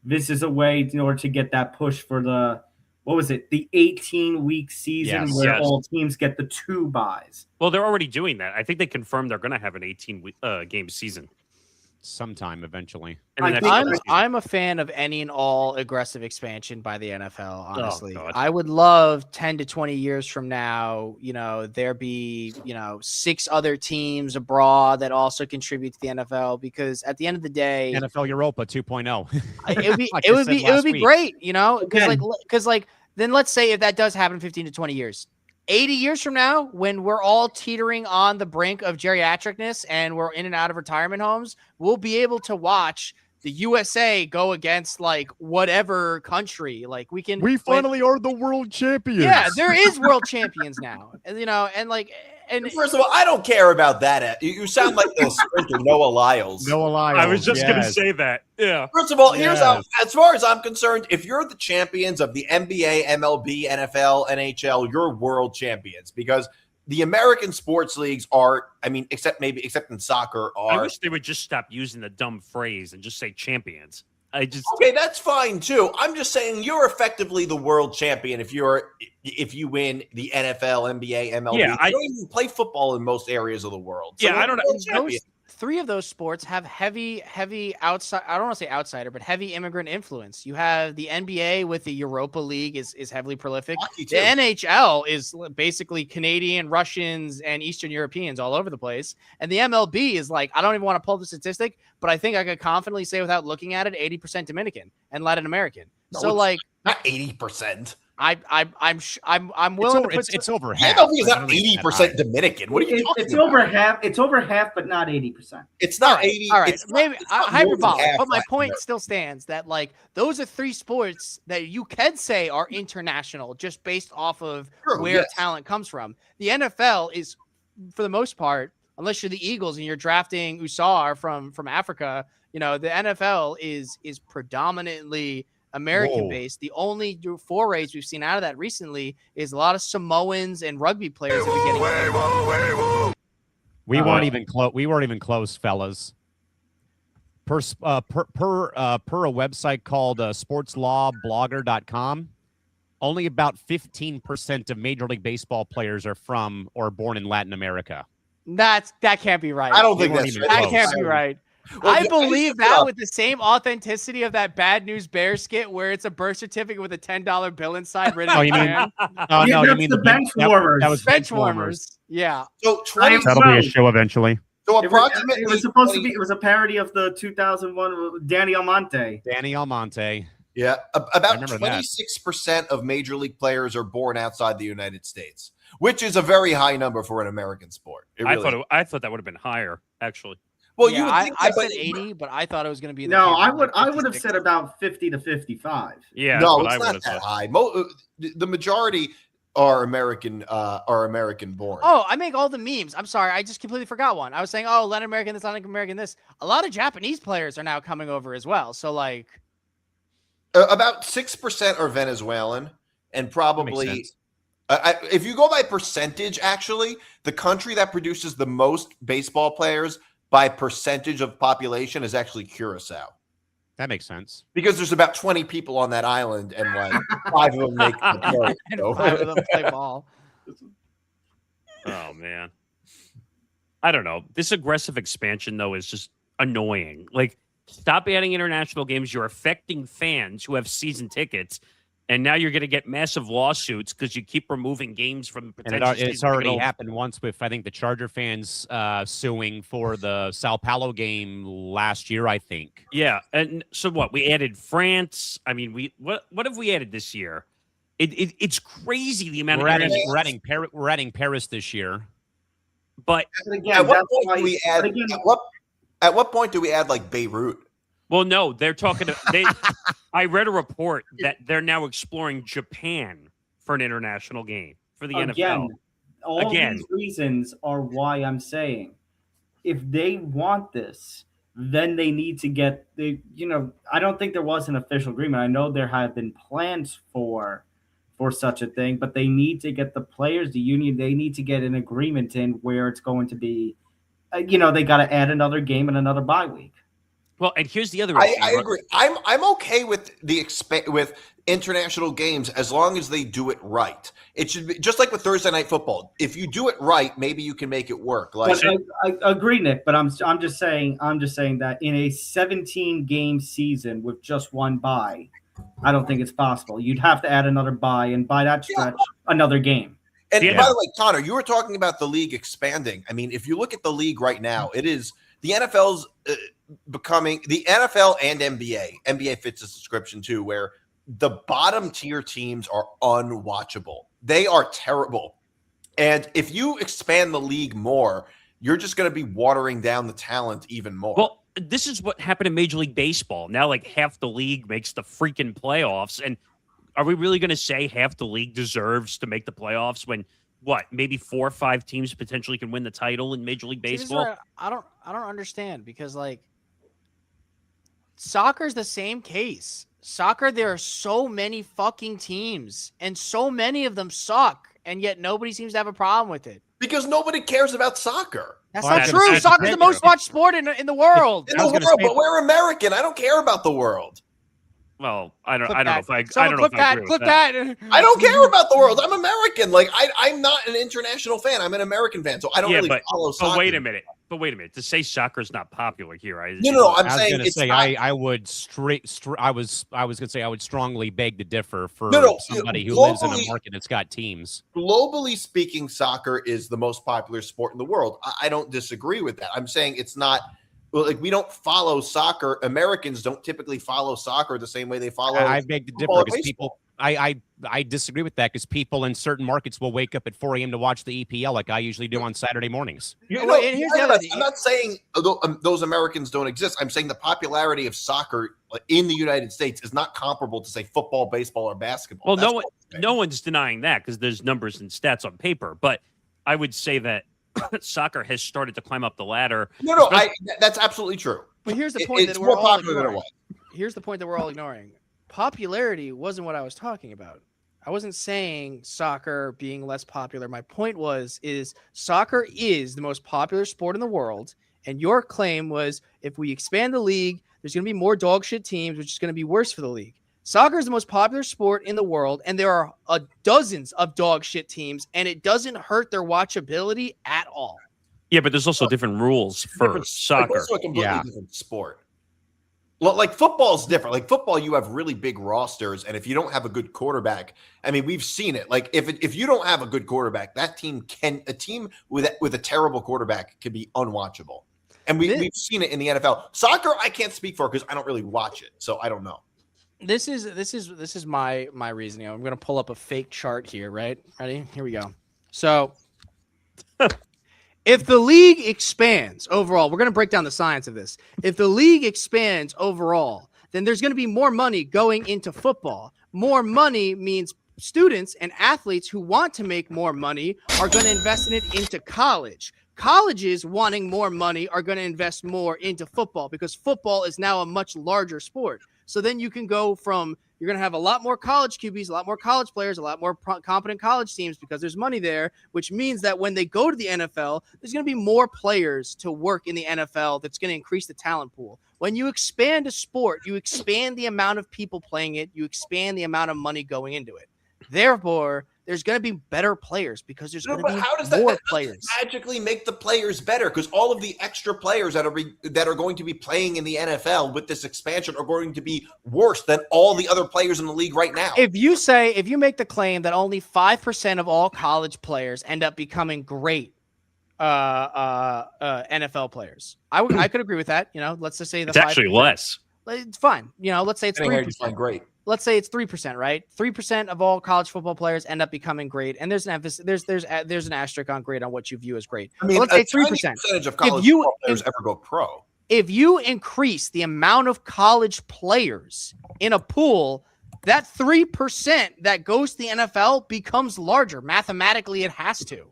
This is a way in order to get that push for the 18-week season where all teams get the 2 buys. Well, they're already doing that. I think they confirmed they're going to have an 18-week game season sometime eventually. I'm a fan of any and all aggressive expansion by the NFL, honestly. Oh, I would love 10 to 20 years from now, there be, 6 other teams abroad that also contribute to the NFL, because at the end of the day, NFL Europa 2.0. it would be great, because then let's say if that does happen in 15 to 20 years, 80 years from now, when we're all teetering on the brink of geriatricness and we're in and out of retirement homes, we'll be able to watch the USA go against like whatever country. Like we finally are the world champions. Yeah, there is world champions now. And first of all, I don't care about that. You sound like the sprinter Noah Lyles. I was just going to say that. Yeah. First of all, here's how, as far as I'm concerned, if you're the champions of the NBA, MLB, NFL, NHL, you're world champions, because the American sports leagues are, except in soccer, I wish they would just stop using the dumb phrase and just say champions. Okay, that's fine too. I'm just saying you're effectively the world champion if you win the NFL, NBA, MLB. Yeah, you don't even play football in most areas of the world. So I don't know. 3 of those sports have heavy outside. I don't want to say outsider, but heavy immigrant influence. You have the NBA with the Europa League is heavily prolific. The NHL is basically Canadian, Russians, and Eastern Europeans all over the place. And the MLB is like, I don't even want to pull the statistic, but I think I could confidently say without looking at it, 80% Dominican and Latin American. No, so not 80%. I'm willing to put it's over Yeah, half. no, he's not 80% Dominican. What are you talking It's about? over half. It's over half, but not 80%. It's not 80. All right, it's maybe not, it's not more than hyperbolic, half but my Latin point America. still stands that like those are three sports that you can say are international just based off of where talent comes from. The NFL is, for the most part, unless you're the Eagles and you're drafting Usar from Africa, the NFL is predominantly American based. The only forays we've seen out of that recently is a lot of Samoans and rugby players have been getting. We weren't even close, fellas. Per a website called sportslawblogger.com, only about 15% of Major League Baseball players are from or born in Latin America. That can't be right. I don't think that's that can't be right. Well, I believe that with the same authenticity of that Bad News Bear skit where it's a birth certificate with a $10 bill inside written you mean the bench warmers. That was bench warmers. Yeah. So that'll be a show eventually. So approximately, it was supposed to be. It was a parody of the 2001 Danny Almonte. Yeah, about 26% of Major League players are born outside the United States, which is a very high number for an American sport. I thought that would have been higher, actually. Well, yeah, I said 80, but I thought it was going to be. I would have said about 50 to 55. Yeah, no, it's not that high. The majority are American born. Oh, I make all the memes. I'm sorry, I just completely forgot one. I was saying, Latin American this, Latin American this. A lot of Japanese players are now coming over as well. So like, about 6% are Venezuelan, and probably. If you go by percentage, actually, the country that produces the most baseball players by percentage of population is actually Curacao. That makes sense. Because there's about 20 people on that island, and like 5 of them make the play. And 5 of them play ball. Oh, man. I don't know. This aggressive expansion, though, is just annoying. Like, stop adding international games. You're affecting fans who have season tickets. And now you're going to get massive lawsuits because you keep removing games from potential. And it's already happened once with, I think, the Charger fans suing for the Sao Paulo game last year, I think. Yeah. And so what? We added France. I mean, what have we added this year? It's crazy the amount we're of we're adding Paris this year. But again, at what point do we add like Beirut? Well, no, they're talking. I read a report that they're now exploring Japan for an international game for the NFL. All these reasons are why I'm saying if they want this, then they need to get I don't think there was an official agreement. I know there have been plans for such a thing, but they need to get the players, the union. They need to get an agreement in where it's going to be. They got to add another game and another bye week. Well, and here's the other issue. I agree. I'm okay with with international games as long as they do it right. It should be just like with Thursday Night Football. If you do it right, maybe you can make it work. Like I agree, Nick, but I'm just saying that in a 17-game season with just one bye, I don't think it's possible. You'd have to add another bye, and by that stretch, another game. And by the way, Connor, you were talking about the league expanding. I mean, if you look at the league right now, it is the NFL's becoming the NFL and NBA. NBA fits the description too, where the bottom tier teams are unwatchable. They are terrible. And if you expand the league more, you're just going to be watering down the talent even more. Well, this is what happened in Major League Baseball. Now, like half the league makes the freaking playoffs. And are we really going to say half the league deserves to make the playoffs when maybe 4 or 5 teams potentially can win the title in Major League Baseball? I don't understand because like soccer's the same case. Soccer, there are so many fucking teams and so many of them suck, and yet nobody seems to have a problem with it. Because nobody cares about soccer. That's not true. Soccer's the most watched sport in the world. In the world, but we're American. I don't care about the world. Well, I don't know if I agree with that. I don't care about the world. I'm American. Like I'm not an international fan. I'm an American fan, so I don't really follow soccer. But wait a minute. To say soccer's not popular here, no. I'm saying it's not. I would strongly beg to differ for somebody who lives in a market that's got teams. Globally speaking, soccer is the most popular sport in the world. I don't disagree with that. I'm saying it's not. Well, like we don't follow soccer. Americans don't typically follow soccer the same way they follow. I beg to differ because I disagree with that because people in certain markets will wake up at 4 a.m. to watch the EPL like I usually do on Saturday mornings. I'm not saying those Americans don't exist. I'm saying the popularity of soccer in the United States is not comparable to, say, football, baseball, or basketball. Well, no one's denying that because there's numbers and stats on paper. But I would say that soccer has started to climb up the ladder. No, that's absolutely true. But here's the point that we're all ignoring. Here's the point that we're all ignoring. Popularity wasn't what I was talking about. I wasn't saying soccer being less popular. My point is soccer is the most popular sport in the world. And your claim was if we expand the league, there's going to be more dog shit teams, which is going to be worse for the league. Soccer is the most popular sport in the world, and there are dozens of dog shit teams, and it doesn't hurt their watchability at all. Yeah, but there's also different rules for soccer. It's also a completely different sport. Like football is different. Like football, you have really big rosters, and if you don't have a good quarterback, I mean, we've seen it. Like if you don't have a good quarterback, a team with a terrible quarterback can be unwatchable, and we've seen it in the NFL. Soccer, I can't speak for because I don't really watch it, so I don't know. This is my reasoning. I'm gonna pull up a fake chart here. Right, ready? Here we go. So. If the league expands overall, we're going to break down the science of this. If the league expands overall, then there's going to be more money going into football. More money means students and athletes who want to make more money are going to invest in it into college. Colleges wanting more money are going to invest more into football because football is now a much larger sport. So then you can go from you're going to have a lot more college QBs, a lot more college players, a lot more competent college teams because there's money there, which means that when they go to the NFL, there's going to be more players to work in the NFL that's going to increase the talent pool. When you expand a sport, you expand the amount of people playing it, you expand the amount of money going into it. Therefore, there's going to be better players because there's going to be more players. Magically make the players better because all of the extra players that are going to be playing in the NFL with this expansion are going to be worse than all the other players in the league right now. If you make the claim that only 5% of all college players end up becoming great NFL players, I could agree with that. You know, let's just say it's actually less. It's fine. You know, let's say it's 3%. Great. Let's say it's 3%, right? 3% of all college football players end up becoming great, and there's an emphasis. There's an asterisk on great on what you view as great. I mean, let's say 3%. Percentage of college football players ever go pro. If you increase the amount of college players in a pool, that 3% that goes to the NFL becomes larger. Mathematically, it has to.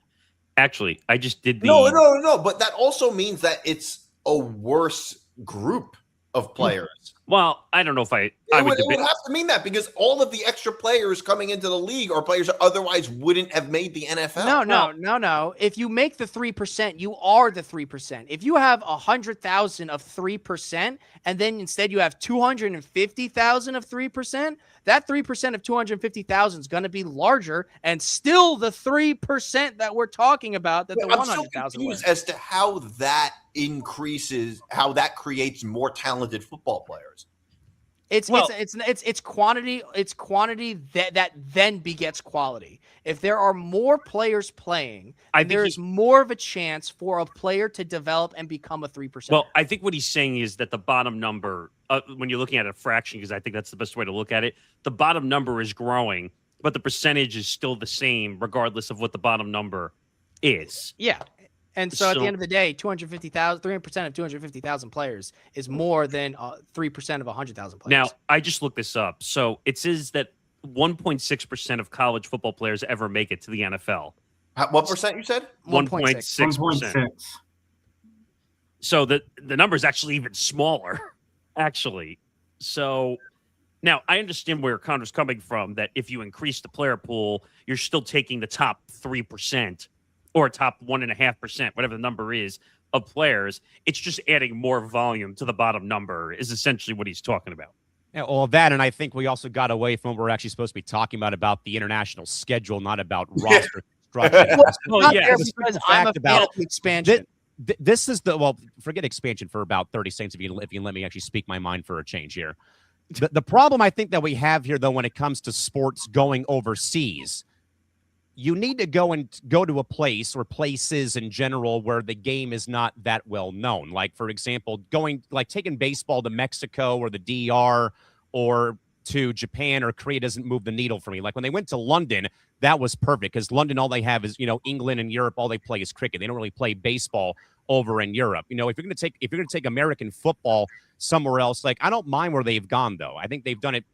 Actually, I just did the no. But that also means that it's a worse group of players. Well, I don't know if I would have to mean that because all of the extra players coming into the league are players that otherwise wouldn't have made the NFL. No. If you make the 3%, you are the 3%. If you have 100,000 of 3%, and then instead you have 250,000 of 3%, that 3% of 250,000 is going to be larger and still the 3% that we're talking about that the 100,000 was. As to how that increases, how that creates more talented football players. It's quantity. It's quantity that then begets quality. If there are more players playing, there's more of a chance for a player to develop and become a 3%. Well, I think what he's saying is that the bottom number, when you're looking at a fraction, because I think that's the best way to look at it, the bottom number is growing, but the percentage is still the same regardless of what the bottom number is. Yeah. And so at the end of the day, 3% of 250,000 players is more than 3% of 100,000 players. Now, I just looked this up. So it says that 1.6% of college football players ever make it to the NFL. What percent you said? 1.6%. So the number is actually even smaller, actually. So now I understand where Conor's coming from, that if you increase the player pool, you're still taking the top 3%. Or top 1.5%, whatever the number is, of players. It's just adding more volume to the bottom number is essentially what he's talking about. Yeah, all that, and I think we also got away from what we're actually supposed to be talking about the international schedule, not about roster construction. Because I'm a fan of the expansion. This is forget expansion for about 30 seconds if you can let me actually speak my mind for a change here. The problem I think that we have here, though, when it comes to sports going overseas, you need to go to a place or places in general where the game is not that well known. Like, for example, taking baseball to Mexico or the DR or to Japan or Korea doesn't move the needle for me. Like when they went to London, that was perfect because London, all they have is, England and Europe, all they play is cricket. They don't really play baseball over in Europe. If you're going to take American football somewhere else, like I don't mind where they've gone though. I think they've done it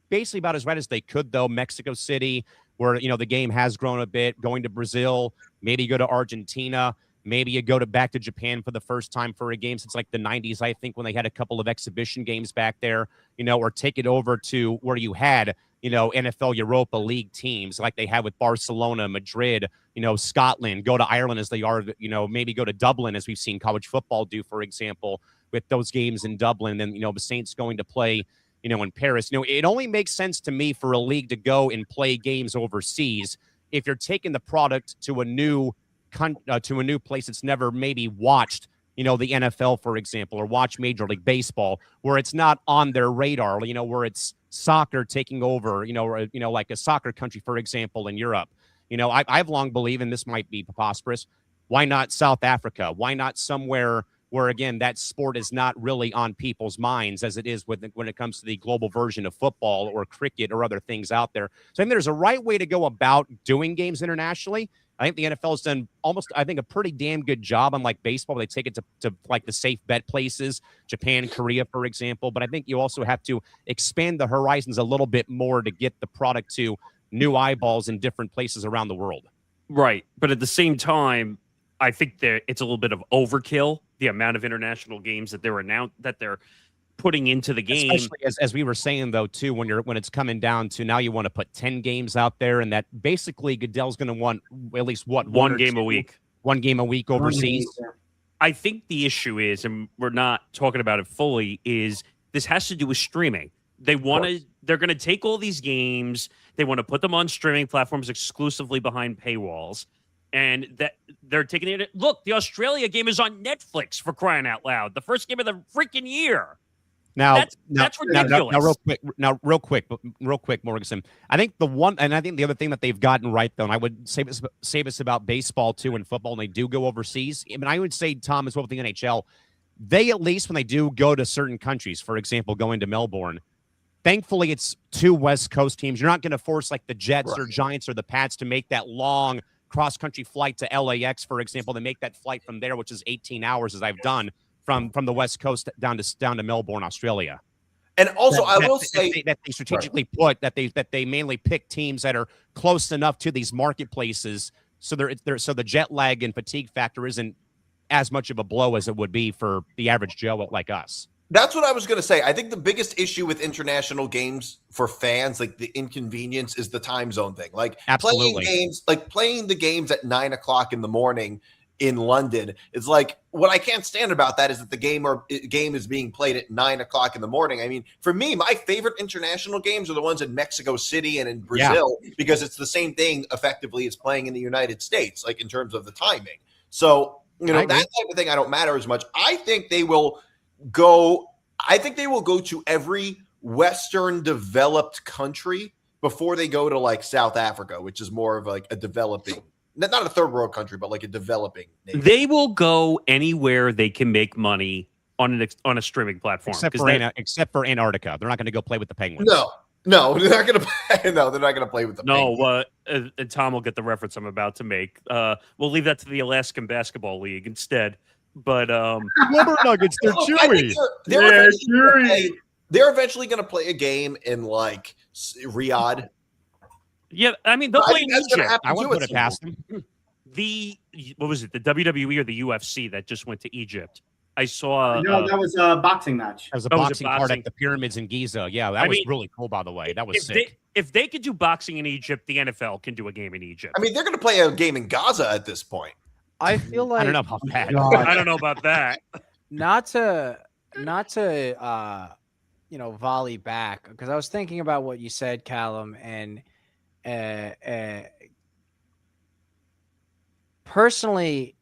basically about as right as they could though. Mexico City, where, the game has grown a bit, going to Brazil, maybe go to Argentina. Maybe you go back to Japan for the first time for a game since like the 90s, I think, when they had a couple of exhibition games back there, or take it over to where you had, NFL Europa League teams like they had with Barcelona, Madrid, Scotland, go to Ireland as they are, maybe go to Dublin as we've seen college football do, for example, with those games in Dublin. And, the Saints going to play, in Paris. It only makes sense to me for a league to go and play games overseas if you're taking the product to a new place that's never maybe watched, the NFL, for example, or watch Major League Baseball, where it's not on their radar, where it's soccer taking over, like a soccer country, for example, in Europe. I've long believed, and this might be preposterous, why not South Africa? Why not somewhere where, again, that sport is not really on people's minds as it is when it comes to the global version of football or cricket or other things out there. So I think there's a right way to go about doing games internationally. I think the NFL has done a pretty damn good job on like baseball. They take it to like the safe bet places, Japan, Korea, for example. But I think you also have to expand the horizons a little bit more to get the product to new eyeballs in different places around the world. Right. But at the same time, I think it's a little bit of overkill, the amount of international games that they're putting into the game. Especially as we were saying, though, too, when it's coming down to now you want to put 10 games out there, and that basically Goodell's going to want at least one game a week overseas. I think the issue is, and we're not talking about it fully, is this has to do with streaming. They're going to take all these games, they want to put them on streaming platforms exclusively behind paywalls. And that they're taking it. Look, the Australia game is on Netflix, for crying out loud. The first game of the freaking year. Now, that's ridiculous. Now, real quick, Morgasen. I think the other thing that they've gotten right, though, and I would say this about baseball too and football, and they do go overseas. I mean, I would say, Tom, as well with the NHL, they at least when they do go to certain countries, for example, going to Melbourne, thankfully it's two West Coast teams. You're not going to force like the Jets or Giants or the Pats to make that long cross-country flight to LAX, for example. They make that flight from there, which is 18 hours, as I've done. From the West Coast down to Melbourne, Australia. And also, I will say that they strategically put that they mainly pick teams that are close enough to these marketplaces, so so the jet lag and fatigue factor isn't as much of a blow as it would be for the average Joe like us. That's what I was going to say. I think the biggest issue with international games for fans, like the inconvenience, is the time zone thing. Like absolutely playing the games at 9 o'clock in the morning in London. It's like, what I can't stand about that is that the game is being played at 9 o'clock in the morning. I mean, for me, my favorite international games are the ones in Mexico City and in Brazil, because it's the same thing effectively as playing in the United States, like in terms of the timing. So, that type of thing I don't matter as much. I think they will go to every Western developed country before they go to like South Africa, which is more of like a developing, not a third world country, but like a developing nation. They will go anywhere they can make money on a streaming platform, except for Antarctica. They're not going to go play with the Penguins. No, they're not going to play. No, they're not going to play with the Penguins. And Tom will get the reference I'm about to make. We'll leave that to the Alaskan Basketball League instead. But Rubber Nuggets, they're chewy. They're eventually going to play a game in like Riyadh. Yeah, I mean, they'll play in Egypt. I wouldn't put it past them. What was it? The WWE or the UFC that just went to Egypt? I saw. No, that was a boxing match. That was a boxing card at the pyramids in Giza. Yeah, that was really cool, by the way. That was sick. If they could do boxing in Egypt, the NFL can do a game in Egypt. I mean, they're going to play a game in Gaza at this point. I feel like I don't know about that. I don't know about that. Not to volley back, because I was thinking about what you said, Callum, and personally,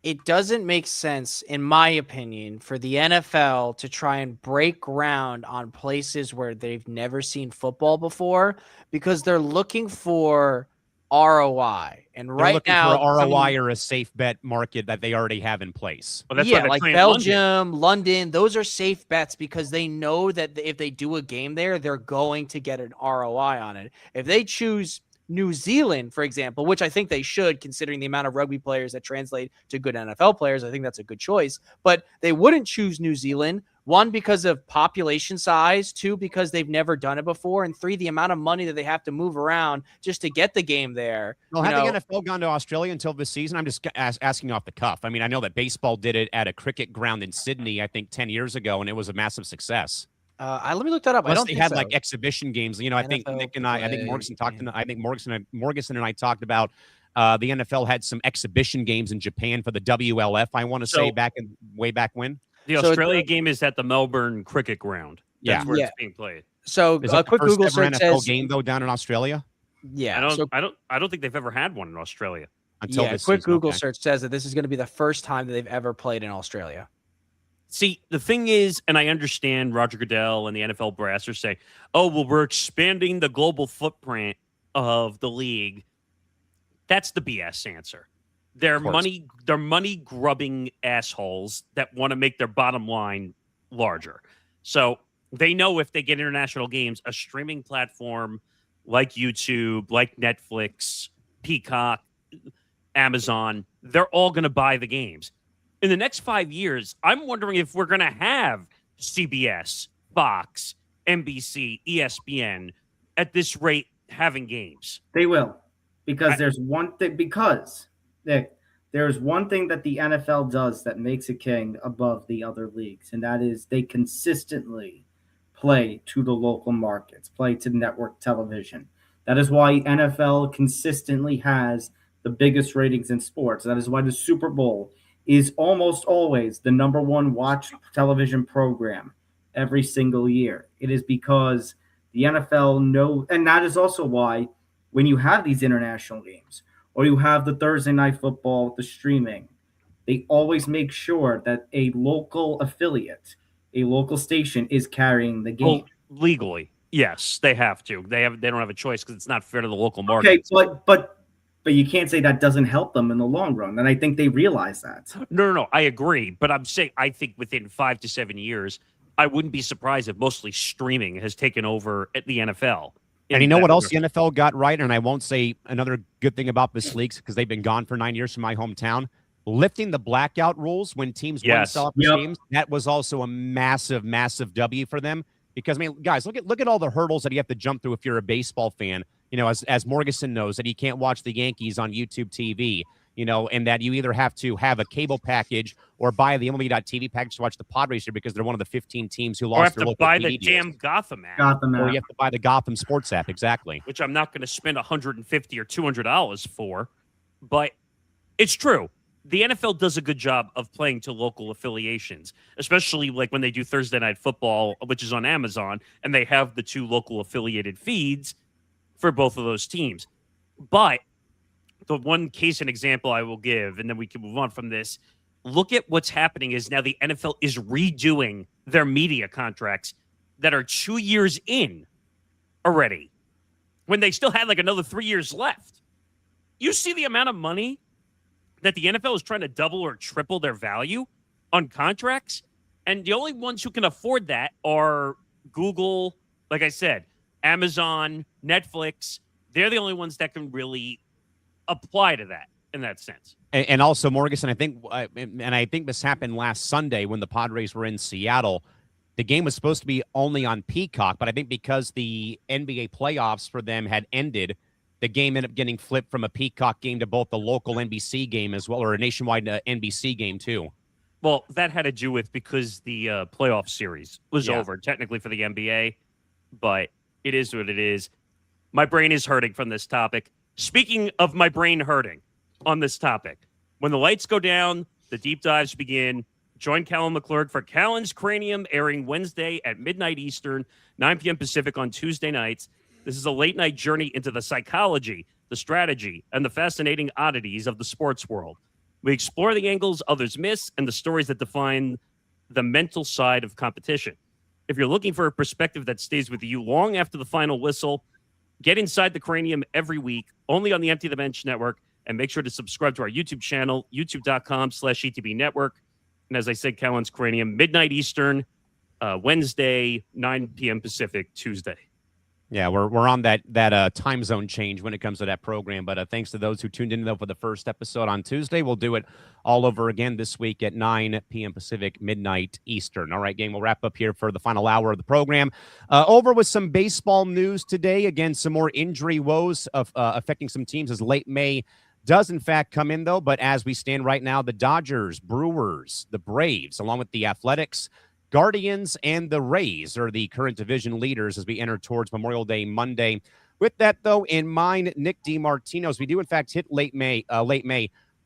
it doesn't make sense, in my opinion, for the NFL to try and break ground on places where they've never seen football before, because they're looking for ROI. And They're right looking now, for ROI or a safe bet market that they already have in place. Well, that's yeah, like Belgium, London, those are safe bets because they know that if they do a game there, they're going to get an ROI on it. If they choose New Zealand, for example, which I think they should, considering the amount of rugby players that translate to good NFL players, I think that's a good choice. But they wouldn't choose New Zealand, one, because of population size, two, because they've never done it before, and three, the amount of money that they have to move around just to get the game there. Well, have the NFL gone to Australia until this season? I'm just asking off the cuff. I mean, I know that baseball did it at a cricket ground in Sydney, I think 10 years ago, and it was a massive success. Let me look that up. Plus I don't they think had so. like exhibition games. You know, I think Nick and I think Morgasen talked. I think Morgasen and I talked about the NFL had some exhibition games in Japan for the WLF. I want to say way back when. The Australia game is at the Melbourne Cricket Ground. That's where it's being played. So is it quick the first Google ever search NFL says game though down in Australia. Yeah, I don't think they've ever had one in Australia. Until this quick season. Google search says that this is going to be the first time that they've ever played in Australia. See, the thing is, and I understand Roger Goodell and the NFL brass are saying, oh, well, we're expanding the global footprint of the league. That's the BS answer. They're money grubbing assholes that want to make their bottom line larger. So they know if they get international games, a streaming platform like YouTube, like Netflix, Peacock, Amazon, they're all going to buy the games. In the next 5 years, I'm wondering if we're going to have CBS, Fox, NBC, ESPN at this rate having games. They will, because there's one thing. Because Nick, there's one thing that the NFL does that makes it king above the other leagues, and that is they consistently play to the local markets, play to network television. That is why NFL consistently has the biggest ratings in sports. That is why the Super Bowl is almost always the number one watched television program every single year. It is because the NFL knows, and that is also why when you have these international games or you have the Thursday night football, the streaming, they always make sure that a local affiliate, a local station is carrying the game. Well, legally, yes, they have to. They don't have a choice because it's not fair to the local market. Okay, but you can't say that doesn't help them in the long run. And I think they realize that. No. I agree. But I'm saying I think within 5 to 7 years, I wouldn't be surprised if mostly streaming has taken over at the NFL. And you know what else the NFL got right? And I won't say another good thing about this league because they've been gone for 9 years from my hometown. Lifting the blackout rules when teams won sell games, that was also a massive, massive W for them. Because, I mean, guys, look at all the hurdles that you have to jump through if you're a baseball fan. You know, as Morgasen knows, that he can't watch the Yankees on YouTube TV, you know, and that you either have to have a cable package or buy the MLB.TV package to watch the Padres here because they're one of the 15 teams who lost their local or have to buy TV the deals. damn Gotham app. Or you have to buy the Gotham Sports app, exactly. Which I'm not going to spend $150 or $200 for, but it's true. The NFL does a good job of playing to local affiliations, especially like when they do Thursday Night Football, which is on Amazon, and they have the 2 local affiliated feeds for both of those teams. But the one case and example I will give, and then we can move on from this, look at what's happening is now the NFL is redoing their media contracts that are 2 years in already when they still had like another 3 years left. You see the amount of money that the NFL is trying to double or triple their value on contracts, and the only ones who can afford that are Google, like I said, Amazon, Netflix. They're the only ones that can really apply to that in that sense. And also, Morgasen, I think this happened last Sunday when the Padres were in Seattle. The game was supposed to be only on Peacock, but I think because the NBA playoffs for them had ended, the game ended up getting flipped from a Peacock game to both the local NBC game as well, or a nationwide NBC game too. Well, that had to do with because the playoff series was over, technically for the NBA, but it is what it is. My brain is hurting from this topic. Speaking of my brain hurting on this topic, when the lights go down, the deep dives begin. Join Callan McClurg for Callan's Cranium, airing Wednesday at midnight Eastern, 9 p.m. Pacific on Tuesday nights. This is a late-night journey into the psychology, the strategy, and the fascinating oddities of the sports world. We explore the angles others miss and the stories that define the mental side of competition. If you're looking for a perspective that stays with you long after the final whistle, Get inside the cranium every week, only on the Empty the Bench Network. And make sure to subscribe to our YouTube channel, youtube.com/ETB Network. And as I said, Callan's Cranium, midnight Eastern, Wednesday, 9 p.m. Pacific, Tuesday. Yeah, we're on that time zone change when it comes to that program. But thanks to those who tuned in though for the first episode on Tuesday. We'll do it all over again this week at 9 p.m. Pacific, midnight Eastern. All right, gang, we'll wrap up here for the final hour of the program. Over with some baseball news today. Again, some more injury woes affecting some teams as late May does in fact come in, though. But as we stand right now, the Dodgers, Brewers, the Braves, along with the Athletics, Guardians, and the Rays are the current division leaders as we enter towards Memorial Day Monday. With that, though, in mind, Nick DiMartino, as we do, in fact, hit late May,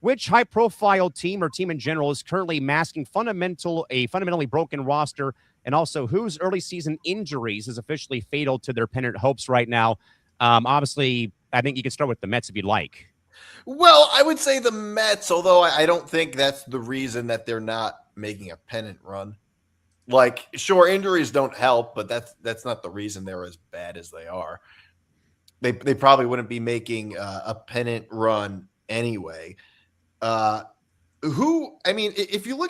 which high-profile team or team in general is currently masking a fundamentally broken roster, and also whose early season injuries is officially fatal to their pennant hopes right now? Obviously, I think you can start with the Mets if you'd like. Well, I would say the Mets, although I don't think that's the reason that they're not making a pennant run. Like, sure, injuries don't help, but that's not the reason they're as bad as they are. They probably wouldn't be making a pennant run anyway. If you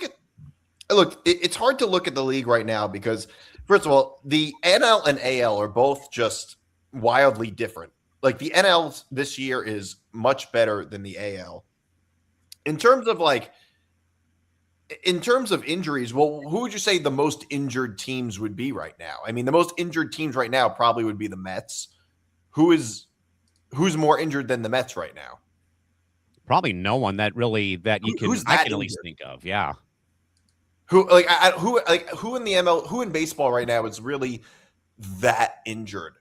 it's hard to look at the league right now because, first of all, the NL and AL are both just wildly different. Like, the NL this year is much better than the AL. In terms of injuries, well, who would you say the most injured teams would be right now? I mean, the most injured teams right now probably would be the Mets. Who's more injured than the Mets right now? Probably no one I can at least think of. Yeah. Who in the ML, who in baseball right now is really that injured?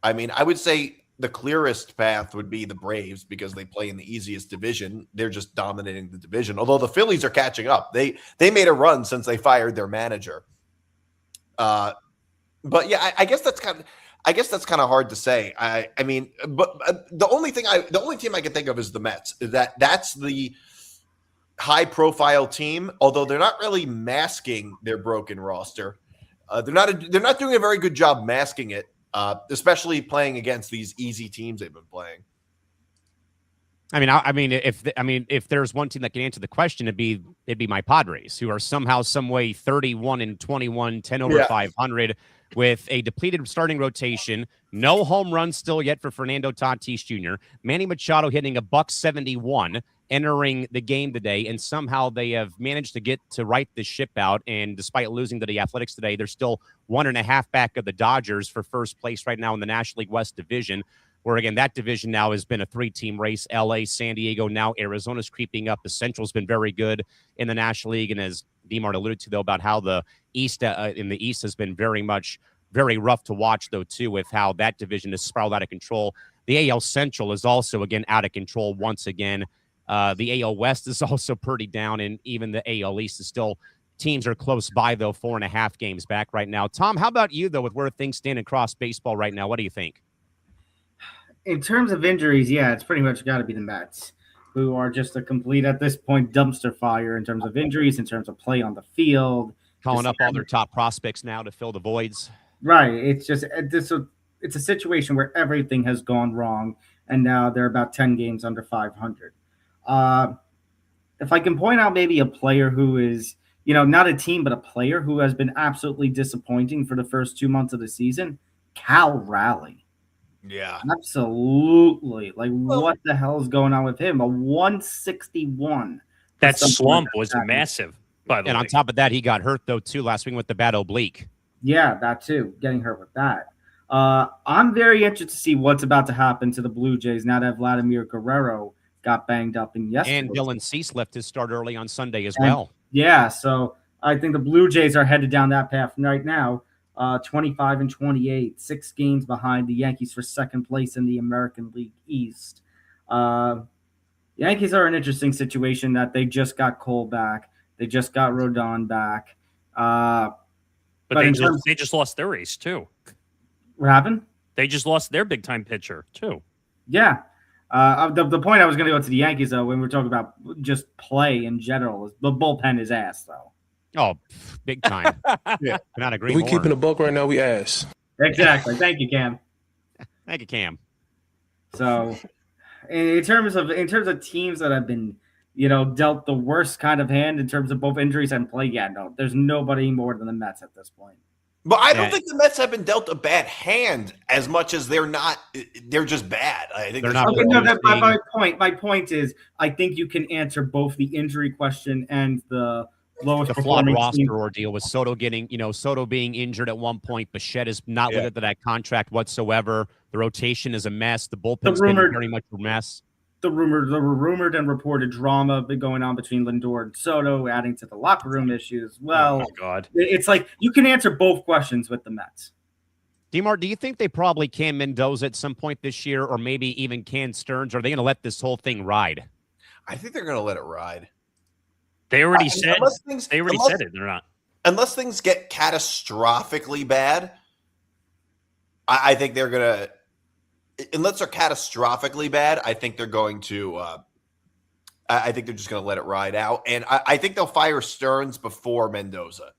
I mean, I would say the clearest path would be the Braves because they play in the easiest division. They're just dominating the division. Although the Phillies are catching up. They made a run since they fired their manager. But yeah, I guess that's kind of hard to say. But the only team I can think of is the Mets. That's the high profile team, although they're not really masking their broken roster. They're not doing a very good job masking it. Especially playing against these easy teams they've been playing. If there's one team that can answer the question, it'd be my Padres, who are somehow, some way 31-21, 10 over 500, with a depleted starting rotation. No home runs still yet for Fernando Tatis Jr. Manny Machado hitting a $171 entering the game today, and somehow they have managed to get to right the ship out. And despite losing to the Athletics today, they're still 1.5 back of the Dodgers for first place right now in the National League West Division, where, again, that division now has been a 3-team race. LA, San Diego, now Arizona's creeping up. The Central's been very good in the National League. And as DiMart alluded to, though, about how the East in the East has been very rough to watch, though, too, with how that division has spiraled out of control. The AL Central is also, again, out of control once again. The AL West is also pretty down, and even the AL East is still, teams are close by, though, 4.5 games back right now. Tom, how about you, though, with where things stand across baseball right now? What do you think? In terms of injuries, yeah, it's pretty much got to be the Mets, who are just a complete, at this point, dumpster fire in terms of injuries, in terms of play on the field. Calling up all their top prospects now to fill the voids. Right. It's just it's a situation where everything has gone wrong, and now they're about 10 games under 500. If I can point out maybe a player who is, not a team, but a player who has been absolutely disappointing for the first 2 months of the season, Cal Rowland. Yeah. Absolutely. What the hell is going on with him? A 161. That slump was massive, by the way. And on top of that, he got hurt, though, too, last week with the bad oblique. Yeah, that too. Getting hurt with that. I'm very interested to see what's about to happen to the Blue Jays now that Vladimir Guerrero got banged up in yesterday. And Dylan Cease left his start early on Sunday as well. Yeah, so I think the Blue Jays are headed down that path right now. 25-28, 6 games behind the Yankees for second place in the American League East. Yankees are an interesting situation that they just got Cole back. They just got Rodon back. But they just lost their ace, too. What happened? They just lost their big-time pitcher, too. Yeah. The point I was going to go to the Yankees, though, when we're talking about just play in general, is the bullpen is ass, though. Oh, big time. Yeah. Not agree. We keeping a buck right now, we ass. Exactly. Thank you, Cam. Thank you, Cam. So in terms of teams that have been, dealt the worst kind of hand in terms of both injuries and play, no, there's nobody more than the Mets at this point. But I don't think the Mets have been dealt a bad hand as much as they're just bad. I think they're not. Okay, no, that's my point. My point is, I think you can answer both the injury question and the lowest flawed roster team ordeal with Soto getting, Soto being injured at one point. Bichette is not limited to that contract whatsoever. The rotation is a mess. The bullpen's been very much a mess. The rumored and reported drama been going on between Lindor and Soto, adding to the locker room issues. Well, oh my God, it's like you can answer both questions with the Mets. DiMar, do you think they probably can Mendoza at some point this year, or maybe even can Stearns? Or are they going to let this whole thing ride? I think they're going to let it ride. They already said it. They're not. Unless things get catastrophically bad, I think they're going to. Unless they're catastrophically bad, I think they're going to. I think they're just going to let it ride out, and I think they'll fire Stearns before Mendoza,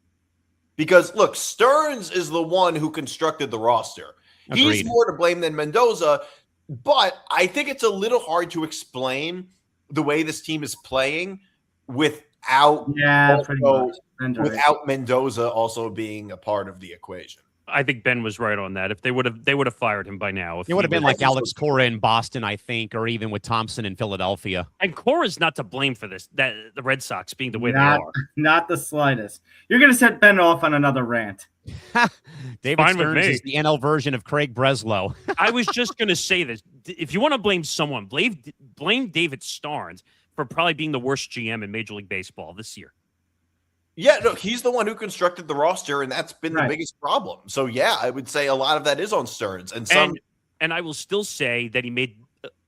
because look, Stearns is the one who constructed the roster. Agreed. He's more to blame than Mendoza, but I think it's a little hard to explain the way this team is playing without Mendoza also being a part of the equation. I think Ben was right on that. If they would have fired him by now. It would have been like Alex Cora in Boston, I think, or even with Thompson in Philadelphia. And Cora's not to blame for this. That the Red Sox being the way they are. Not the slightest. You're going to set Ben off on another rant. David Stearns is the NL version of Craig Breslow. I was just going to say this. If you want to blame someone, blame David Stearns for probably being the worst GM in Major League Baseball this year. Yeah, no, he's the one who constructed the roster, and that's been the biggest problem. So, yeah, I would say a lot of that is on Stearns. And I will still say that he made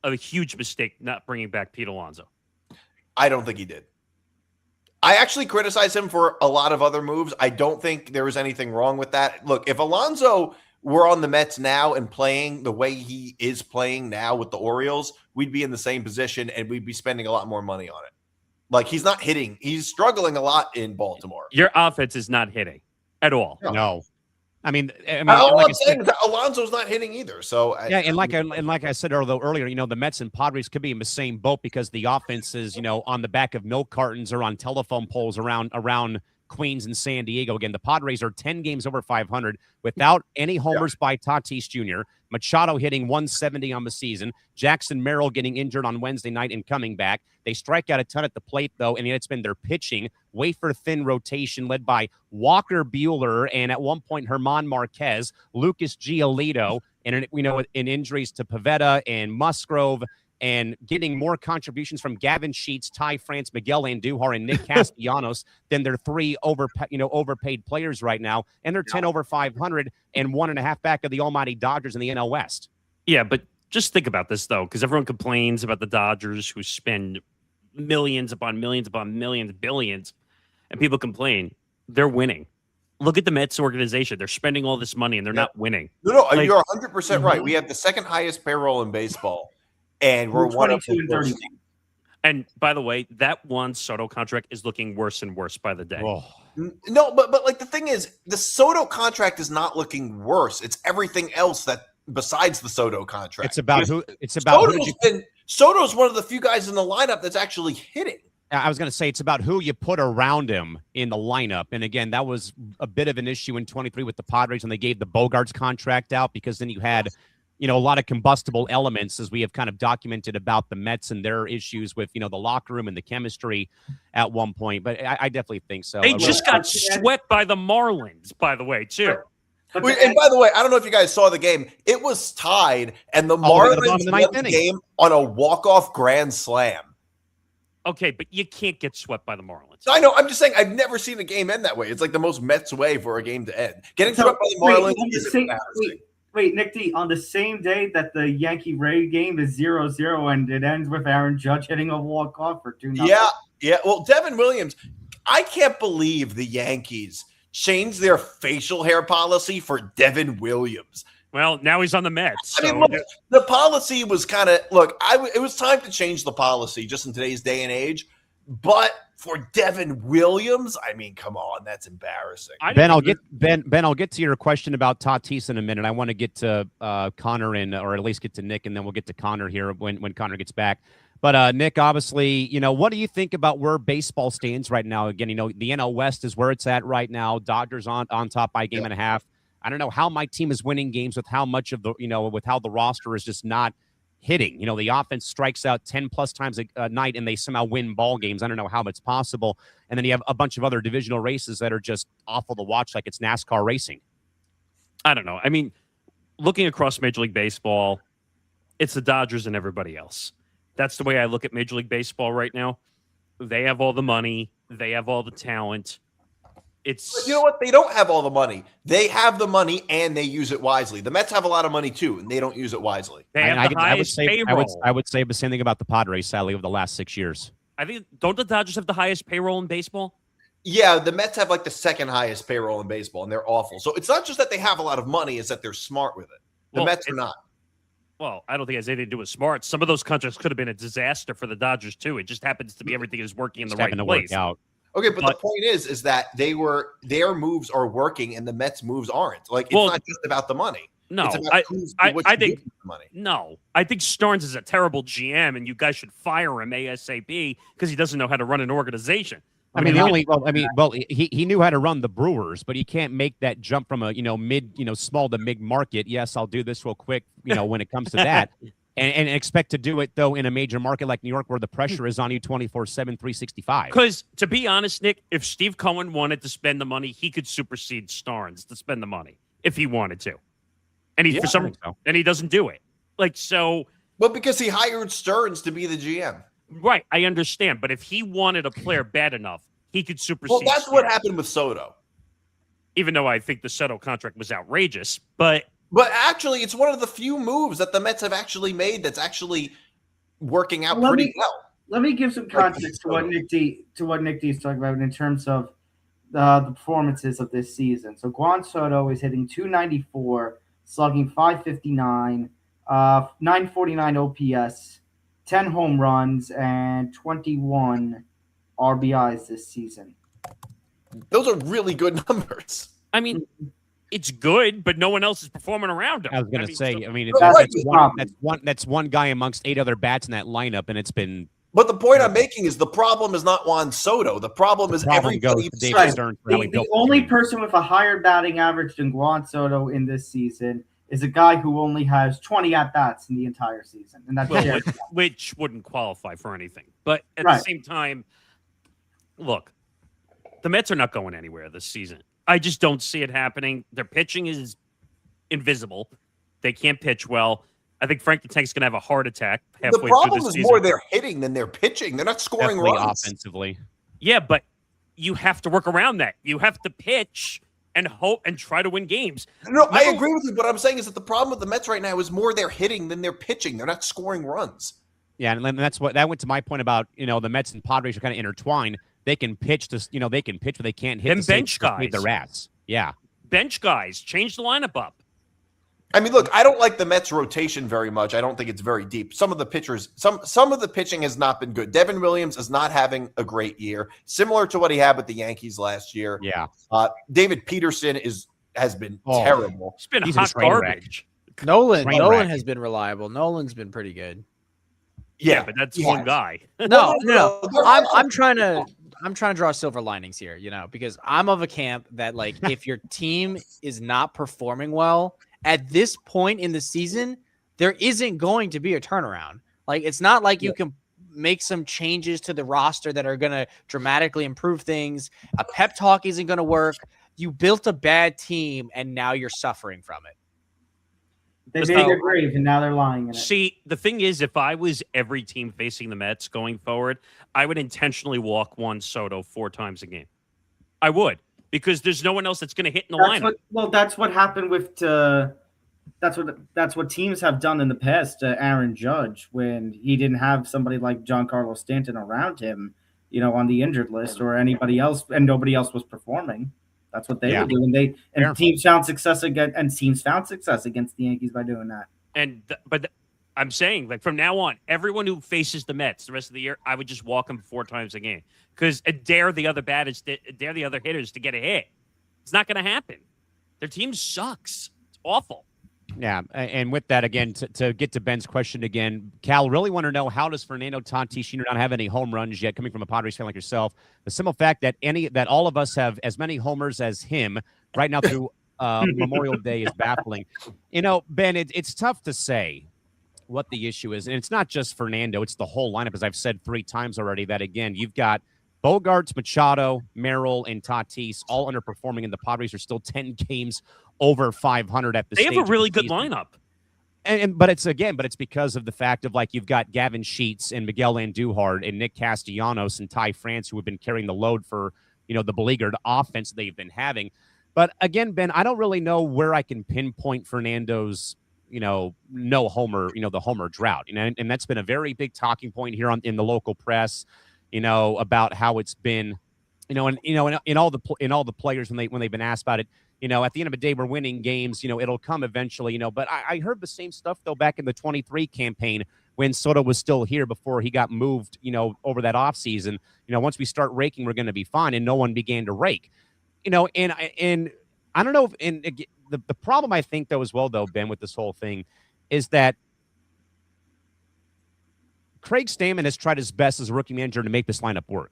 a huge mistake not bringing back Pete Alonso. I don't think he did. I actually criticize him for a lot of other moves. I don't think there was anything wrong with that. Look, if Alonso were on the Mets now and playing the way he is playing now with the Orioles, we'd be in the same position, and we'd be spending a lot more money on it. Like, he's not hitting. He's struggling a lot in Baltimore. Your offense is not hitting at all. No. I mean, all I'm saying is that Alonso's not hitting either. So like I said earlier, the Mets and Padres could be in the same boat because the offenses, on the back of milk cartons or on telephone poles around Queens and San Diego. Again, the Padres are 10 games over 500 without any homers by Tatis Jr. Machado hitting 170 on the season. Jackson Merrill getting injured on Wednesday night and coming back. They strike out a ton at the plate, though, and it's been their pitching, wafer-thin rotation led by Walker Buehler and at one point Herman Marquez, Lucas Giolito, and in injuries to Pivetta and Musgrove, and getting more contributions from Gavin Sheets, Ty France, Miguel Andujar, and Nick Castellanos than their three overpaid players right now. And they're 10 over 500 and 1.5 back of the almighty Dodgers in the NL West. Yeah, but just think about this, though, because everyone complains about the Dodgers who spend millions upon millions upon millions, billions, and people complain. They're winning. Look at the Mets organization. They're spending all this money, and they're not winning. No, you're 100% right. We have the second highest payroll in baseball. And we're 22 and 30. And by the way, that Juan Soto contract is looking worse and worse by the day. Oh. No, but like the thing is, the Soto contract is not looking worse. It's everything else that besides the Soto contract. It's about who. It's about Soto's one of the few guys in the lineup that's actually hitting. I was going to say it's about who you put around him in the lineup. And again, that was a bit of an issue in 23 with the Padres when they gave the Bogarts contract out, because then you had a lot of combustible elements, as we have kind of documented about the Mets and their issues with, the locker room and the chemistry at one point. But I definitely think so. They just got swept by the Marlins, by the way, too. And by the way, I don't know if you guys saw the game. It was tied, and the Marlins won the game on a walk-off grand slam. Okay, but you can't get swept by the Marlins. I know. I'm just saying I've never seen a game end that way. It's like the most Mets way for a game to end. Getting swept by the Marlins is embarrassing. Wait, Nick D, on the same day that the Yankee-Ray game is 0-0 and it ends with Aaron Judge hitting a walk-off for 2-0. Yeah. Well, Devin Williams, I can't believe the Yankees changed their facial hair policy for Devin Williams. Well, now he's on the Mets. I mean, look, the policy was kind of – it was time to change the policy just in today's day and age. But for Devin Williams. I mean, come on, that's embarrassing. Ben, I'll get to your question about Tatis in a minute. I want to get to Connor or at least get to Nick, and then we'll get to Connor here when Connor gets back. But Nick, obviously, what do you think about where baseball stands right now? Again, the NL West is where it's at right now. Dodgers on top by a game and a half. I don't know how my team is winning games with how much of the, with how the roster is just not hitting. The offense strikes out 10 plus times a night and they somehow win ball games. I don't know how it's possible. And then you have a bunch of other divisional races that are just awful to watch, like it's NASCAR racing. I don't know. I mean, looking across Major League Baseball, it's the Dodgers and everybody else. That's the way I look at Major League Baseball right now. They have all the money. They have all the talent. But you know what? They don't have all the money. They have the money and they use it wisely. The Mets have a lot of money too, and they don't use it wisely. They have the highest payroll. I would say the same thing about the Padres, sadly, over the last 6 years. I think, don't the Dodgers have the highest payroll in baseball? Yeah, the Mets have like the second highest payroll in baseball, and they're awful. So it's not just that they have a lot of money, it's that they're smart with it. The Mets are not. Well, I don't think it has anything to do with smart. Some of those contracts could have been a disaster for the Dodgers, too. It just happens to be everything is working in the right place. Okay, but the point is that their moves are working and the Mets' moves aren't. Like, it's not just about the money. No, it's about I think the money. No, I think Starnes is a terrible GM, and you guys should fire him ASAP because he doesn't know how to run an organization. He knew how to run the Brewers, but he can't make that jump from a small to mid market. Yes, I'll do this real quick. When it comes to that, and expect to do it though in a major market like New York, where the pressure is on you 24/7, 365. Because to be honest, Nick, if Steve Cohen wanted to spend the money, he could supersede Starnes to spend the money if he wanted to, and he doesn't do it. But because he hired Stearns to be the GM. Right, I understand. But if he wanted a player bad enough, he could supersede. Well, that's what happened with Soto. Even though I think the Soto contract was outrageous, but actually, it's one of the few moves that the Mets have actually made that's actually working out pretty well. Let me give some context to what Nick D is talking about in terms of the performances of this season. So Juan Soto is hitting 294, slugging 559, 949 OPS. 10 home runs and 21 RBIs this season. Those are really good numbers. I mean, it's good, but no one else is performing around him. I was going to say, that's one guy amongst 8 other bats in that lineup, and it's been. But the point I'm making is the problem is not Juan Soto. The problem is everybody. The only person with a higher batting average than Juan Soto in this season is a guy who only has 20 at-bats in the entire season. And that's which wouldn't qualify for anything. But at the same time, look, the Mets are not going anywhere this season. I just don't see it happening. Their pitching is invisible. They can't pitch well. I think Frank the Tank's going to have a heart attack halfway through the season. The problem is more they're hitting than they're pitching. They're not scoring runs. Offensively. Yeah, but you have to work around that. You have to pitch and hope and try to win games. No, I agree with you. What I'm saying is that the problem with the Mets right now is more they're hitting than they're pitching. They're not scoring runs. Yeah, and that went to my point about the Mets and Padres are kind of intertwined. They can pitch but they can't hit. Them bench guys, their ass. Yeah, bench guys change the lineup up. I mean, look, I don't like the Mets rotation very much. I don't think it's very deep. Some of the pitchers, some of the pitching has not been good. Devin Williams is not having a great year, similar to what he had with the Yankees last year. Yeah. David Peterson has been terrible. It's been hot garbage. Nolan has been reliable. Nolan's been pretty good. Yeah, but that's one guy. No. I'm trying to draw silver linings here, because I'm of a camp that if your team is not performing well at this point in the season, there isn't going to be a turnaround. It's not like you can make some changes to the roster that are going to dramatically improve things. A pep talk isn't going to work. You built a bad team, and now you're suffering from it. They made their grave, and now they're lying in it. See, the thing is, if I was every team facing the Mets going forward, I would intentionally walk Juan Soto 4 times a game. I would. Because there's no one else that's going to hit in the lineup. That's what happened with that's what teams have done in the past to Aaron Judge when he didn't have somebody like Giancarlo Stanton around him, on the injured list or anybody else, and nobody else was performing. That's what they were doing. Teams found success against the Yankees by doing that. But I'm saying, like, from now on, everyone who faces the Mets the rest of the year, I would just walk them 4 times a game because dare the other hitters to get a hit. It's not going to happen. Their team sucks. It's awful. Yeah, and with that, again, to get to Ben's question again, Cal, really want to know, how does Fernando Tatis Jr. not have any home runs yet, coming from a Padres fan like yourself? The simple fact that all of us have as many homers as him right now through Memorial Day is baffling. You know, Ben, it's tough to say what the issue is, and it's not just Fernando, it's the whole lineup, as I've said 3 times already, that, again, you've got Bogarts, Machado, Merrill, and Tatis all underperforming, and the Padres are still 10 games over 500 at the stage. They have a really good lineup. But it's because of the fact of, like, you've got Gavin Sheets and Miguel Andujar and Nick Castellanos and Ty France, who have been carrying the load for, the beleaguered offense they've been having. But again, Ben, I don't really know where I can pinpoint Fernando's, no homer, the homer drought. And that's been a very big talking point here in the local press, about how it's been, in all the players when they've been asked about it. At the end of the day, we're winning games. It'll come eventually. But I heard the same stuff though back in the 23 campaign when Soto was still here before he got moved. Over that offseason. Once we start raking, we're going to be fine, and no one began to rake. And I don't know if the problem I think though as well though, Ben, with this whole thing is that Craig Stammen has tried his best as a rookie manager to make this lineup work.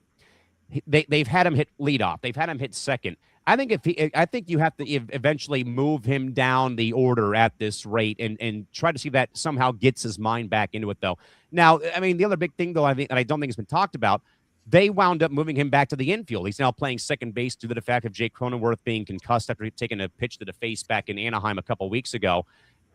They've had him hit leadoff. They've had him hit second. I think you have to eventually move him down the order at this rate and try to see that somehow gets his mind back into it though. Now, I mean, the other big thing though, I think, and I don't think it's been talked about, they wound up moving him back to the infield. He's now playing second base due to the fact of Jake Cronenworth being concussed after taking a pitch to the face back in Anaheim a couple weeks ago.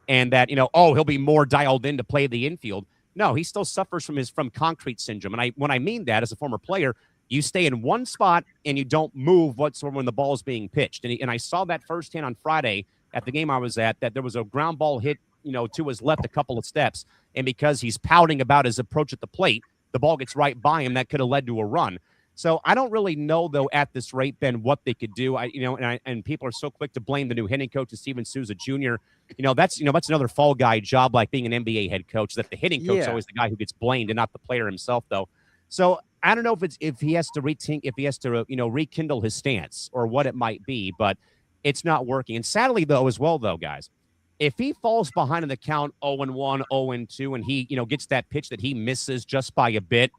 And that, he'll be more dialed in to play the infield. No, he still suffers from concrete syndrome. And when I mean that as a former player, you stay in one spot and you don't move whatsoever when the ball is being pitched. And I saw that firsthand on Friday at the game I was at, that there was a ground ball hit, to his left a couple of steps. And because he's pouting about his approach at the plate, the ball gets right by him. That could have led to a run. So I don't really know, though, at this rate, Ben, what they could do. And people are so quick to blame the new hitting coach, Steven Souza Jr. That's another fall guy job, like being an NBA head coach, that the hitting coach is always the guy who gets blamed and not the player himself, though. So I don't know if he has to rekindle his stance or what it might be, but it's not working. And sadly, though, as well, though, guys, if he falls behind in the count 0-1, 0-2, and he, gets that pitch that he misses just by a bit,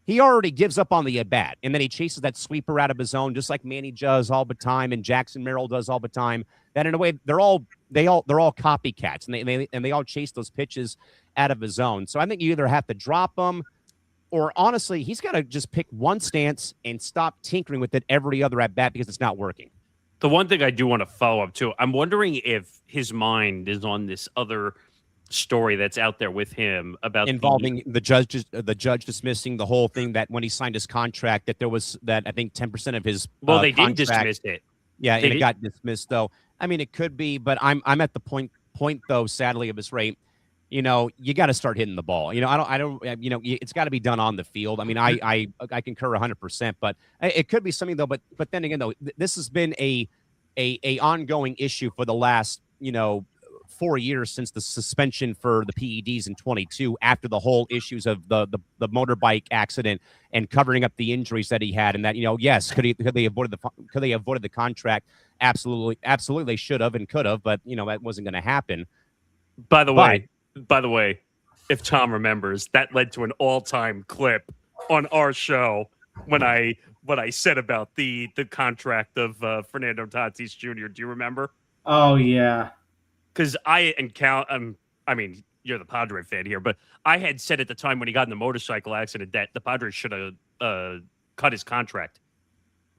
he already gives up on the at-bat, and then he chases that sweeper out of his zone, just like Manny does all the time, and Jackson Merrill does all the time. That in a way, they're all copycats, and they all chase those pitches out of his zone. So I think you either have to drop them, or honestly, he's got to just pick one stance and stop tinkering with it every other at-bat because it's not working. The one thing I do want to follow up to, I'm wondering if his mind is on this other story that's out there with him about involving the judge dismissing the whole thing, that when he signed his contract, that there was that I think 10% of his they didn't dismiss it. Yeah, and it got dismissed though. I mean, it could be, but I'm at the point though, sadly, of this rate. You got to start hitting the ball. I don't. It's got to be done on the field. I mean, I concur 100%, but it could be something though. But then again, though, this has been a ongoing issue for the last 4 years since the suspension for the PEDs in 22, after the whole issues of the motorbike accident and covering up the injuries that he had, and that yes, could they avoid the contract? Absolutely, they should have and could have, but that wasn't going to happen. By the way, if Tom remembers, that led to an all-time clip on our show when I said about the contract of Fernando Tatis Jr. Do you remember? Oh yeah. Because I and Cal, I mean, you're the Padre fan here, but I had said at the time when he got in the motorcycle accident that the Padres should have cut his contract,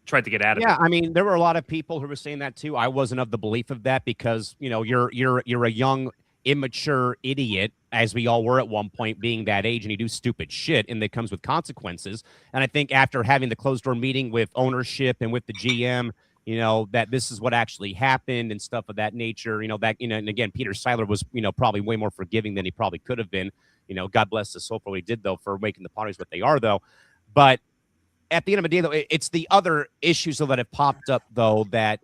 tried to get out of it. Yeah, I mean, there were a lot of people who were saying that too. I wasn't of the belief of that because you're a young, immature idiot, as we all were at one point, being that age, and you do stupid shit, and that comes with consequences. And I think after having the closed door meeting with ownership and with the GM, that this is what actually happened and stuff of that nature, and again, Peter Seiler was, probably way more forgiving than he probably could have been. God bless his soul for what he did, though, for making the Padres what they are, though. But at the end of the day, though, it's the other issues that have popped up, though, that,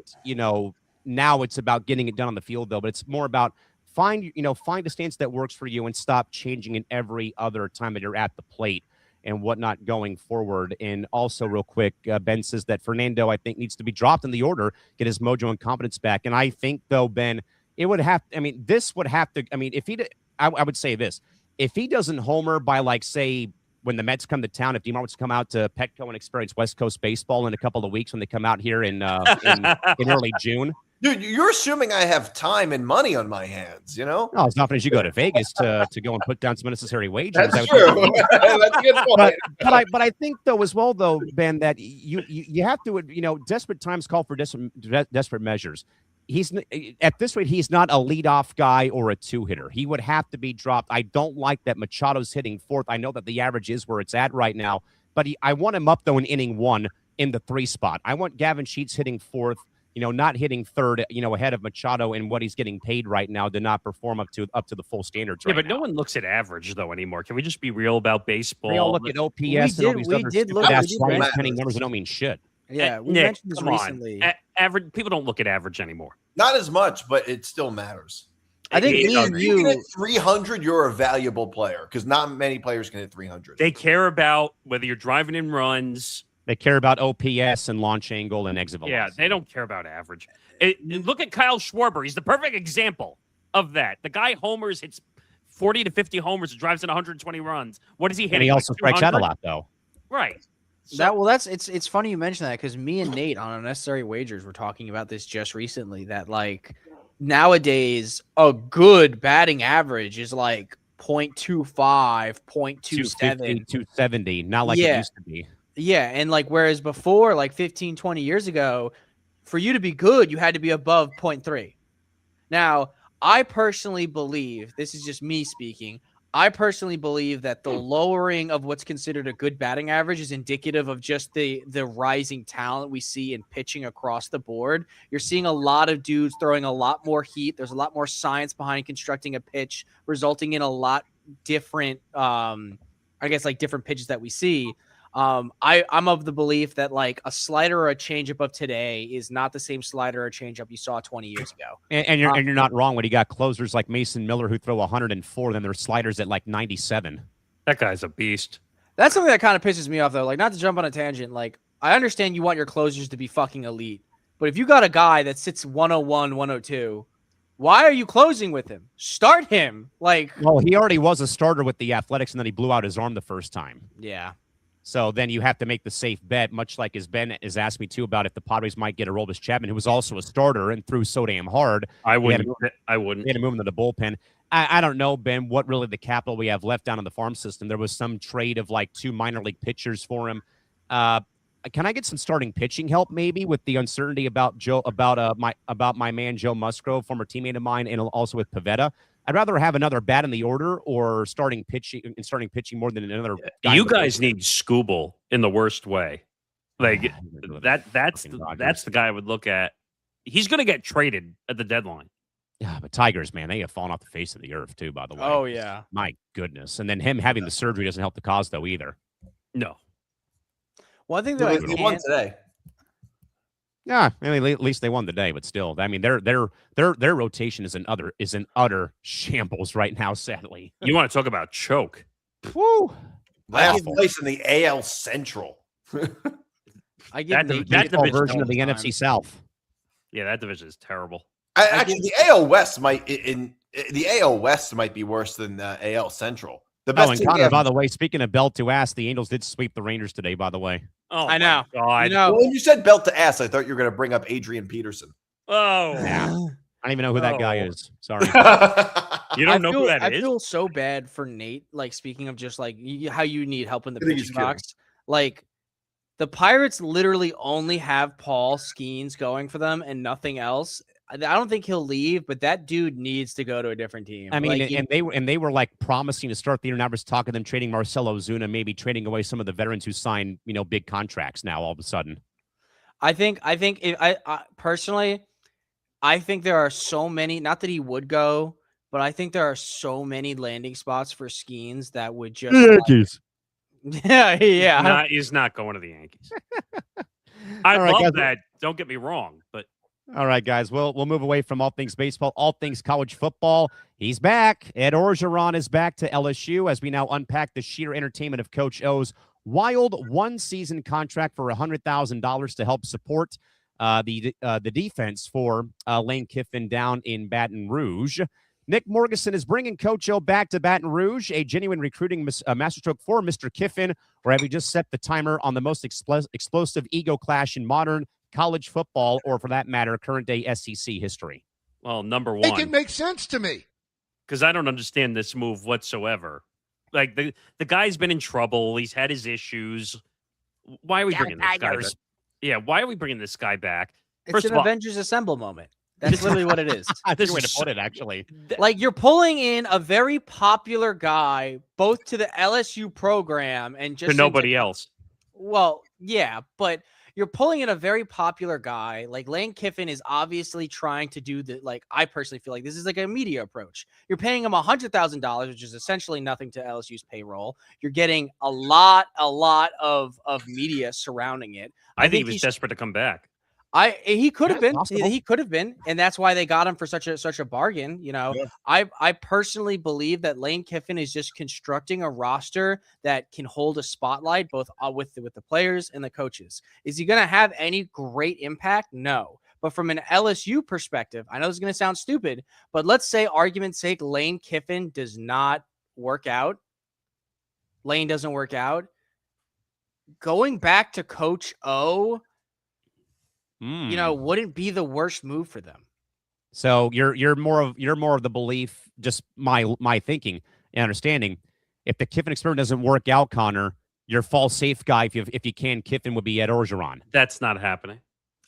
now it's about getting it done on the field, though, but it's more about find a stance that works for you and stop changing it every other time that you're at the plate and whatnot going forward. And also, real quick, Ben says that Fernando, I think, needs to be dropped in the order, get his mojo and confidence back. And I think, though, Ben, it would have. I mean, this would have to. I mean, if he, I would say this: if he doesn't homer by, like, say, when the Mets come to town, if DiMartino wants to come out to Petco and experience West Coast baseball in a couple of weeks when they come out here in early June. Dude, you're assuming I have time and money on my hands, you know? No, as often as you go to Vegas to go and put down some unnecessary wagers. That's true. That's a good point. But I think, though, as well, though, Ben, that you have to, desperate times call for desperate measures. He's at this rate, he's not a leadoff guy or a two-hitter. He would have to be dropped. I don't like that Machado's hitting fourth. I know that the average is where it's at right now, but I want him up, though, in inning 1 in the 3 spot. I want Gavin Sheets hitting fourth, not hitting third, ahead of Machado and what he's getting paid right now to not perform up to the full standards. Yeah, but no one looks at average though anymore. Can we just be real about baseball? We all look at OPS and all these other stupid penny numbers that don't mean shit. Yeah, we Nick, mentioned this recently. Average people don't look at average anymore. Not as much, but it still matters. I think if you can hit 300, you're a valuable player because not many players can hit 300. They care about whether you're driving in runs. They care about OPS and launch angle and exit velocity. Yeah, they don't care about average. Look at Kyle Schwarber. He's the perfect example of that. The guy homers, hits 40 to 50 homers, drives in 120 runs. What is he hitting? And he also strikes out a lot, though. Right. It's funny you mention that because me and Nate on Unnecessary Wagers were talking about this just recently. That like nowadays a good batting average is like 0.25, 0.27, 270, not like it used to be. Yeah, and like whereas before, like 15, 20 years ago, for you to be good, you had to be above 0.3. Now, I personally believe, this is just me speaking, I personally believe that the lowering of what's considered a good batting average is indicative of just the rising talent we see in pitching across the board. You're seeing a lot of dudes throwing a lot more heat. There's a lot more science behind constructing a pitch, resulting in a lot different, different pitches that we see. I'm of the belief that like a slider or a changeup of today is not the same slider or changeup you saw 20 years ago. And you're not wrong when you got closers like Mason Miller who throw 104, then their sliders at like 97. That guy's a beast. That's something that kind of pisses me off though. Like, not to jump on a tangent, like I understand you want your closers to be fucking elite, but if you got a guy that sits 101, 102, why are you closing with him? Start him. Like, well, he already was a starter with the Athletics and then he blew out his arm the first time. Yeah. So then you have to make the safe bet, much like as Ben has asked me too about if the Padres might get a Aroldis Chapman, who was also a starter and threw so damn hard. I wouldn't. They had to move him to the bullpen. I don't know, Ben, what really the capital we have left down in the farm system. There was some trade of like 2 minor league pitchers for him. Can I get some starting pitching help maybe with the uncertainty about my man Joe Musgrove, former teammate of mine, and also with Pivetta? I'd rather have another bat in the order or starting pitching more than another. You guys need Scooble in the worst way. Like that's the guy I would look at. He's going to get traded at the deadline. Yeah, but Tigers, man, they have fallen off the face of the earth too. By the way. Oh yeah. My goodness, and then him having the surgery doesn't help the cause though either. No. Well, I think that they won today. Yeah, I mean, at least they won the day, but still, I mean, their rotation is an utter shambles right now. Sadly, you want to talk about choke? Woo! Last place in the AL Central. I get that version of the NFC South. Yeah, that division is terrible. Actually, the AL West might be worse than the AL Central. The best and Connor, by the way, speaking of belt to ass, the Angels did sweep the Rangers today, by the way. Oh, I know. God. Well, when you said belt to ass, I thought you were going to bring up Adrian Peterson. Oh. Yeah. I don't even know who that guy is. Sorry. You don't know who that is? I feel so bad for Nate, like, speaking of just, like, how you need help in the pitching box. Like, the Pirates literally only have Paul Skeens going for them and nothing else. I don't think he'll leave, but that dude needs to go to a different team. I mean, like, they were like promising to start the year. Now we're talking them trading Marcelo Ozuna, maybe trading away some of the veterans who signed, big contracts now all of a sudden. I personally, I think there are so many, not that he would go, but I think there are so many landing spots for Skeens that would just Yankees. Yeah. He's not going to the Yankees. I love that. Don't get me wrong, but All right, guys. We'll move away from all things baseball, all things college football. He's back. Ed Orgeron is back to LSU as we now unpack the sheer entertainment of Coach O's wild one-season contract for $100,000 to help support the defense for Lane Kiffin down in Baton Rouge. Nick Morgasen is bringing Coach O back to Baton Rouge, a genuine recruiting masterstroke for Mr. Kiffin, or have we just set the timer on the most explosive ego clash in modern college football, or for that matter, current-day SEC history? Well, number one. Make it make sense to me. Because I don't understand this move whatsoever. Like, the guy's been in trouble. He's had his issues. Why are we bringing this guy back? Yeah, why are we bringing this guy back? It's an Avengers Assemble moment. That's literally what it is. That's a way to put it, actually. Like, you're pulling in a very popular guy, both to the LSU program and just to nobody else. Well, yeah, but you're pulling in a very popular guy. Like, Lane Kiffin is obviously trying to do the, like, I personally feel like this is like a media approach. You're paying him $100,000, which is essentially nothing to LSU's payroll. You're getting a lot of media surrounding it. I think he was desperate to come back. He could have been. He could have been, and that's why they got him for such a bargain. You know, yeah. I personally believe that Lane Kiffin is just constructing a roster that can hold a spotlight both with the players and the coaches. Is he going to have any great impact? No. But from an LSU perspective, I know this is going to sound stupid, but let's say, argument's sake, Lane Kiffin does not work out. Lane doesn't work out. Going back to Coach O, you know, wouldn't be the worst move for them. So you're more of the belief, just my thinking and understanding. If the Kiffin experiment doesn't work out, Connor, your fall safe guy, if you can, Kiffin would be Ed Orgeron. That's not happening.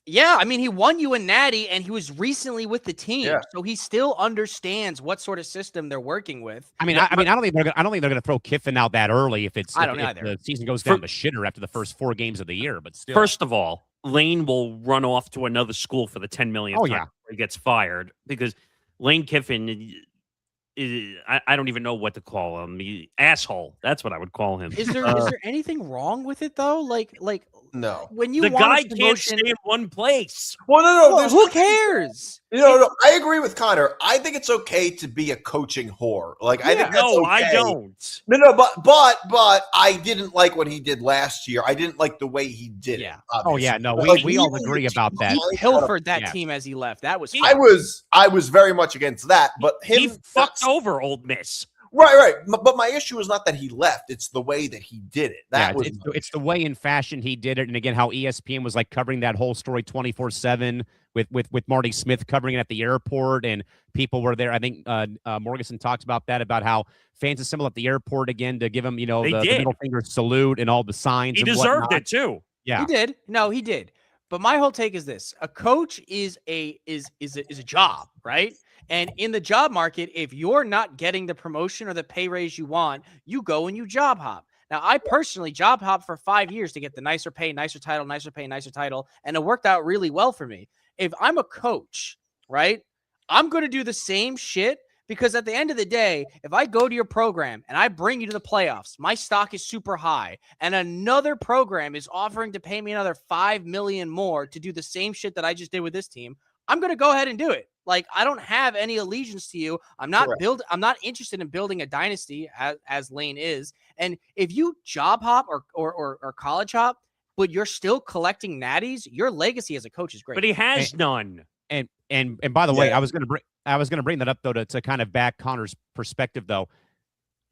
Yeah, I mean, he won you a natty, and he was recently with the team, so he still understands what sort of system they're working with. I don't think they're going to throw Kiffin out that early if the season goes down the shitter after the first 4 games of the year. But still, first of all, Lane will run off to another school for the 10 millionth time before he gets fired, because Lane Kiffin is, I don't even know what to call him. Asshole. That's what I would call him. Is there anything wrong with it though? Like no. When you the guy can't stay in one place. Well, no. Well, who cares? No. I agree with Connor. I think it's okay to be a coaching whore. Like, I think that's okay. I don't. No, but I didn't like what he did last year. I didn't like the way he did it. Obviously. Oh yeah, no, we all agree about that. He pilfered that team as he left. That was. I was very much against that. But he fucked over Old Miss. Right. But my issue is not that he left; it's the way that he did it. It's the way in fashion he did it, and again, how ESPN was like covering that whole story 24/7 with Marty Smith covering it at the airport, and people were there. I think Morgasen talked about that, about how fans assembled at the airport again to give him, the middle finger salute and all the signs. He deserved it too. Yeah, he did. No, he did. But my whole take is this: a coach is a job, right? And in the job market, if you're not getting the promotion or the pay raise you want, you go and you job hop. Now, I personally job hopped for 5 years to get the nicer pay, nicer title, and it worked out really well for me. If I'm a coach, right, I'm going to do the same shit, because at the end of the day, if I go to your program and I bring you to the playoffs, my stock is super high, and another program is offering to pay me another $5 million more to do the same shit that I just did with this team, I'm going to go ahead and do it. Like, I don't have any allegiance to you. I'm not interested in building a dynasty as Lane is. And if you job hop or college hop, but you're still collecting natties, your legacy as a coach is great. But he has none. And by the way, I was going to bring that up though to kind of back Connor's perspective though.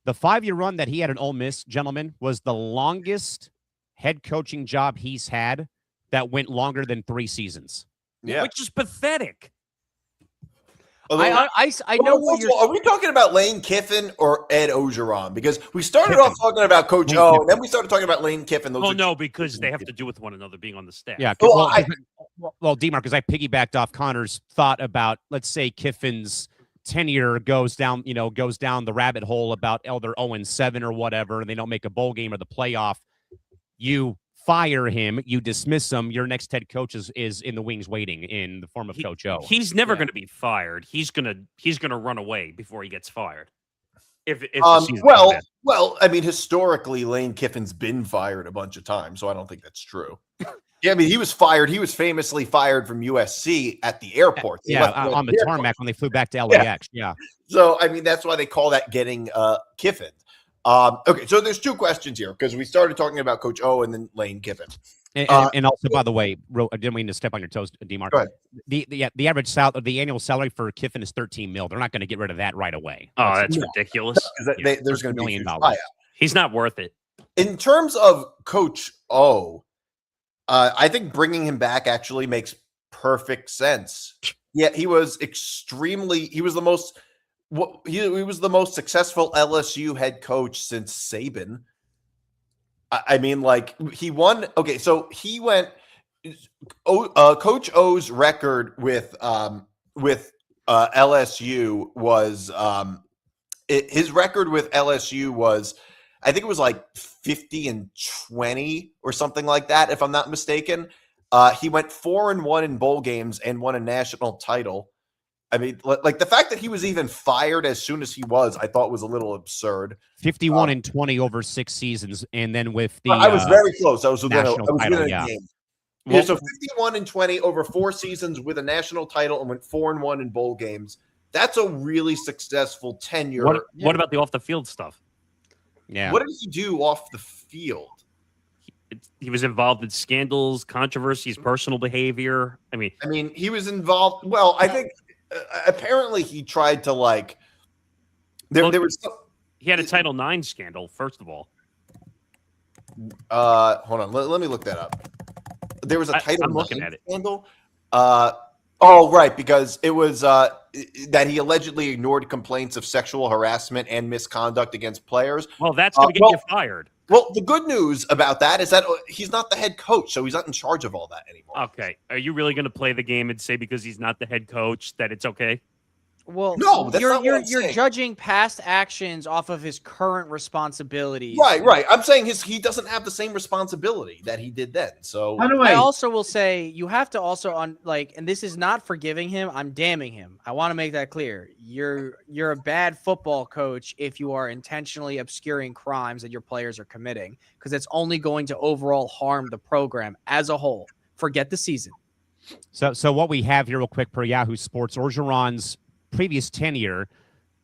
The 5-year run that he had at Ole Miss, gentlemen, was the longest head coaching job he's had that went longer than 3 seasons. Yeah, which is pathetic. I know what you're. Are we talking about Lane Kiffin or Ed Orgeron? Because we started off talking about Coach O, and then we started talking about Lane Kiffin. No, because they have to do with one another being on the staff. Yeah. Well, D-Mark, because I piggybacked off Connor's thought about, let's say Kiffin's tenure goes down the rabbit hole about they're 0-7 or whatever, and they don't make a bowl game or the playoff. You fire him, you dismiss him, your next head coach is in the wings waiting in the form of Coach O. He's never going to be fired. He's gonna run away before he gets fired. Well, I mean, historically, Lane Kiffin's been fired a bunch of times, so I don't think that's true. Yeah, I mean, he was fired. He was famously fired from USC at the airport. On the tarmac when they flew back to LAX. Yeah. So, I mean, that's why they call that getting Kiffin. Okay, so there's two questions here because we started talking about Coach O and then Lane Kiffin. And also, by the way, I didn't mean to step on your toes, DiMartino. Go ahead. The average the annual salary for Kiffin is $13 million. They're not going to get rid of that right away. Oh, that's ridiculous. There's going to be $1 million. He's not worth it. In terms of Coach O, I think bringing him back actually makes perfect sense. Yeah, he was the most successful LSU head coach since Saban. I mean, like, he won. Okay, so he went. Coach O's record with LSU was his record with LSU was, I think it was like 50-20 or something like that, if I'm not mistaken. He went 4-1 in bowl games and won a national title. I mean, like the fact that he was even fired as soon as he was, I thought was a little absurd. 51-20 over 6 seasons, and then with the I was very close. I was within a yeah. game. Yeah, so 51-20 over 4 seasons with a national title and went 4-1 in bowl games. That's a really successful tenure. What about the off the field stuff? Yeah. What did he do off the field? He was involved in scandals, controversies, personal behavior. I mean, he was involved. Well, I think apparently he tried to like. There was. He had a Title IX scandal. First of all. Hold on. Let me look that up. There was a Title IX scandal. Right, because it was that he allegedly ignored complaints of sexual harassment and misconduct against players. Well, that's going to get you fired. Well, the good news about that is that he's not the head coach, so he's not in charge of all that anymore. Okay. Are you really going to play the game and say because he's not the head coach that it's okay? Well, no, that's not what I'm you're saying. Judging past actions off of his current responsibilities. Right. I'm saying he doesn't have the same responsibility that he did then. So by the way, I also will say you have to also and this is not forgiving him. I'm damning him. I want to make that clear. You're a bad football coach if you are intentionally obscuring crimes that your players are committing, because it's only going to overall harm the program as a whole. Forget the season. So what we have here real quick per Yahoo Sports, Orgeron's previous tenure,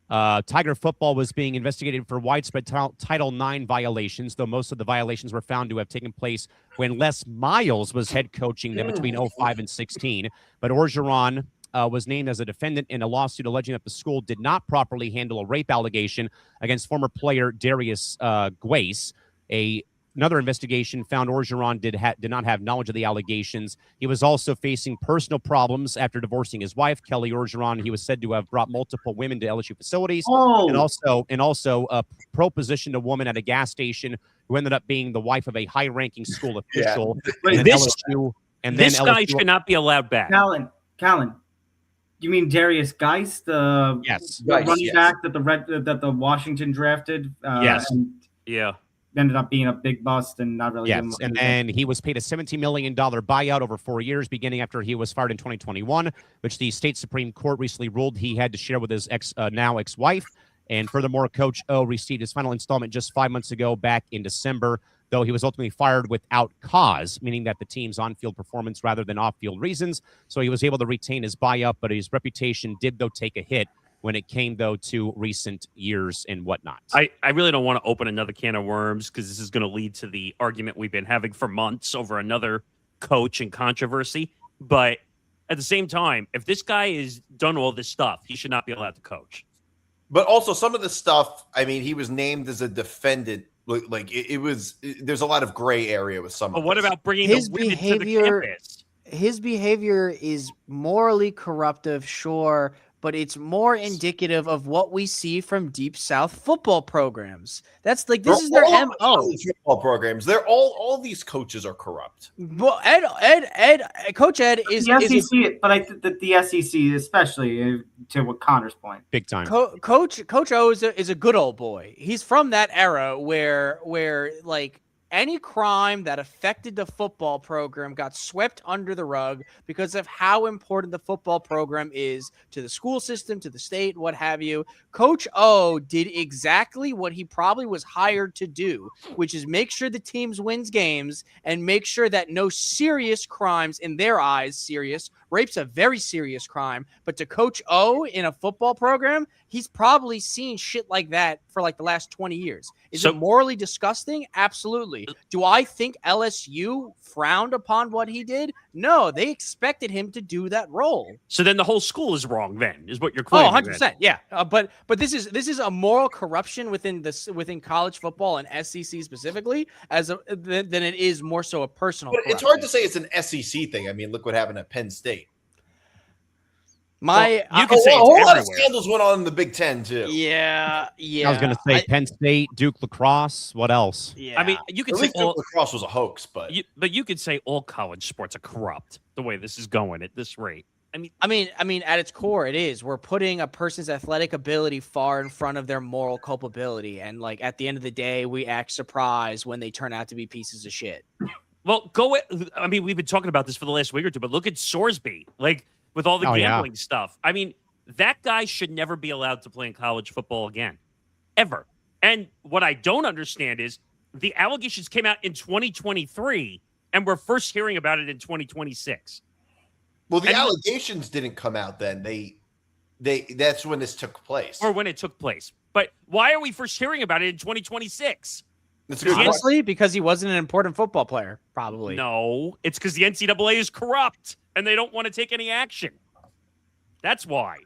Tiger football was being investigated for widespread Title IX violations, though most of the violations were found to have taken place when Les Miles was head coaching them between 05 and 16. But Orgeron was named as a defendant in a lawsuit alleging that the school did not properly handle a rape allegation against former player Darius Guace. Another investigation found Orgeron did not have knowledge of the allegations. He was also facing personal problems after divorcing his wife, Kelly Orgeron. He was said to have brought multiple women to LSU facilities, and also propositioned a woman at a gas station who ended up being the wife of a high-ranking school official. Yeah. This guy should not be allowed back. Callan, you mean Darius Geist, the running back that the Washington drafted? Yes. Yeah. Ended up being a big bust and not really. Yes, and then he was paid a $17 million buyout over 4 years, beginning after he was fired in 2021, which the state Supreme Court recently ruled he had to share with his now ex-wife. And furthermore, Coach O received his final installment just 5 months ago, back in December, though he was ultimately fired without cause, meaning that the team's on-field performance rather than off-field reasons. So he was able to retain his buyout, but his reputation did, though, take a hit when it came, though, to recent years and whatnot. I really don't want to open another can of worms, because this is going to lead to the argument we've been having for months over another coach and controversy. But at the same time, if this guy has done all this stuff, he should not be allowed to coach. But also some of the stuff, I mean, he was named as a defendant. Like it was, there's a lot of gray area with some of what about bringing his behavior to the campus? His behavior is morally corruptive, sure, but it's more indicative of what we see from Deep South football programs. That's like, this is their MO. Football programs. They're all these coaches are corrupt. Well, Coach Ed is the SEC, but I think that the SEC, especially to what Connor's point, big time. Coach O is a good old boy. He's from that era where like any crime that affected the football program got swept under the rug because of how important the football program is to the school system, to the state, what have you. Coach O did exactly what he probably was hired to do, which is make sure the teams wins games and make sure that no serious crimes, in their eyes, serious. Rape's a very serious crime, but to Coach O in a football program, he's probably seen shit like that for like the last 20 years. Is it morally disgusting? Absolutely. Do I think LSU frowned upon what he did? No, they expected him to do that role. So then the whole school is wrong then, is what you're claiming. Oh, 100%. Yeah. But this is a moral corruption within college football and SEC specifically than it is more so a personal corruption. It's hard to say it's an SEC thing. I mean, look what happened at Penn State. You could say a whole lot of everywhere. scandals went on in the Big Ten too. Yeah. I was going to say Penn State, Duke lacrosse. What else? Yeah. I mean, you could At say least Duke lacrosse was a hoax, but you could say all college sports are corrupt the way this is going at this rate. I mean, at its core, it is. We're putting a person's athletic ability far in front of their moral culpability, and like at the end of the day, we act surprised when they turn out to be pieces of shit. Well, we've been talking about this for the last week or two, but look at Sorsby, like with all the gambling stuff. I mean, that guy should never be allowed to play in college football again, ever. And what I don't understand is the allegations came out in 2023, and we're first hearing about it in 2026. Well, the allegations didn't come out then. That's when this took place. Or when it took place. But why are we first hearing about it in 2026? Honestly, because he wasn't an important football player, probably. No, it's because the NCAA is corrupt and they don't want to take any action. That's why.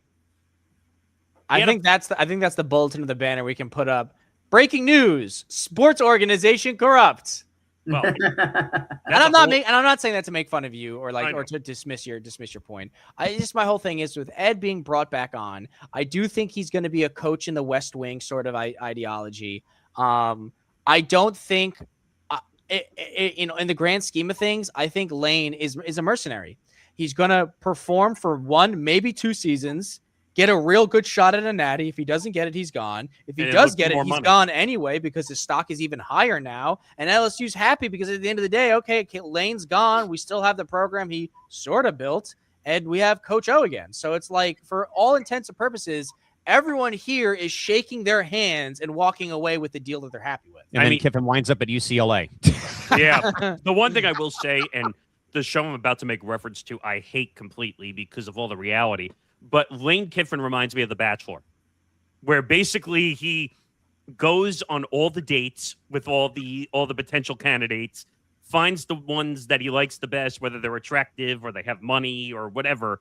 I think that's the bulletin of the banner we can put up. Breaking news: sports organization corrupt. Well, and I'm not saying that to make fun of you or to dismiss your point. My whole thing is with Ed being brought back on. I do think he's going to be a coach in the West Wing sort of ideology. I don't think, in the grand scheme of things, I think Lane is a mercenary. He's going to perform for 1, maybe 2 seasons, get a real good shot at a natty. If he doesn't get it, he's gone. If he does get it, he's gone anyway because his stock is even higher now. And LSU's happy because at the end of the day, okay, Lane's gone. We still have the program he sort of built, and we have Coach O again. So it's like, for all intents and purposes, everyone here is shaking their hands and walking away with the deal that they're happy with. And then Kiffin winds up at UCLA. Yeah. The one thing I will say, and the show I'm about to make reference to, I hate completely because of all the reality, but Lane Kiffin reminds me of The Bachelor, where basically he goes on all the dates with all the potential candidates, finds the ones that he likes the best, whether they're attractive or they have money or whatever,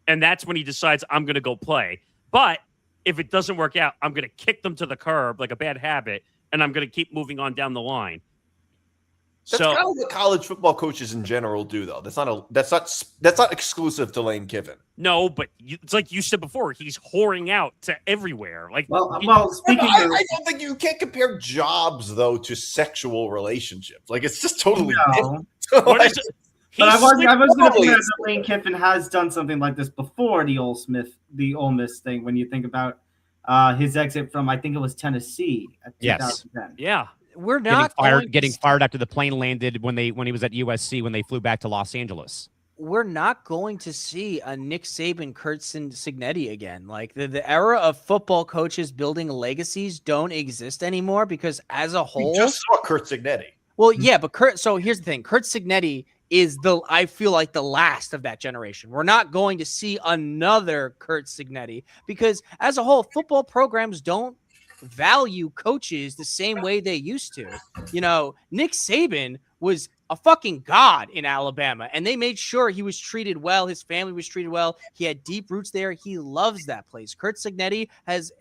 and that's when he decides, I'm going to go play. But if it doesn't work out, I'm going to kick them to the curb like a bad habit, and I'm going to keep moving on down the line. That's kind of what college football coaches in general do, though. That's not exclusive to Lane Kiffin. No, but it's like you said before. He's whoring out to everywhere. Like, speaking I don't think you can't compare jobs though to sexual relationships. Like, it's just totally different. What is it? But I was going to point out that Lane Kiffin has done something like this before the Ole Miss thing. When you think about his exit from, I think it was Tennessee at 2010. Yeah. We're not getting fired after the plane landed when he was at USC when they flew back to Los Angeles. We're not going to see a Nick Saban, Kurt Signetti again. Like the era of football coaches building legacies don't exist anymore because as a whole, we just saw Kurt Signetti. Well, yeah, but so here's the thing: Kurt Signetti is I feel like the last of that generation. We're not going to see another Kurt Signetti because as a whole, football programs don't value coaches the same way they used to. You know, Nick Saban was a fucking god in Alabama, and they made sure he was treated well. His family was treated well. He had deep roots there. He loves that place. Kurt Signetti has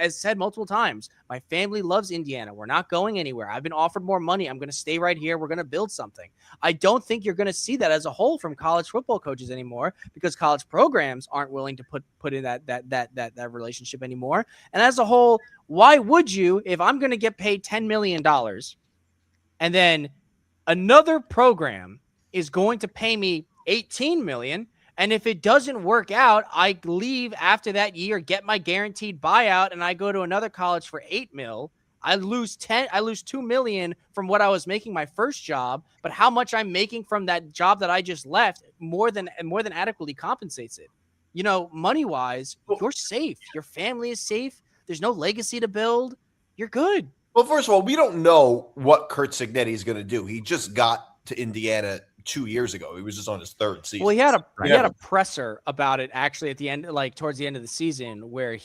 said multiple times, my family loves Indiana. We're not going anywhere. I've been offered more money. I'm going to stay right here. We're going to build something. I don't think you're going to see that as a whole from college football coaches anymore because college programs aren't willing to put in that relationship anymore. And as a whole, why would you, if I'm going to get paid $10 million and then another program is going to pay me $18 million, and if it doesn't work out, I leave after that year, get my guaranteed buyout, and I go to another college for $8 million. I lose $2 million from what I was making my first job, but how much I'm making from that job that I just left more than adequately compensates it. You know, money wise, you're safe. Your family is safe. There's no legacy to build. You're good. Well, first of all, we don't know what Curt Cignetti is going to do. He just got to Indiana 2 years ago. He was just on his third season. Well, he had a presser about it actually at the end, like towards the end of the season, where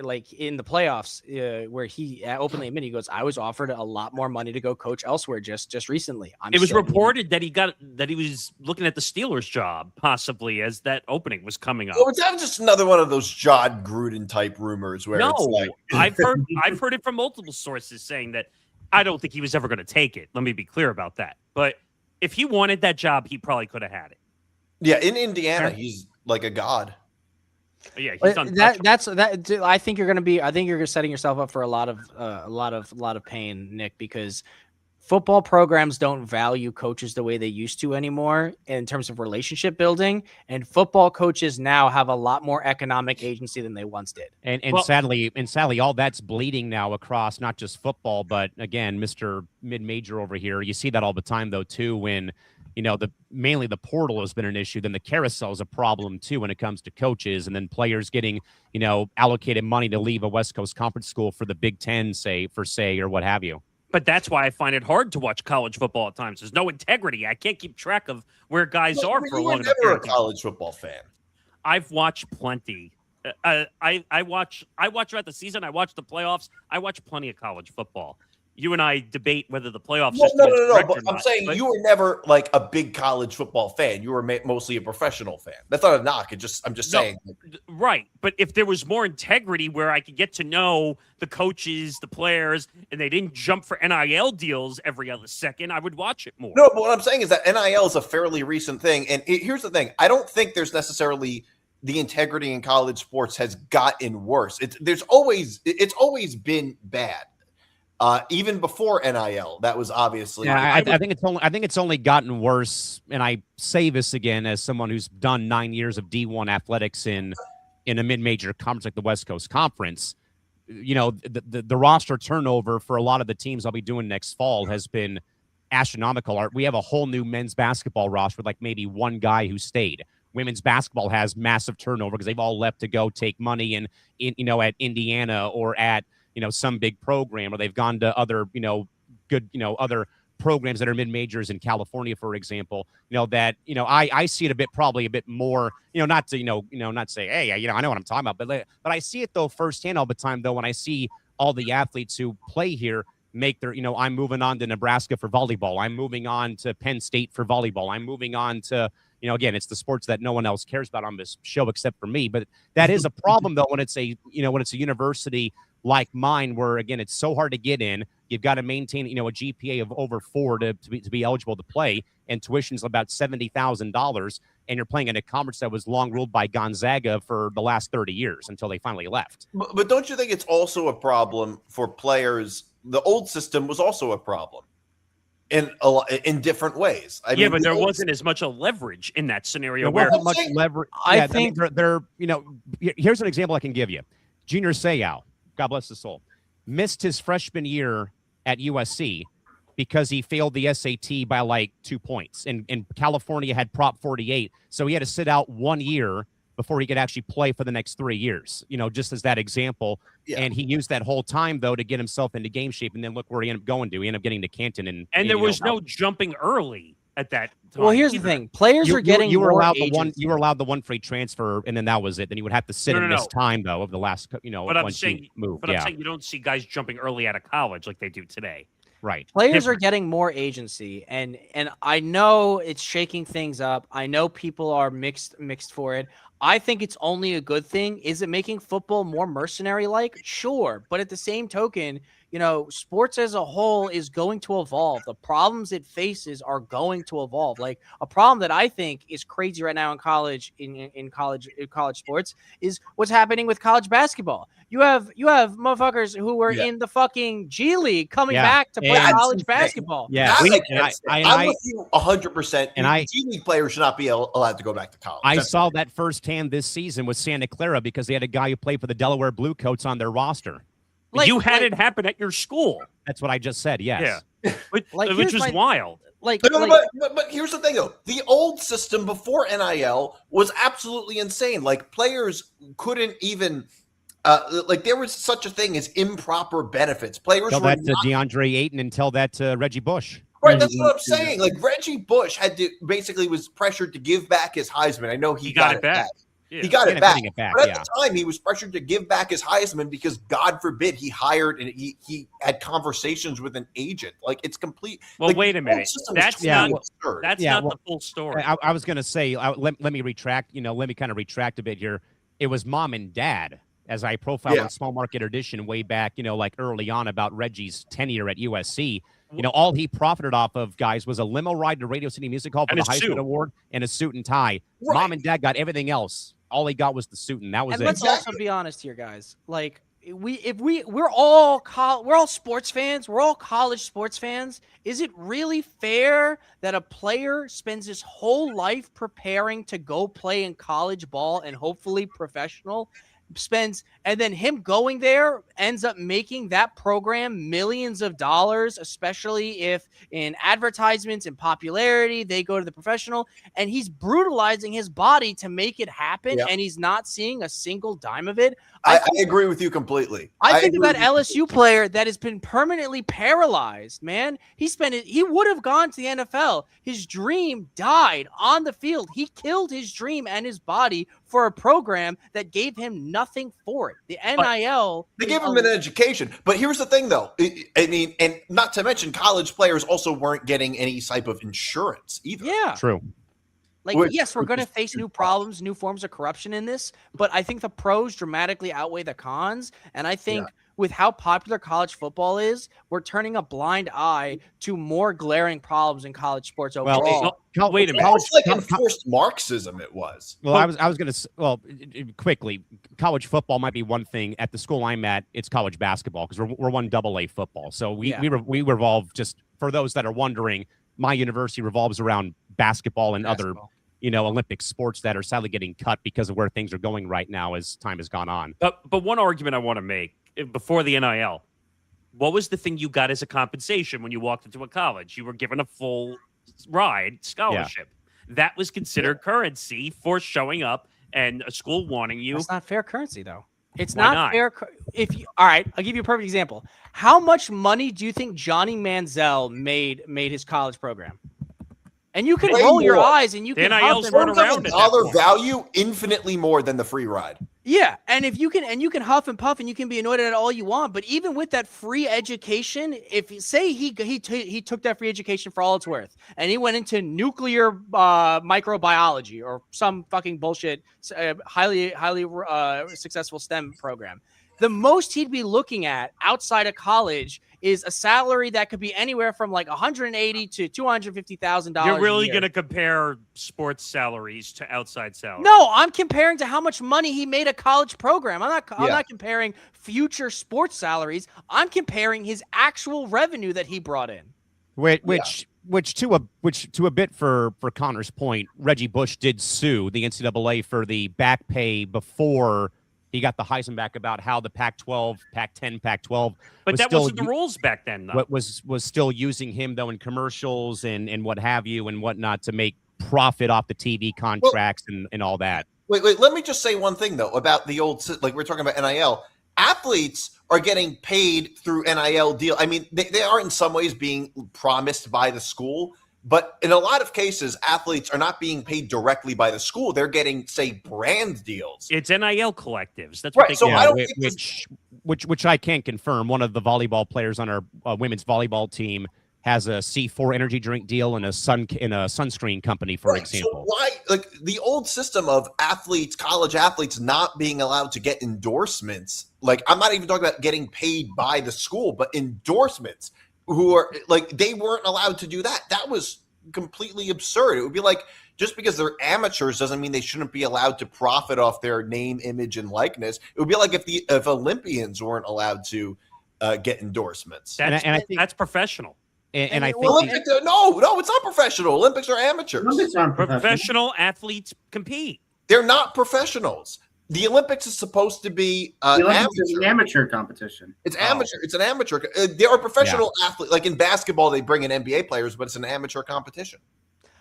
like in the playoffs, where he openly admitted, he goes, "I was offered a lot more money to go coach elsewhere just recently." It was reported that he was looking at the Steelers job possibly as that opening was coming up. Well, that was just another one of those John Gruden type rumors where it's like I've heard it from multiple sources saying that I don't think he was ever going to take it. Let me be clear about that, but. If he wanted that job, he probably could have had it. Yeah, in Indiana, he's like a god. Yeah, he's I think you're setting yourself up for a lot of pain, Nick, because football programs don't value coaches the way they used to anymore in terms of relationship building, and football coaches now have a lot more economic agency than they once did. And sadly, all that's bleeding now across not just football, but again, Mr. Mid-Major over here. You see that all the time, though, too, when mainly the portal has been an issue. Then the carousel is a problem too when it comes to coaches, and then players getting allocated money to leave a West Coast Conference school for the Big Ten, say, or what have you. But that's why I find it hard to watch college football at times. There's no integrity. I can't keep track of where guys are for a long time. You were never a college football fan. I've watched plenty. I watch throughout the season. I watch the playoffs. I watch plenty of college football. You and I debate whether the playoff system is correct or but not. I'm saying you were never like a big college football fan. You were mostly a professional fan. That's not a knock. I'm just saying. Right. But if there was more integrity where I could get to know the coaches, the players, and they didn't jump for NIL deals every other second, I would watch it more. No, but what I'm saying is that NIL is a fairly recent thing. And here's the thing. I don't think there's necessarily the integrity in college sports has gotten worse. It's always been bad. Even before NIL, that was obviously. Yeah, I think it's only gotten worse. And I say this again as someone who's done 9 years of D1 athletics in a mid-major conference like the West Coast Conference. The roster turnover for a lot of the teams I'll be doing next fall has been astronomical. We have a whole new men's basketball roster with like maybe one guy who stayed. Women's basketball has massive turnover because they've all left to go take money at Indiana or at some big program, or they've gone to other, good, other programs that are mid-majors in California, for example, I see it probably a bit more, not to, not say, hey, I know what I'm talking about, but I see it though firsthand all the time though, when I see all the athletes who play here make their, I'm moving on to Nebraska for volleyball. I'm moving on to Penn State for volleyball. I'm moving on to, again, it's the sports that no one else cares about on this show except for me, but that is a problem though when it's a university like mine, where again it's so hard to get in. You've got to maintain, a GPA of over 4 to be eligible to play, and tuition's about $70,000. And you're playing in a conference that was long ruled by Gonzaga for the last 30 years until they finally left. But don't you think it's also a problem for players? The old system was also a problem in different ways. I mean, but there wasn't as much a leverage in that scenario. There wasn't much leverage. I think they're here's an example I can give you. Junior Seau, God bless his soul, missed his freshman year at USC because he failed the SAT by like 2 points. And California had Prop 48, so he had to sit out 1 year before he could actually play for the next 3 years, just as that example. Yeah. And he used that whole time, though, to get himself into game shape. And then look where he ended up going to. He ended up getting to Canton. And there was no jumping early at that time. Well, here's the thing. Players are getting you were more allowed agency. You were allowed the one free transfer, and then that was it. Then you would have to sit and miss time, though, of the last, But I'm saying you don't see guys jumping early out of college like they do today. Right. Players are getting more agency, and I know it's shaking things up. I know people are mixed for it. I think it's only a good thing. Is it making football more mercenary-like? Sure. But at the same token, sports as a whole is going to evolve. The problems it faces are going to evolve. Like a problem that I think is crazy right now in college, in college sports is what's happening with college basketball. You have motherfuckers who were in the fucking G League coming back to play college basketball. Yeah, I'm with you 100%. And G League players should not be allowed to go back to college. I saw that firsthand this season with Santa Clara because they had a guy who played for the Delaware Blue Coats on their roster. you had it happen at your school. That's what I just said. Yes. Yeah. which was wild. But here's the thing, though. The old system before NIL was absolutely insane. Like, players couldn't even there was such a thing as improper benefits. Players tell that to DeAndre Ayton and tell that to Reggie Bush. Right, that's what I'm saying. Like, Reggie Bush was pressured to give back his Heisman. I know he got it back. Yeah. He got it back. But at the time, he was pressured to give back his Heisman because, God forbid, he hired and he had conversations with an agent. Like, it's complete. Well, like, wait a minute. That's not the full story. I was going to say, let me retract. Let me kind of retract a bit here. It was mom and dad, as I profiled on Small Market Edition way back, like early on about Reggie's tenure at USC. All he profited off of, guys, was a limo ride to Radio City Music Hall for the Heisman Award and a suit and tie. Right. Mom and dad got everything else. All he got was the suit, and that was it. Let's also be honest here, guys. Like, we're all sports fans. We're all college sports fans. Is it really fair that a player spends his whole life preparing to go play in college ball and hopefully professional? And then him going there ends up making that program millions of dollars, especially if in advertisements and popularity they go to the professional, and he's brutalizing his body to make it happen, and he's not seeing a single dime of it. I agree with you completely. I think of that LSU player that has been permanently paralyzed, man. He would have gone to the NFL. His dream died on the field. He killed his dream and his body for a program that gave him nothing for it. The NIL. They gave him an education. But here's the thing, though. And not to mention, college players also weren't getting any type of insurance either. Yeah. True. Yes, we're going to face new problems, new forms of corruption in this, but I think the pros dramatically outweigh the cons. And I think with how popular college football is, we're turning a blind eye to more glaring problems in college sports overall. Well, wait a minute. It's like enforced Marxism it was. Well, I was going to, quickly, college football might be one thing. At the school I'm at, it's college basketball because we're 1AA football. So we revolve, just for those that are wondering, my university revolves around basketball and other Olympic sports that are sadly getting cut because of where things are going right now as time has gone on. But one argument I want to make before the NIL, what was the thing you got as a compensation when you walked into a college? You were given a full ride scholarship. Yeah. That was considered currency for showing up and a school wanting you. It's not fair currency, though. It's not fair. All right, I'll give you a perfect example. How much money do you think Johnny Manziel made his college program? And you can roll your eyes and you can NILs run around dollar value infinitely more than the free ride. Yeah, and if you can huff and puff and you can be annoyed at it all you want, but even with that free education, if say he took that free education for all it's worth and he went into nuclear microbiology or some fucking bullshit highly successful STEM program, the most he'd be looking at outside of college is a salary that could be anywhere from like $180,000 to $250,000. You're really going to compare sports salaries to outside salaries? No, I'm comparing to how much money he made a college program. I'm not comparing future sports salaries. I'm comparing his actual revenue that he brought in. Which to a bit for Conor's point, Reggie Bush did sue the NCAA for the back pay before he got the Heisman back about how the Pac-12, Pac-10, Pac-12. But that wasn't the rules back then, though. Was still using him, though, in commercials and what have you and whatnot to make profit off the TV contracts and all that. Wait. Let me just say one thing, though, about the old, like we're talking about NIL. Athletes are getting paid through NIL deal. I mean, they are in some ways being promised by the school. But in a lot of cases, athletes are not being paid directly by the school. They're getting, say, brand deals. It's NIL collectives. That's what right. So I don't which I can't confirm. One of the volleyball players on our women's volleyball team has a C4 energy drink deal and a sunscreen company, for example. So why, like the old system of athletes, college athletes not being allowed to get endorsements? Like I'm not even talking about getting paid by the school, but endorsements. Who are like they weren't allowed to do that. That was completely absurd. It would be like just because they're amateurs doesn't mean they shouldn't be allowed to profit off their name, image, and likeness. It would be like if Olympians weren't allowed to get endorsements. And I think that's professional. And I think no, it's not professional. Olympics are amateurs. Olympics aren't professional athletes compete. They're not professionals. The Olympics is supposed to be the Olympics is an amateur competition. It's amateur. It's an amateur. There are professional athletes. Like in basketball, they bring in NBA players, but it's an amateur competition.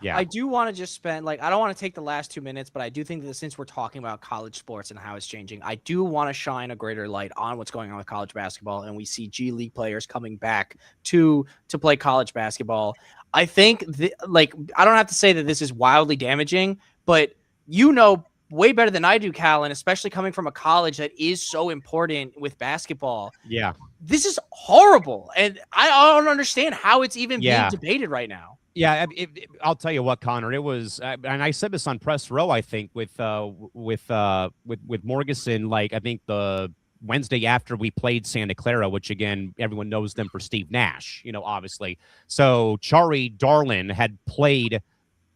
Yeah. I do want to just spend, I don't want to take the last 2 minutes, but I do think that since we're talking about college sports and how it's changing, I do want to shine a greater light on what's going on with college basketball. And we see G League players coming back to play college basketball. I think, I don't have to say that this is wildly damaging, but way better than I do, Callan, especially coming from a college that is so important with basketball. Yeah. This is horrible. And I don't understand how it's even being debated right now. Yeah, I'll tell you what, Connor. It was, and I said this on Press Row. I think with Morgasen. I think the Wednesday after we played Santa Clara, which again everyone knows them for Steve Nash. Obviously. So Chari Darlin had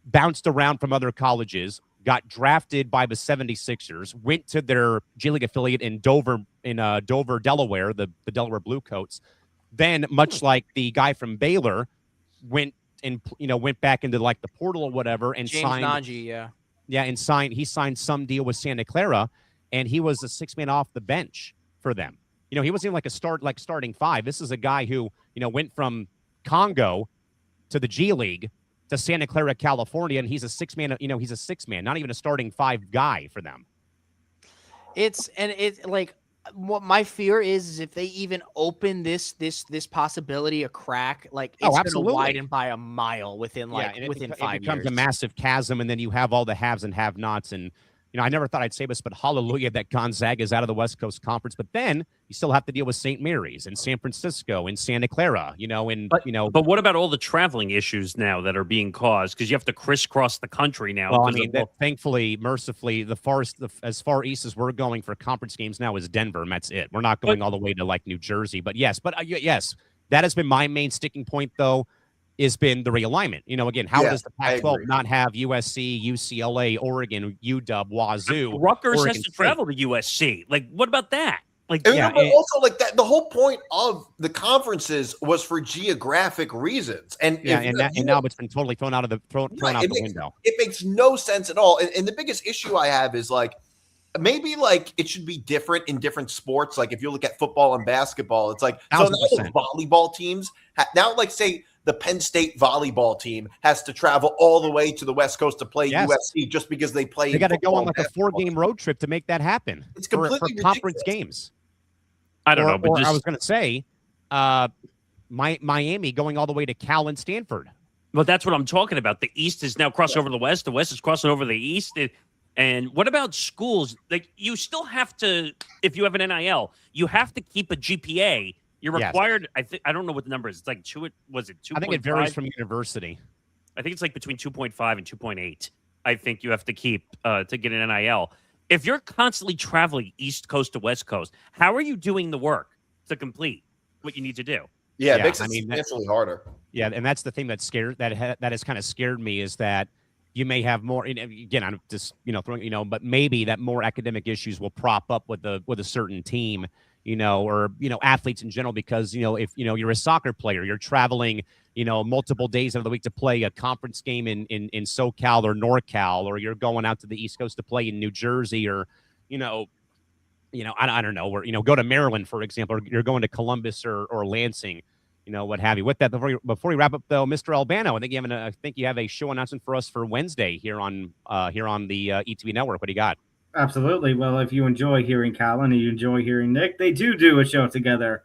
bounced around from other colleges, got drafted by the 76ers, went to their G League affiliate in Dover, Delaware, the Delaware Bluecoats. Then, much like the guy from Baylor, went back into the portal or whatever and James signed Nagy, he signed some deal with Santa Clara, and he was a 6-man off the bench for them. He wasn't even starting five. This is a guy who, went from Congo to the G League to Santa Clara, California, and he's a 6-man, he's a 6-man, not even a starting five guy for them. What my fear is if they even open this possibility a crack, it's going to widen by a mile within 5 years. It becomes a massive chasm, and then you have all the haves and have-nots. And I never thought I'd say this, but hallelujah that Gonzaga is out of the West Coast Conference. But then you still have to deal with St. Mary's and San Francisco and Santa Clara. But what about all the traveling issues now that are being caused because you have to crisscross the country now? Well, thankfully, mercifully, as far east as we're going for conference games now is Denver, and that's it. We're not going all the way to New Jersey. But yes, that has been my main sticking point though. Has been the realignment. Again, how does the Pac-12 not have USC, UCLA, Oregon, UW, Wazoo? Rutgers has to travel to USC. What about that? Also that the whole point of the conferences was for geographic reasons, and now it's been totally thrown out the window. It makes no sense at all. And the biggest issue I have is maybe it should be different in different sports. If you look at football and basketball, it's so now the volleyball teams say the Penn State volleyball team has to travel all the way to the West Coast to play USC just because they play. They got to go on a 4-game road trip to make that happen. It's completely for conference games. I don't know, but I was going to say, Miami going all the way to Cal and Stanford. Well, that's what I'm talking about. The East is now crossing over the West. The West is crossing over the East. And what about schools? You still have to, if you have an NIL, you have to keep a GPA. You're required. Yes. I don't know what the number is. It's 2. Was it 2.5? I think it varies from university. I think it's between 2.5 and 2.8. I think you have to keep to get an NIL. If you're constantly traveling East Coast to West Coast, how are you doing the work to complete what you need to do? Yeah, it makes it substantially harder. Yeah, and that's the thing that has kind of scared me is that you may have more. Again, I'm just throwing but maybe that more academic issues will prop up with a certain team. Or athletes in general, because if you're a soccer player, you're traveling multiple days of the week to play a conference game in SoCal or NorCal, or you're going out to the East Coast to play in New Jersey, or I don't know, or go to Maryland, for example, or you're going to Columbus or Lansing, what have you. With that, before we wrap up though, Mr. Albano, I think you have a show announcement for us for Wednesday here on the ETB network. What do you got? Absolutely. Well, if you enjoy hearing Callan and you enjoy hearing Nick, they do a show together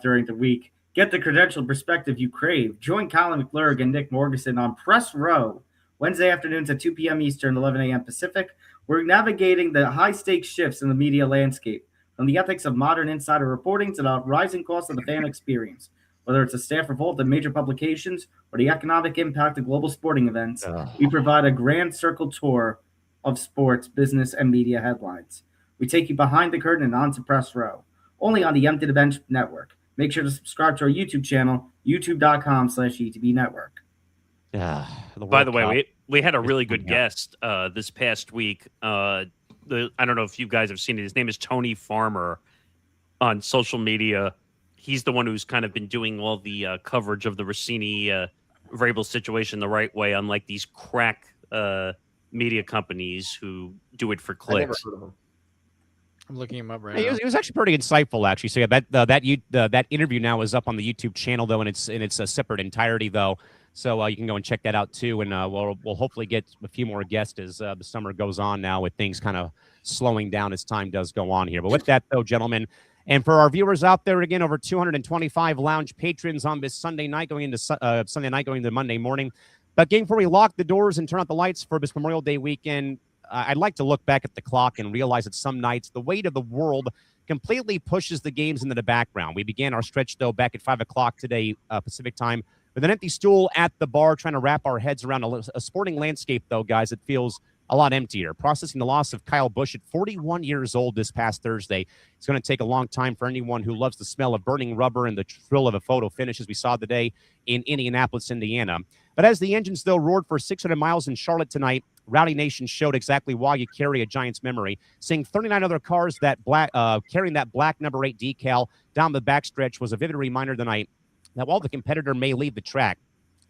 during the week. Get the credentialed perspective you crave. Join Callan McClurg and Nick Morgasen on Press Row, Wednesday afternoons at 2 p.m. Eastern, 11 a.m. Pacific. We're navigating the high-stakes shifts in the media landscape, from the ethics of modern insider reporting to the rising cost of the fan experience. Whether it's a staff revolt at major publications or the economic impact of global sporting events, we provide a grand circle tour of sports, business, and media headlines. We take you behind the curtain and onto Press Row, only on the Empty the Bench network. Make sure to subscribe to our YouTube channel, youtube.com/ETB network. By the way, we had a really good guest this past week. I don't know if you guys have seen it. His name is Tony Farmer on social media. He's the one who's kind of been doing all the coverage of the Rossini Vrabel situation the right way, unlike these crack media companies who do it for clicks. I'm looking him up right now. He was actually pretty insightful, actually. So yeah, that interview now is up on the YouTube channel though, and it's a separate entirety though. So you can go and check that out too, and we'll hopefully get a few more guests as the summer goes on now, with things kind of slowing down as time does go on here. But with that though, gentlemen, and for our viewers out there, again, over 225 lounge patrons on this Sunday night going into Monday morning. But game before we lock the doors and turn out the lights for this Memorial Day weekend, I'd like to look back at the clock and realize that some nights the weight of the world completely pushes the games into the background. We began our stretch, though, back at 5 o'clock today, Pacific time, with an empty stool at the bar, trying to wrap our heads around a sporting landscape, though, guys, it feels a lot emptier. Processing the loss of Kyle Busch at 41 years old this past Thursday. It's going to take a long time for anyone who loves the smell of burning rubber and the thrill of a photo finish, as we saw today in Indianapolis, Indiana. But as the engines, though, roared for 600 miles in Charlotte tonight, Rowdy Nation showed exactly why you carry a Giants memory, seeing 39 other cars carrying that black number 8 decal down the backstretch was a vivid reminder tonight that while the competitor may leave the track,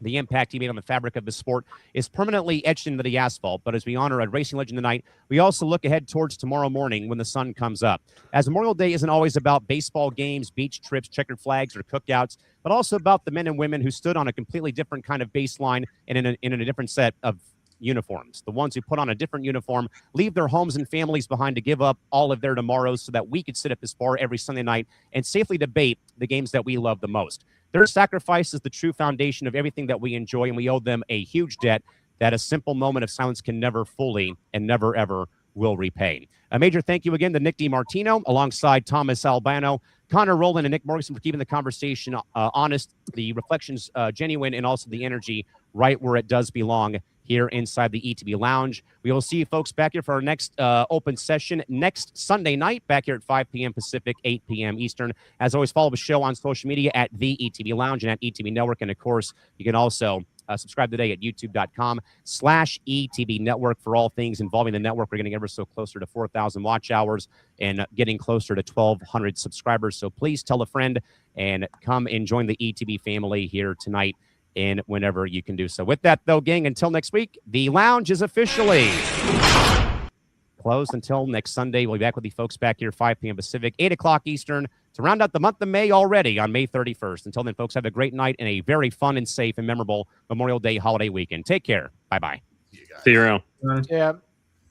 the impact he made on the fabric of the sport is permanently etched into the asphalt. But as we honor a racing legend tonight, we also look ahead towards tomorrow morning when the sun comes up. As Memorial Day isn't always about baseball games, beach trips, checkered flags, or cookouts, but also about the men and women who stood on a completely different kind of baseline and in a different set of uniforms. The ones who put on a different uniform, leave their homes and families behind to give up all of their tomorrows so that we could sit at this bar every Sunday night and safely debate the games that we love the most. Their sacrifice is the true foundation of everything that we enjoy, and we owe them a huge debt that a simple moment of silence can never fully and never, ever will repay. A major thank you again to Nick DiMartino, alongside Tom Albano, Conor Rowland, and Nick Morgasen for keeping the conversation honest, the reflections genuine, and also the energy right where it does belong here inside the ETB Lounge. We will see you folks back here for our next open session next Sunday night, back here at 5 p.m. Pacific, 8 p.m. Eastern. As always, follow the show on social media at the ETB Lounge and at ETB Network. And, of course, you can also subscribe today at youtube.com/ETB Network for all things involving the network. We're getting ever so closer to 4,000 watch hours and getting closer to 1,200 subscribers. So please tell a friend and come and join the ETB family here tonight and whenever you can do so. With that, though, gang, until next week, the lounge is officially closed until next Sunday. We'll be back with you folks back here 5 p.m. Pacific, 8 o'clock Eastern, to round out the month of May already on May 31st. Until then, folks, have a great night and a very fun and safe and memorable Memorial Day holiday weekend. Take care. Bye-bye. See you around. Yeah.